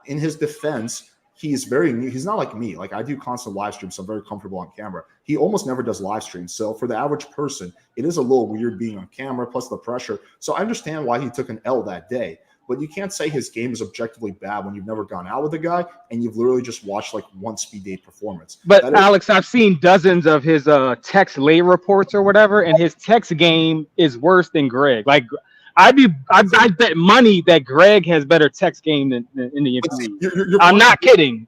In his defense, he's very new. He's not like me. Like I do constant live streams, so I'm very comfortable on camera. He almost never does live streams. So for the average person, it is a little weird being on camera, plus the pressure. So I understand why he took an L that day. But you can't say his game is objectively bad when you've never gone out with a guy and you've literally just watched like one speed date performance. But Alex, I've seen dozens of his text lay reports or whatever, and his text game is worse than Greg. Like I bet money that Greg has better text game than IndianPE. I'm not kidding.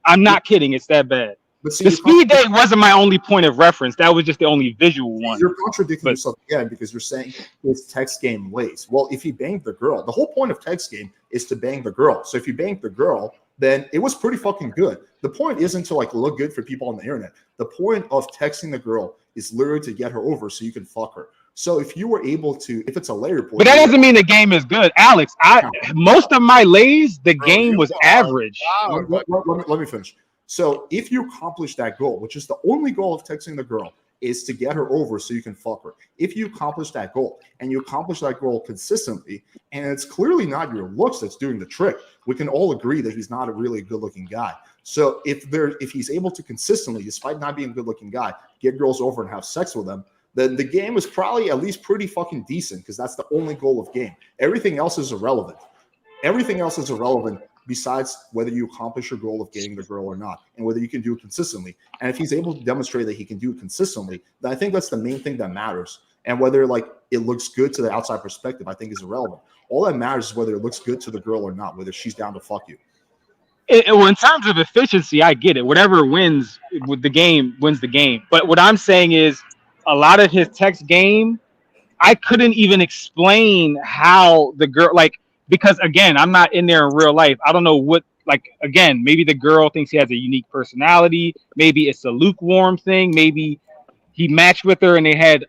It's that bad. But see, the speed day wasn't my only point of reference. That was just the only visual one. You're contradicting yourself again because you're saying his text game lays. Well, if he banged the girl, the whole point of text game is to bang the girl. So if you banged the girl, then it was pretty fucking good. The point isn't to like look good for people on the internet. The point of texting the girl is literally to get her over so you can fuck her. So if you were able to, if it's a lay report, but that doesn't mean the game is good, Alex. Most of my lays, the game was average. Let me finish. So if you accomplish that goal, which is the only goal of texting the girl, is to get her over so you can fuck her. If you accomplish that goal and you accomplish that goal consistently, and it's clearly not your looks that's doing the trick, we can all agree that he's not a really good-looking guy. So if he's able to consistently, despite not being a good-looking guy, get girls over and have sex with them, then the game is probably at least pretty fucking decent because that's the only goal of game. Everything else is irrelevant. Everything else is irrelevant besides whether you accomplish your goal of getting the girl or not, and whether you can do it consistently. And if he's able to demonstrate that he can do it consistently, then I think that's the main thing that matters. And whether like it looks good to the outside perspective, I think is irrelevant. All that matters is whether it looks good to the girl or not, whether she's down to fuck you. Well, in terms of efficiency, I get it. Whatever wins with the game wins the game. But what I'm saying is a lot of his text game, I couldn't even explain how the girl, like, because again, I'm not in there in real life. I don't know what, like, again, maybe the girl thinks he has a unique personality. Maybe it's a lukewarm thing. Maybe he matched with her and they had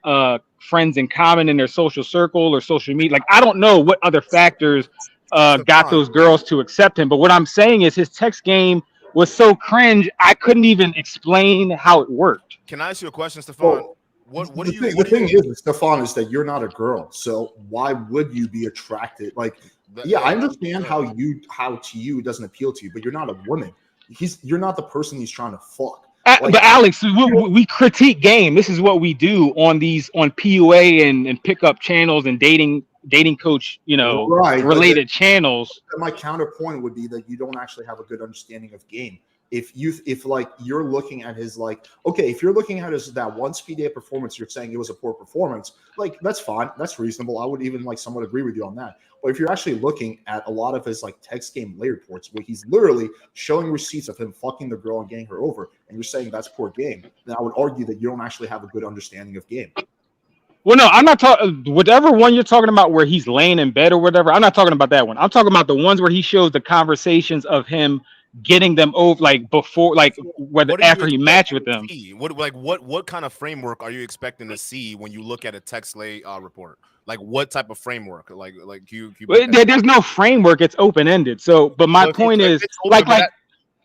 friends in common in their social circle or social media. Like, I don't know what other factors got those girls to accept him. But what I'm saying is his text game was so cringe, I couldn't even explain how it worked. Can I ask you a question, Stefan? The thing is, Stefan, is that you're not a girl. So why would you be attracted? Like, yeah, I understand how to you it doesn't appeal to you, but you're not a woman. You're not the person he's trying to fuck. But Alex, we critique game. This is what we do on PUA and pickup channels and dating coach, related channels. My counterpoint would be that you don't actually have a good understanding of game. If you're looking at his if you're looking at his that one speed day performance, you're saying it was a poor performance, like that's fine, that's reasonable. I would even somewhat agree with you on that. But if you're actually looking at a lot of his text game lay reports where he's literally showing receipts of him fucking the girl and getting her over, and you're saying that's poor game, then I would argue that you don't actually have a good understanding of game. Well, no, I'm not talking. Whatever one you're talking about, where he's laying in bed or whatever, I'm not talking about that one. I'm talking about the ones where he shows the conversations of him getting them over, before, after he matched with them. What kind of framework are you expecting to see when you look at a text lay report? Like, what type of framework? There's no framework. It's open ended. So, but my point is,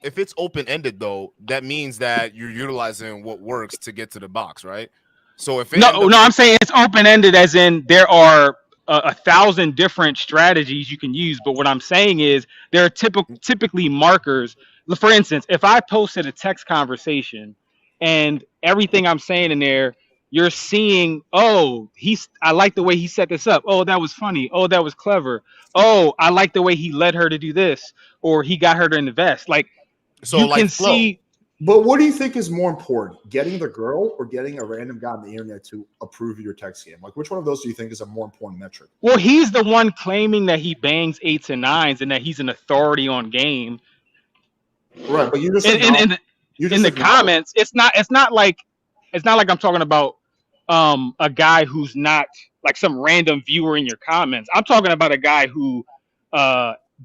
if it's open ended though, that means that you're utilizing what works to get to the box, right? So if I'm saying it's open ended, as in there are 1,000 different strategies you can use. But what I'm saying is there are typically markers. For instance, if I posted a text conversation and everything I'm saying in there, you're seeing, I like the way he set this up. Oh, that was funny. Oh, that was clever. Oh, I like the way he led her to do this, or he got her to invest. Like, so you can see. But what do you think is more important, getting the girl or getting a random guy on the internet to approve your text game? Like, which one of those do you think is a more important metric? Well, he's the one claiming that he bangs 8s and 9s and that he's an authority on game. Right, but you just In the comments, it's not like I'm talking about a guy who's not like some random viewer in your comments. I'm talking about a guy who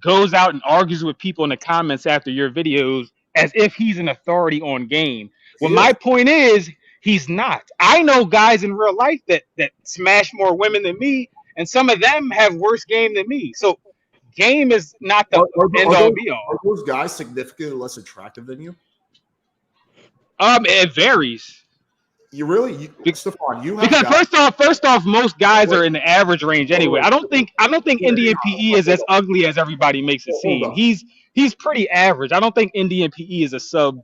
goes out and argues with people in the comments after your videos as if he's an authority on game. Well, my point is he's not. I know guys in real life that smash more women than me, and some of them have worse game than me. So game is not the end all be all. Are those guys significantly less attractive than you? It varies. Stefan, you have because guys, first off, most guys are in the average range anyway. I don't think IndianPE is as ugly as everybody makes it seem. He's pretty average. I don't think IndianPE is a sub.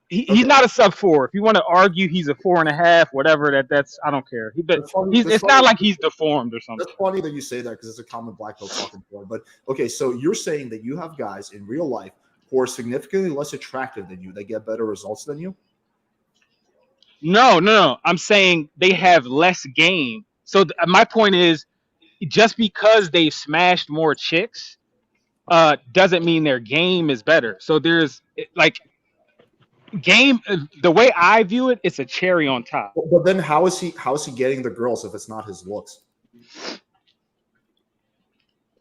He's not a sub 4. If you want to argue, he's a 4.5, whatever. That's I don't care. It's not like he's deformed or something. That's funny that you say that because it's a common black belt talking point. But okay, so you're saying that you have guys in real life who are significantly less attractive than you, that get better results than you? No. I'm saying they have less game. So my point is, just because they've smashed more chicks, doesn't mean their game is better. So there's like game. The way I view it, it's a cherry on top. But then how is he getting the girls if it's not his looks?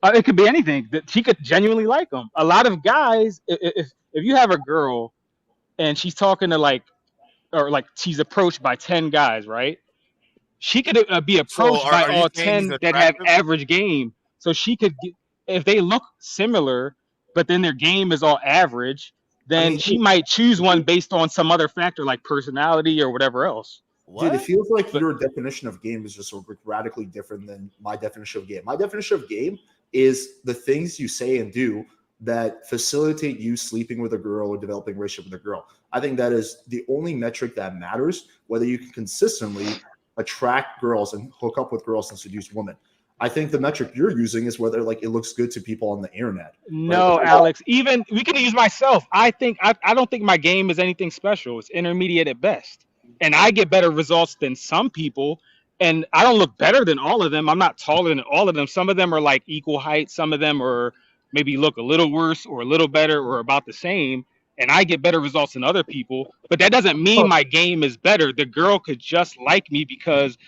It could be anything. That she could genuinely like them. A lot of guys, if you have a girl and she's talking to she's approached by 10 guys, right? She could be approached by all 10 that have average game. So she could get, if they look similar, but then their game is all average, then she might choose one based on some other factor like personality or whatever else. Dude, it feels like your definition of game is just radically different than my definition of game. My definition of game is the things you say and do that facilitate you sleeping with a girl or developing a relationship with a girl. I think that is the only metric that matters, whether you can consistently attract girls and hook up with girls and seduce women. I think the metric you're using is whether it looks good to people on the internet. No, right? Alex, even we can use myself. I don't think my game is anything special. It's intermediate at best. And I get better results than some people. And I don't look better than all of them. I'm not taller than all of them. Some of them are like equal height. Some of them are maybe look a little worse or a little better or about the same. And I get better results than other people. But that doesn't mean my game is better. The girl could just like me because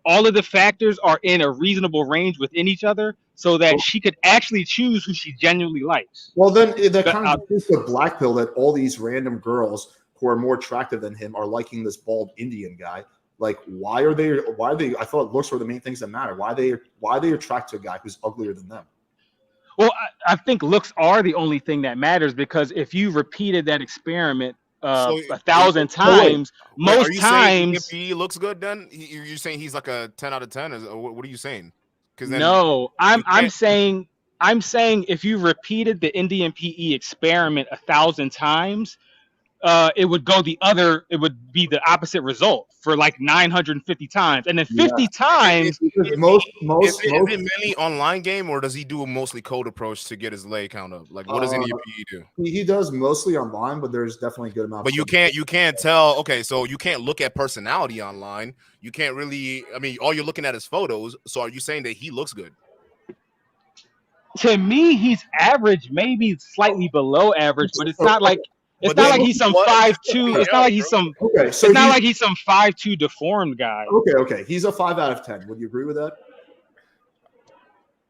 all of the factors are in a reasonable range within each other so that she could actually choose who she genuinely likes. Well, then that kind of is the black pill that all these random girls who are more attractive than him are liking this bald Indian guy. Like, why are they? I thought looks were the main things that matter. Why they attract to a guy who's uglier than them? Well, I think looks are the only thing that matters because if you repeated that experiment 1,000 times, most times if he looks good, then you're saying he's like a 10 out of 10. What are you saying? Because no, I'm saying if you repeated the IndianPE experiment 1,000 times, it would be the opposite result for like 950 times, and then 50 times. Is it mainly online game, or does he do a mostly code approach to get his leg count up? Like, what does IndianPE do? He does mostly online, but there's definitely a good amount. But you can't tell. Okay, so you can't look at personality online. You can't really. I mean, all you're looking at is photos. So are you saying that he looks good? To me, he's average, maybe slightly below average, but it's not like. It's not like he's some 5'2". It's not like he's some. Okay, so it's not like he's some 5'2" deformed guy. Okay. He's a 5 out of 10. Would you agree with that?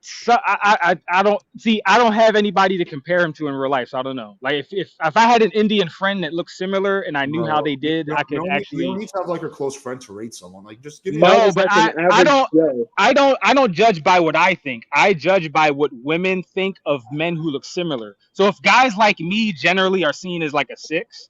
So I don't see. I don't have anybody to compare him to in real life, so I don't know. Like if I had an Indian friend that looked similar and I knew how they did, I could actually. You don't need to have like a close friend to rate someone. Like just give me. No, but I don't judge by what I think. I judge by what women think of men who look similar. So if guys like me generally are seen as like a 6,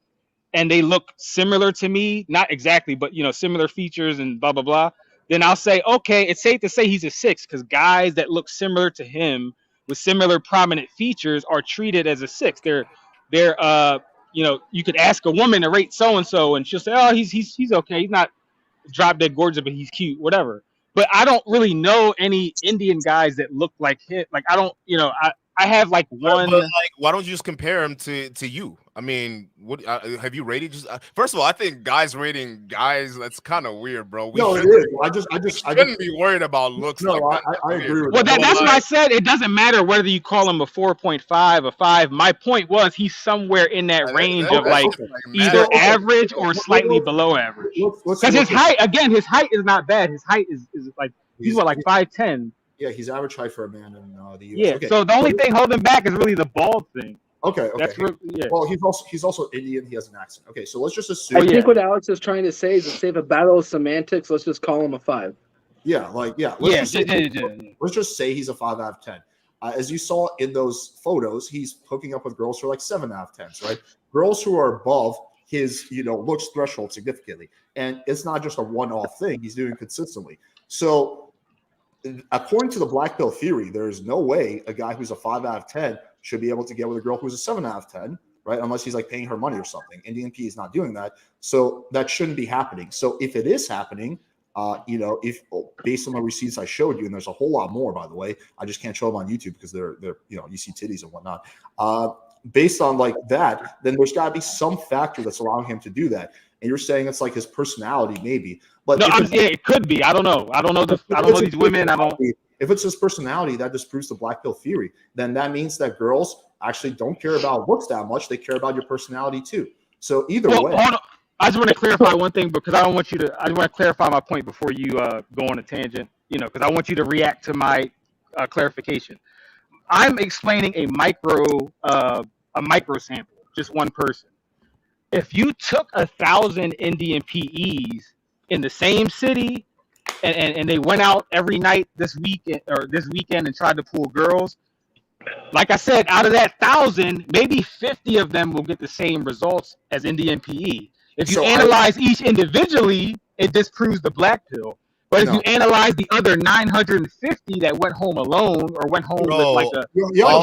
and they look similar to me, not exactly, but similar features and blah blah blah. Then I'll say, okay, it's safe to say he's a 6 because guys that look similar to him with similar prominent features are treated as a 6. They're you could ask a woman to rate so and so, and she'll say, oh, he's okay, he's not drop dead gorgeous, but he's cute, whatever. But I don't really know any Indian guys that look like him. Like I don't, I have like one. But like, why don't you just compare him to you? I mean, what have you rated? Just first of all, I think guys rating guys, that's kind of weird, bro. No, it is. I shouldn't be worried about looks. No, like I agree with Well, that. that's what I said. It doesn't matter whether you call him a 4.5, a 5. My point was he's somewhere in that range of like either average or slightly below average. Because his height, again, his height is not bad. His height is like he's what, like 5'10". Yeah, he's average height for a man in the US. Yeah. Okay. So the only thing holding back is really the bald thing. Okay. That's really, yeah. Well, he's also Indian. He has an accent. Okay, so let's just assume. I think what Alex is trying to say is to save a battle of semantics. Let's just call him a 5. Yeah, like Let's just say he's a 5 out of 10. As you saw in those photos, he's hooking up with girls who are like 7 out of 10s, right? Girls who are above his looks threshold significantly, and it's not just a one-off thing. He's doing it consistently. So, according to the black pill theory, there is no way a guy who's a 5 out of 10 should be able to get with a girl who's a 7 out of 10, right? Unless he's like paying her money or something. IndianPE is not doing that. So that shouldn't be happening. So if it is happening, if based on the receipts I showed you, and there's a whole lot more, by the way, I just can't show them on YouTube because they're you see titties and whatnot. Based on like that, then there's got to be some factor that's allowing him to do that. And you're saying it's like his personality, maybe. But no, it could be. I don't know. I don't know these women. If it's his personality that disproves the black pill theory, then that means that girls actually don't care about looks that much. They care about your personality too. So either way. Hold on. I just want to clarify one thing because I want to clarify my point before you go on a tangent, because I want you to react to my clarification. I'm explaining a micro sample, just one person. If you took 1,000 IndianPEs in the same city and they went out every night this weekend and tried to pull girls, like I said, out of that 1,000, maybe 50 of them will get the same results as IndianPE. If you analyze each individually, it disproves the black pill. But if you analyze the other 950 that went home alone or went home with like a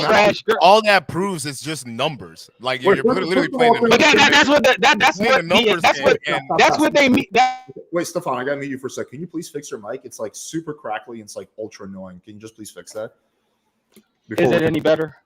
trash girl, all that proves is just numbers. Like you're literally playing the numbers. But that's what they mean. Wait, Stefan, I gotta mute you for a second. Can you please fix your mic? It's like super crackly and it's like ultra annoying. Can you just please fix that? Is it any better?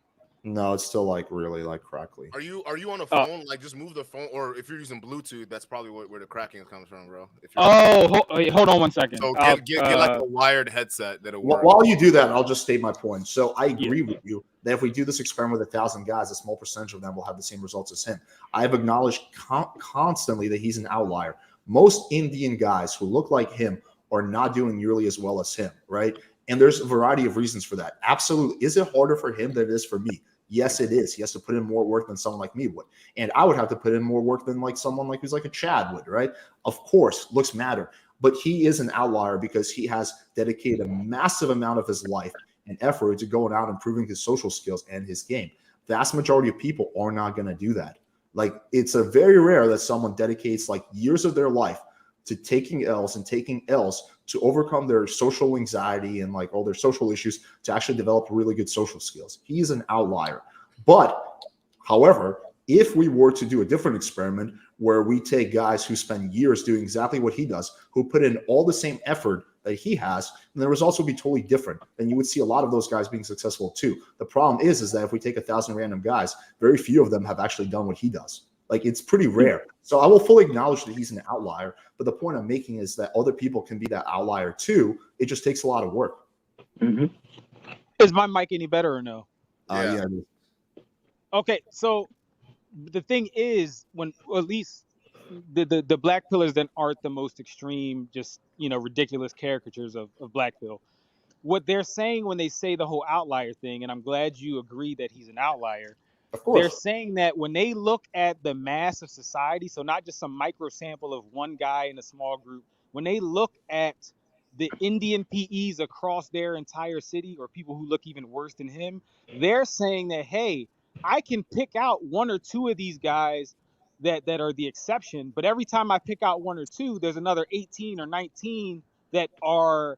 No, it's still like really like crackly. Are you on a phone? Like just move the phone, or if you're using Bluetooth, that's probably where the cracking comes from, bro. Hold on one second. So get like a wired headset that'll work. While you do that, I'll just state my point. So I agree with you that if we do this experiment with 1,000 guys, a small percentage of them will have the same results as him. I have acknowledged constantly that he's an outlier. Most Indian guys who look like him are not doing nearly as well as him, right? And there's a variety of reasons for that. Absolutely. Is it harder for him than it is for me? Yes, it is. He has to put in more work than someone like me would. And I would have to put in more work than like someone like who's like a Chad would, right? Of course, looks matter. But he is an outlier because he has dedicated a massive amount of his life and effort to going out and improving his social skills and his game. Vast majority of people are not going to do that. Like, it's a very rare that someone dedicates like years of their life to taking L's to overcome their social anxiety and like all their social issues to actually develop really good social skills. He's an outlier. But however, if we were to do a different experiment where we take guys who spend years doing exactly what he does, who put in all the same effort that he has, and the results would be totally different. And you would see a lot of those guys being successful too. The problem is that if we take 1,000 random guys, very few of them have actually done what he does. Like, it's pretty rare. So I will fully acknowledge that he's an outlier. But the point I'm making is that other people can be that outlier too. It just takes a lot of work. Mm-hmm. Is my mic any better or no? Yeah. Okay, so the thing is, at least the black pillars then aren't the most extreme, just ridiculous caricatures of black pill. What they're saying when they say the whole outlier thing, and I'm glad you agree that he's an outlier. Of course. They're saying that when they look at the mass of society, so not just some micro sample of one guy in a small group, when they look at the IndianPEs across their entire city or people who look even worse than him, they're saying that, hey, I can pick out one or two of these guys that are the exception, but every time I pick out one or two, there's another 18 or 19 that are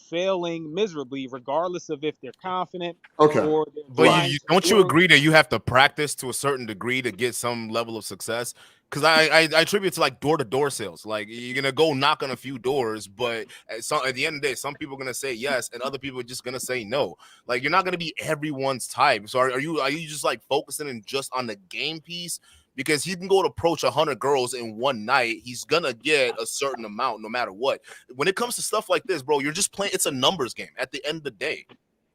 failing miserably, regardless of if they're confident. Okay. Or but don't you agree that you have to practice to a certain degree to get some level of success? Because I attribute it to like door-to-door sales. Like you're gonna go knock on a few doors, but at the end of the day, some people are gonna say yes, and other people are just gonna say no. Like you're not gonna be everyone's type. So are you just like focusing in just on the game piece? Because he can go to approach 100 girls in one night, he's gonna get a certain amount no matter what. When it comes to stuff like this, bro, you're just playing. It's a numbers game at the end of the day.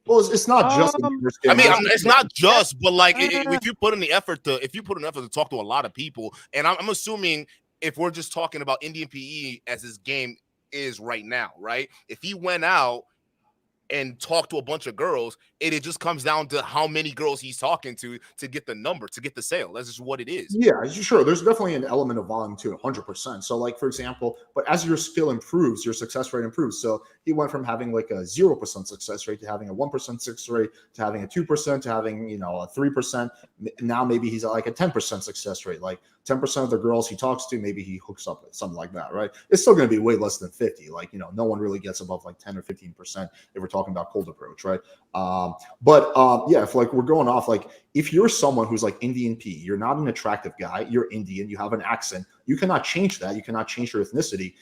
Well, it's not just a numbers game. I mean, it's not just, but like if you put in the effort to talk to a lot of people, and I'm assuming if we're just talking about Indian PE as his game is right now, right? If he went out and talked to a bunch of girls, it just comes down to how many girls he's talking to get the number, to get the sale. That's just what it is. Yeah, sure. There's definitely an element of volume to it, 100%. So, like, for example, but as your skill improves, your success rate improves. So he went from having like a 0% success rate to having a 1% success rate to having a 2% to having, you know, a 3%. Now maybe he's at like a 10% success rate. Like 10% of the girls he talks to, maybe he hooks up with something like that, right? It's still going to be way less than 50. Like, you know, no one really gets above like 10 or 15% if we're talking about cold approach, right? Yeah, if like we're going off, like if you're someone who's like Indian PE, you're not an attractive guy, you're Indian, you have an accent, you cannot change that. You cannot change your ethnicity.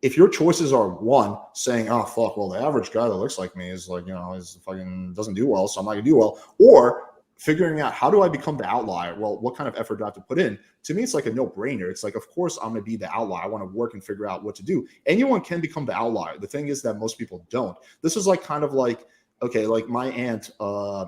If your choices are one, saying, oh, fuck, well, the average guy that looks like me is like, you know, is fucking doesn't do well, so I'm not gonna do well, or figuring out how do I become the outlier? Well, what kind of effort do I have to put in? To me, it's like a no-brainer. It's like, of course, I'm going to be the outlier. I want to work and figure out what to do. Anyone can become the outlier. The thing is that most people don't. This is like kind of like, okay, like my aunt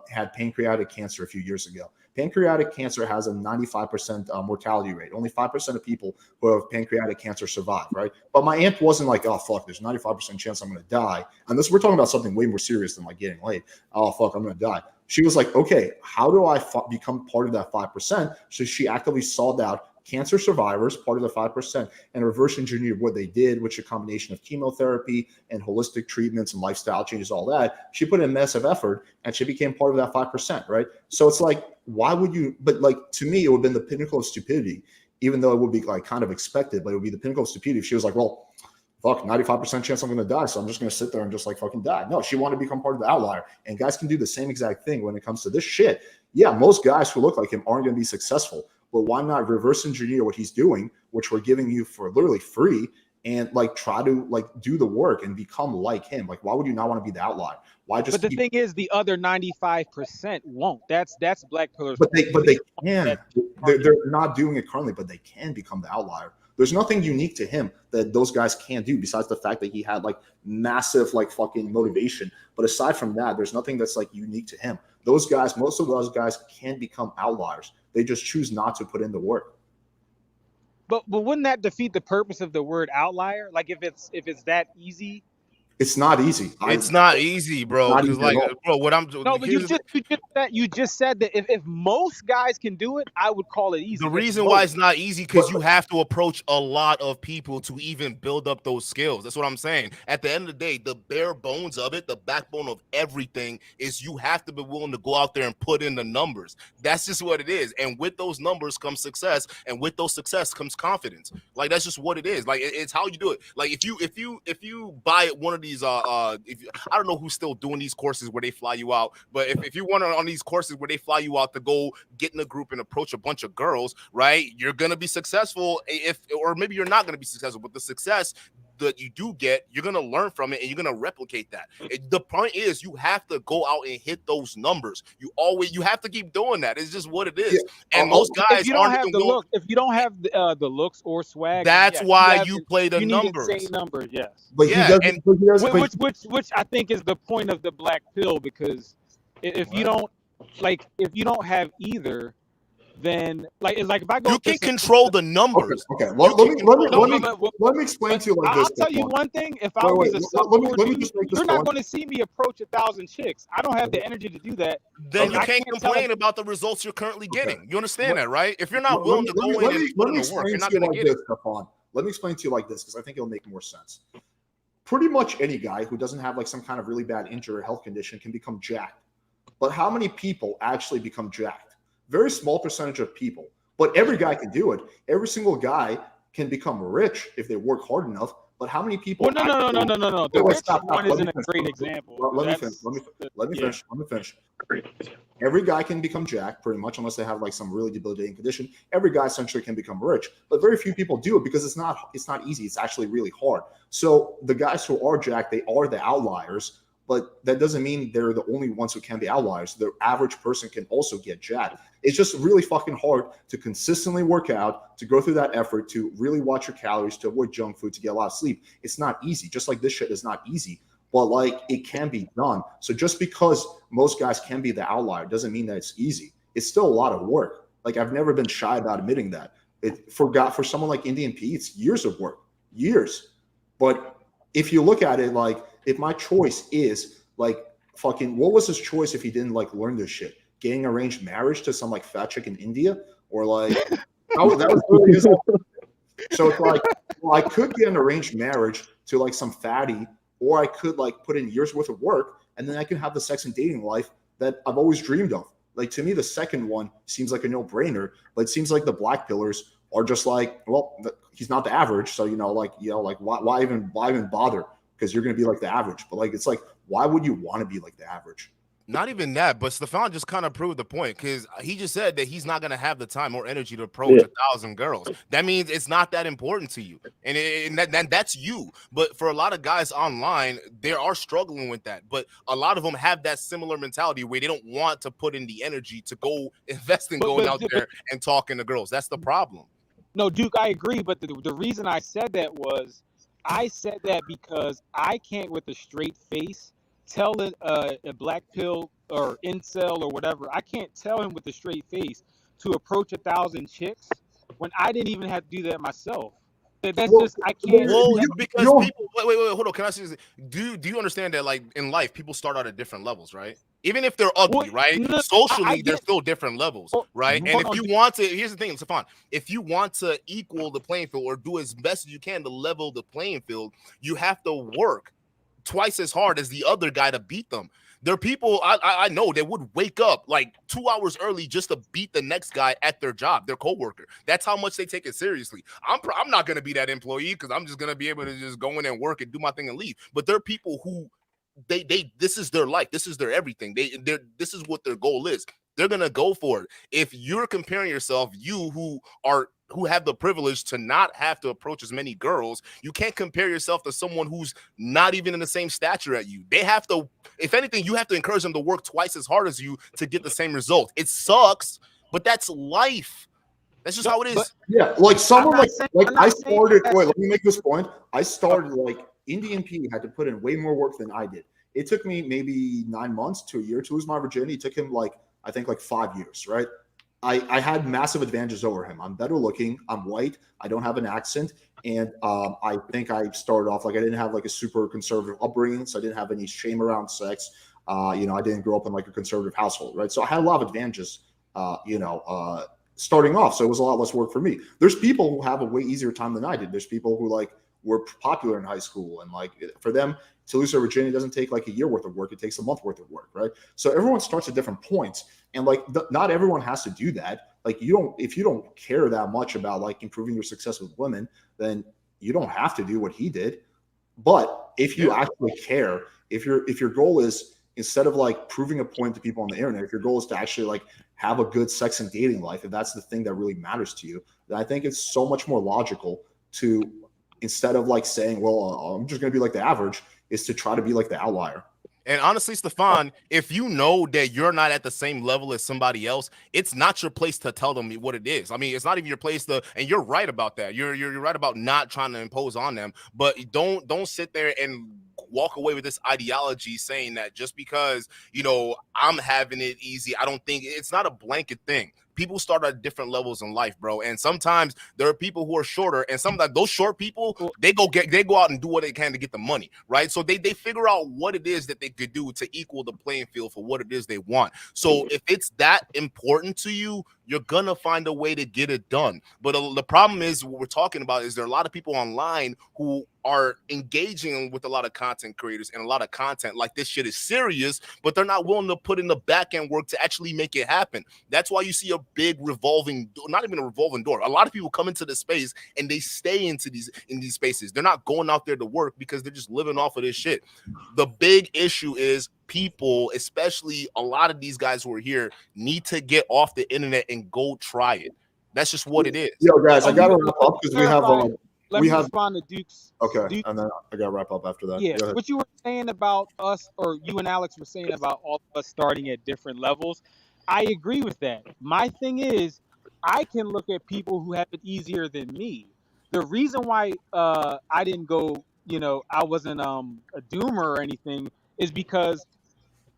had pancreatic cancer a few years ago. Pancreatic cancer has a 95% mortality rate. Only 5% of people who have pancreatic cancer survive, right? But my aunt wasn't like, oh, fuck, there's a 95% chance I'm going to die. And we're talking about something way more serious than like getting laid. Oh, fuck, I'm going to die. She was like, okay, how do I become part of that 5%? So she actively sought out cancer survivors, part of the 5%, and reverse engineered what they did, which a combination of chemotherapy and holistic treatments and lifestyle changes, all that. She put in massive effort and she became part of that 5%, right? So it's like, why would you, but like to me, it would have been the pinnacle of stupidity, even though it would be like kind of expected, but it would be the pinnacle of stupidity if she was like, well, fuck, 95% chance I'm going to die, so I'm just going to sit there and just like fucking die. No, she wanted to become part of the outlier. And guys can do the same exact thing when it comes to this shit. Yeah, most guys who look like him aren't going to be successful, but why not reverse engineer what he's doing, which we're giving you for literally free, and like try to like do the work and become like him? Like, why would you not want to be the outlier? Why just? But the thing is, the other 95% won't. That's black pillars. But they can. They're not doing it currently, but they can become the outlier. There's nothing unique to him that those guys can't do besides the fact that he had like massive like fucking motivation. But aside from that, there's nothing that's like unique to him. Those guys, most of those guys can become outliers. They just choose not to put in the work. But wouldn't that defeat the purpose of the word outlier? Like if it's that easy. It's not easy. It's not easy, bro. Because like, bro, what I'm doing. No, but you just said that if most guys can do it, I would call it easy. The reason why it's not easy because you have to approach a lot of people to even build up those skills. That's what I'm saying. At the end of the day, the bare bones of it, the backbone of everything is you have to be willing to go out there and put in the numbers. That's just what it is. And with those numbers comes success, and with those success comes confidence. Like that's just what it is. Like it's how you do it. Like if you buy one of these I don't know who's still doing these courses where they fly you out, but if you want on these courses where they fly you out to go get in a group and approach a bunch of girls, right? You're gonna be successful or maybe you're not gonna be successful, but the success that you do get, you're gonna learn from it and you're gonna replicate that. The point is you have to go out and hit those numbers. You have to keep doing that. It's just what it is. Yeah. And most guys if you don't have the look, if you don't have the looks or swag, that's why you play the numbers. Need insane numbers, yes. But yeah, which I think is the point of the black pill, because if you don't have either, then like if I go, you can control the numbers. Okay. Well, let me explain to you like this. I'll tell you one thing. If I was a you're not going to see me approach 1,000 chicks. I don't have the energy to do that. Then you can't complain about the results you're currently getting. You understand that, right? If you're not willing to go in and put in the work, you're not going to get it. Let me explain to you like this because I think it'll make more sense. Pretty much any guy who doesn't have like some kind of really bad injury or health condition can become jacked. But how many people actually become jacked? Very small percentage of people, but every guy can do it. Every single guy can become rich if they work hard enough, But how many people? Well, no. The Wait, rich stop. one Let isn't me a finish. great example. Let me That's- finish. yeah. Let me finish. Every guy can become jacked, pretty much, unless they have like some really debilitating condition. Every guy essentially can become rich, but very few people do it because it's not easy. It's actually really hard. So the guys who are jacked, they are the outliers, but that doesn't mean they're the only ones who can be outliers. The average person can also get jacked. It's just really fucking hard to consistently work out, to go through that effort, to really watch your calories, to avoid junk food, to get a lot of sleep. It's not easy. Just like this shit is not easy. But like it can be done. So just because most guys can be the outlier doesn't mean that it's easy. It's still a lot of work. Like I've never been shy about admitting that. For someone like IndianPE, it's years of work, years. But if you look at it, like if my choice is like fucking, what was his choice if he didn't like learn this shit? Getting arranged marriage to some like fat chick in India, or like that was really his. So it's like, well, I could get an arranged marriage to like some fatty. Or I could like put in years worth of work and then I can have the sex and dating life that I've always dreamed of. Like to me, the second one seems like a no-brainer, but it seems like the black pillars are just like, well, he's not the average. So, why even bother? Because you're going to be like the average. But like, it's like, why would you want to be like the average? Not even that, but Stefan just kind of proved the point because he just said that he's not going to have the time or energy to approach 1,000 girls. That means it's not that important to you, and that's you. But for a lot of guys online, they are struggling with that. But a lot of them have that similar mentality where they don't want to put in the energy to go invest in going out there and talking to girls. That's the problem. No, Duke, I agree. But the reason I said that was I said that because I can't with a straight face tell a black pill or incel or whatever. I can't tell him with a straight face to approach 1,000 chicks when I didn't even have to do that myself. That's just I can't. Well, because people wait, hold on. Can I say this? Do you understand that like in life, people start out at different levels, right? Even if they're ugly, right? No, socially, there's still different levels, right? And if you want to, here's the thing, Stefan, if you want to equal the playing field or do as best as you can to level the playing field, you have to work twice as hard as the other guy to beat them. There are people I know that would wake up like 2 hours early just to beat the next guy at their job, their coworker. That's how much they take it seriously. I'm not going to be that employee because I'm just going to be able to just go in and work and do my thing and leave. But there are people who they this is their life. This is their everything. This is what their goal is. They're going to go for it. If you're comparing yourself, you who have the privilege to not have to approach as many girls, you can't compare yourself to someone who's not even in the same stature at you. They have to, if anything, you have to encourage them to work twice as hard as you to get the same result. It sucks, but that's life. That's just how it is. Yeah, like someone like I started. Wait, let me make this point. I started like IndianPE had to put in way more work than I did. It took me maybe 9 months to a year to lose my virginity. It took him I think 5 years, right? I had massive advantages over him. I'm better looking. I'm white. I don't have an accent. And I think I started off I didn't have a super conservative upbringing. So I didn't have any shame around sex. I didn't grow up in a conservative household, right? So I had a lot of advantages, starting off. So it was a lot less work for me. There's people who have a way easier time than I did. There's people who were popular in high school. And for them to lose their virginity doesn't take a year worth of work. It takes a month worth of work, right? So everyone starts at different points. And not everyone has to do that. If you don't care that much about improving your success with women, then you don't have to do what he did. But if you actually care, if your goal is, instead of proving a point to people on the internet, if your goal is to actually have a good sex and dating life, if that's the thing that really matters to you, then I think it's so much more logical to, instead of saying, well, I'm just going to be like the average, is to try to be like the outlier. And honestly, Stefan, if you know that you're not at the same level as somebody else, it's not your place to tell them what it is. I mean, it's not even your place to, and you're right about that. You're right about not trying to impose on them, but don't sit there and walk away with this ideology saying that just because, I'm having it easy, I don't think it's not a blanket thing. People start at different levels in life, bro. And sometimes there are people who are shorter, and sometimes those short people, they go out and do what they can to get the money, right? So they figure out what it is that they could do to equal the playing field for what it is they want. So if it's that important to you, you're gonna find a way to get it done. But the problem is, what we're talking about is there are a lot of people online who are engaging with a lot of content creators and a lot of content like this shit is serious, but they're not willing to put in the back end work to actually make it happen. That's why you see a big revolving door, not even a revolving door. A lot of people come into the space and they stay in these spaces. They're not going out there to work because they're just living off of this shit. The big issue is people, especially a lot of these guys who are here, need to get off the internet and go try it. That's just what it is. Yo, guys, I gotta wrap up because we have Let me respond to Duke's. okay, and then I gotta wrap up after that. Yeah, what you were saying about us, or you and Alex were saying about all of us starting at different levels, I agree with that. My thing is, I can look at people who have it easier than me. The reason why I didn't go, I wasn't a doomer or anything, is because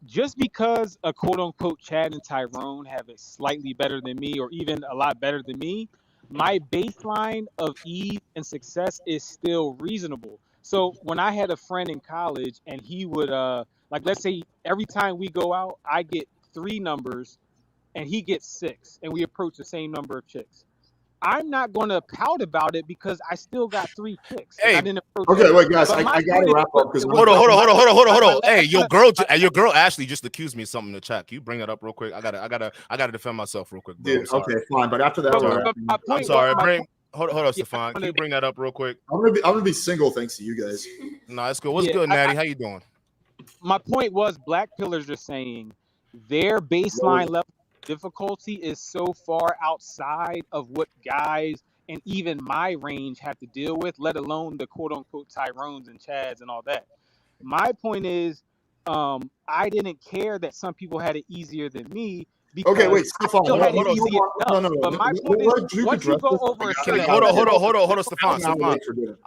just because a quote unquote Chad and Tyrone have it slightly better than me, or even a lot better than me, my baseline of ease and success is still reasonable. So when I had a friend in college and he would like, let's say every time we go out, I get 3 numbers and he gets 6, and we approach the same number of chicks. I'm not going to pout about it because I still got 3 chicks. Hey, I didn't approach Okay, them. wait, guys, But I my gotta point wrap up because Hold on. Hey, your girl Ashley just accused me of something in the chat. Can you bring that up real quick? I gotta defend myself real quick, bro. Dude, okay, fine, but after that, I'm sorry. Hold on, Stefan. Can you bring that up real quick? I'm gonna be single thanks to you guys. No, that's good. What's good, Natty? How you doing? My point was, black pillars are saying their baseline level of difficulty is so far outside of what guys and even my range have to deal with, let alone the quote unquote Tyrones and Chads and all that. My point is, I didn't care that some people had it easier than me. Okay, wait, Stefan, No. But my point is, once you go over a certain hold on, Stefan.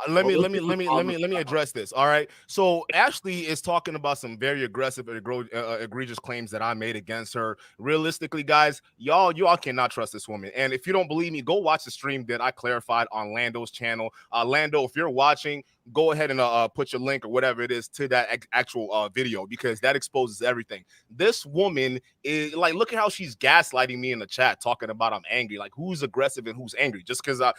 Let me address this. All right. So Ashley is talking about some very aggressive and egregious claims that I made against her. Realistically, guys, y'all cannot trust this woman. And if you don't believe me, go watch the stream that I clarified on Lando's channel. Lando, if you're watching, go ahead and put your link or whatever it is to that actual video, because that exposes everything. This woman is like, look at how she's gaslighting me in the chat, talking about I'm angry. Like, who's aggressive and who's angry? Just because I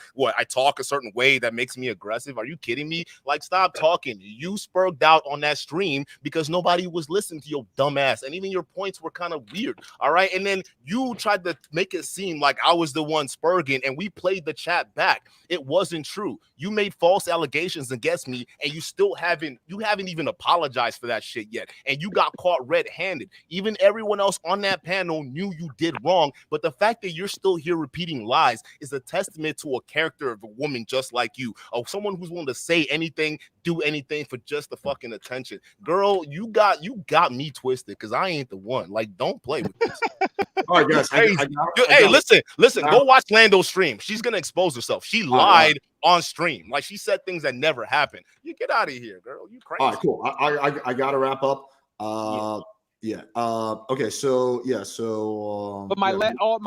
talk a certain way that makes me aggressive? Are you kidding me? Like, stop talking. You spurged out on that stream because nobody was listening to your dumb ass, and even your points were kind of weird. All right, and then you tried to make it seem like I was the one spurging, and we played the chat back. It wasn't true. You made false allegations against me, and you haven't even apologized for that shit yet, and you got caught red-handed. Even everyone else on that panel knew you did wrong, but the fact that you're still here repeating lies is a testament to a character of a woman just like you, of someone who's willing to say anything, do anything for just the fucking attention. Girl, you got me twisted, because I ain't the one. Like, don't play with this. All right, guys. Hey, listen. Go watch Lando's stream. She's gonna expose herself. She lied on stream. Like, she said things that never happened. You get out of here, girl. You crazy. All right, cool. I gotta wrap up. Okay. So yeah. So. But my no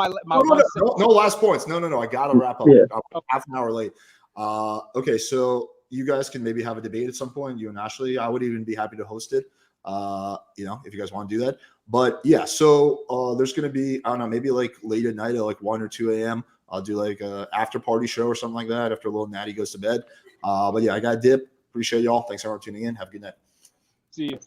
last points. No. I gotta wrap up. Yeah. I'm half an hour late. Okay. So you guys can maybe have a debate at some point. You and Ashley. I would even be happy to host it. If you guys want to do that. But yeah. So there's gonna be, I don't know, maybe like late at night at like 1 or 2 a.m. I'll do like a after party show or something like that after a little Natty goes to bed. But yeah, I got to dip. Appreciate y'all. Thanks everyone for tuning in. Have a good night. See you.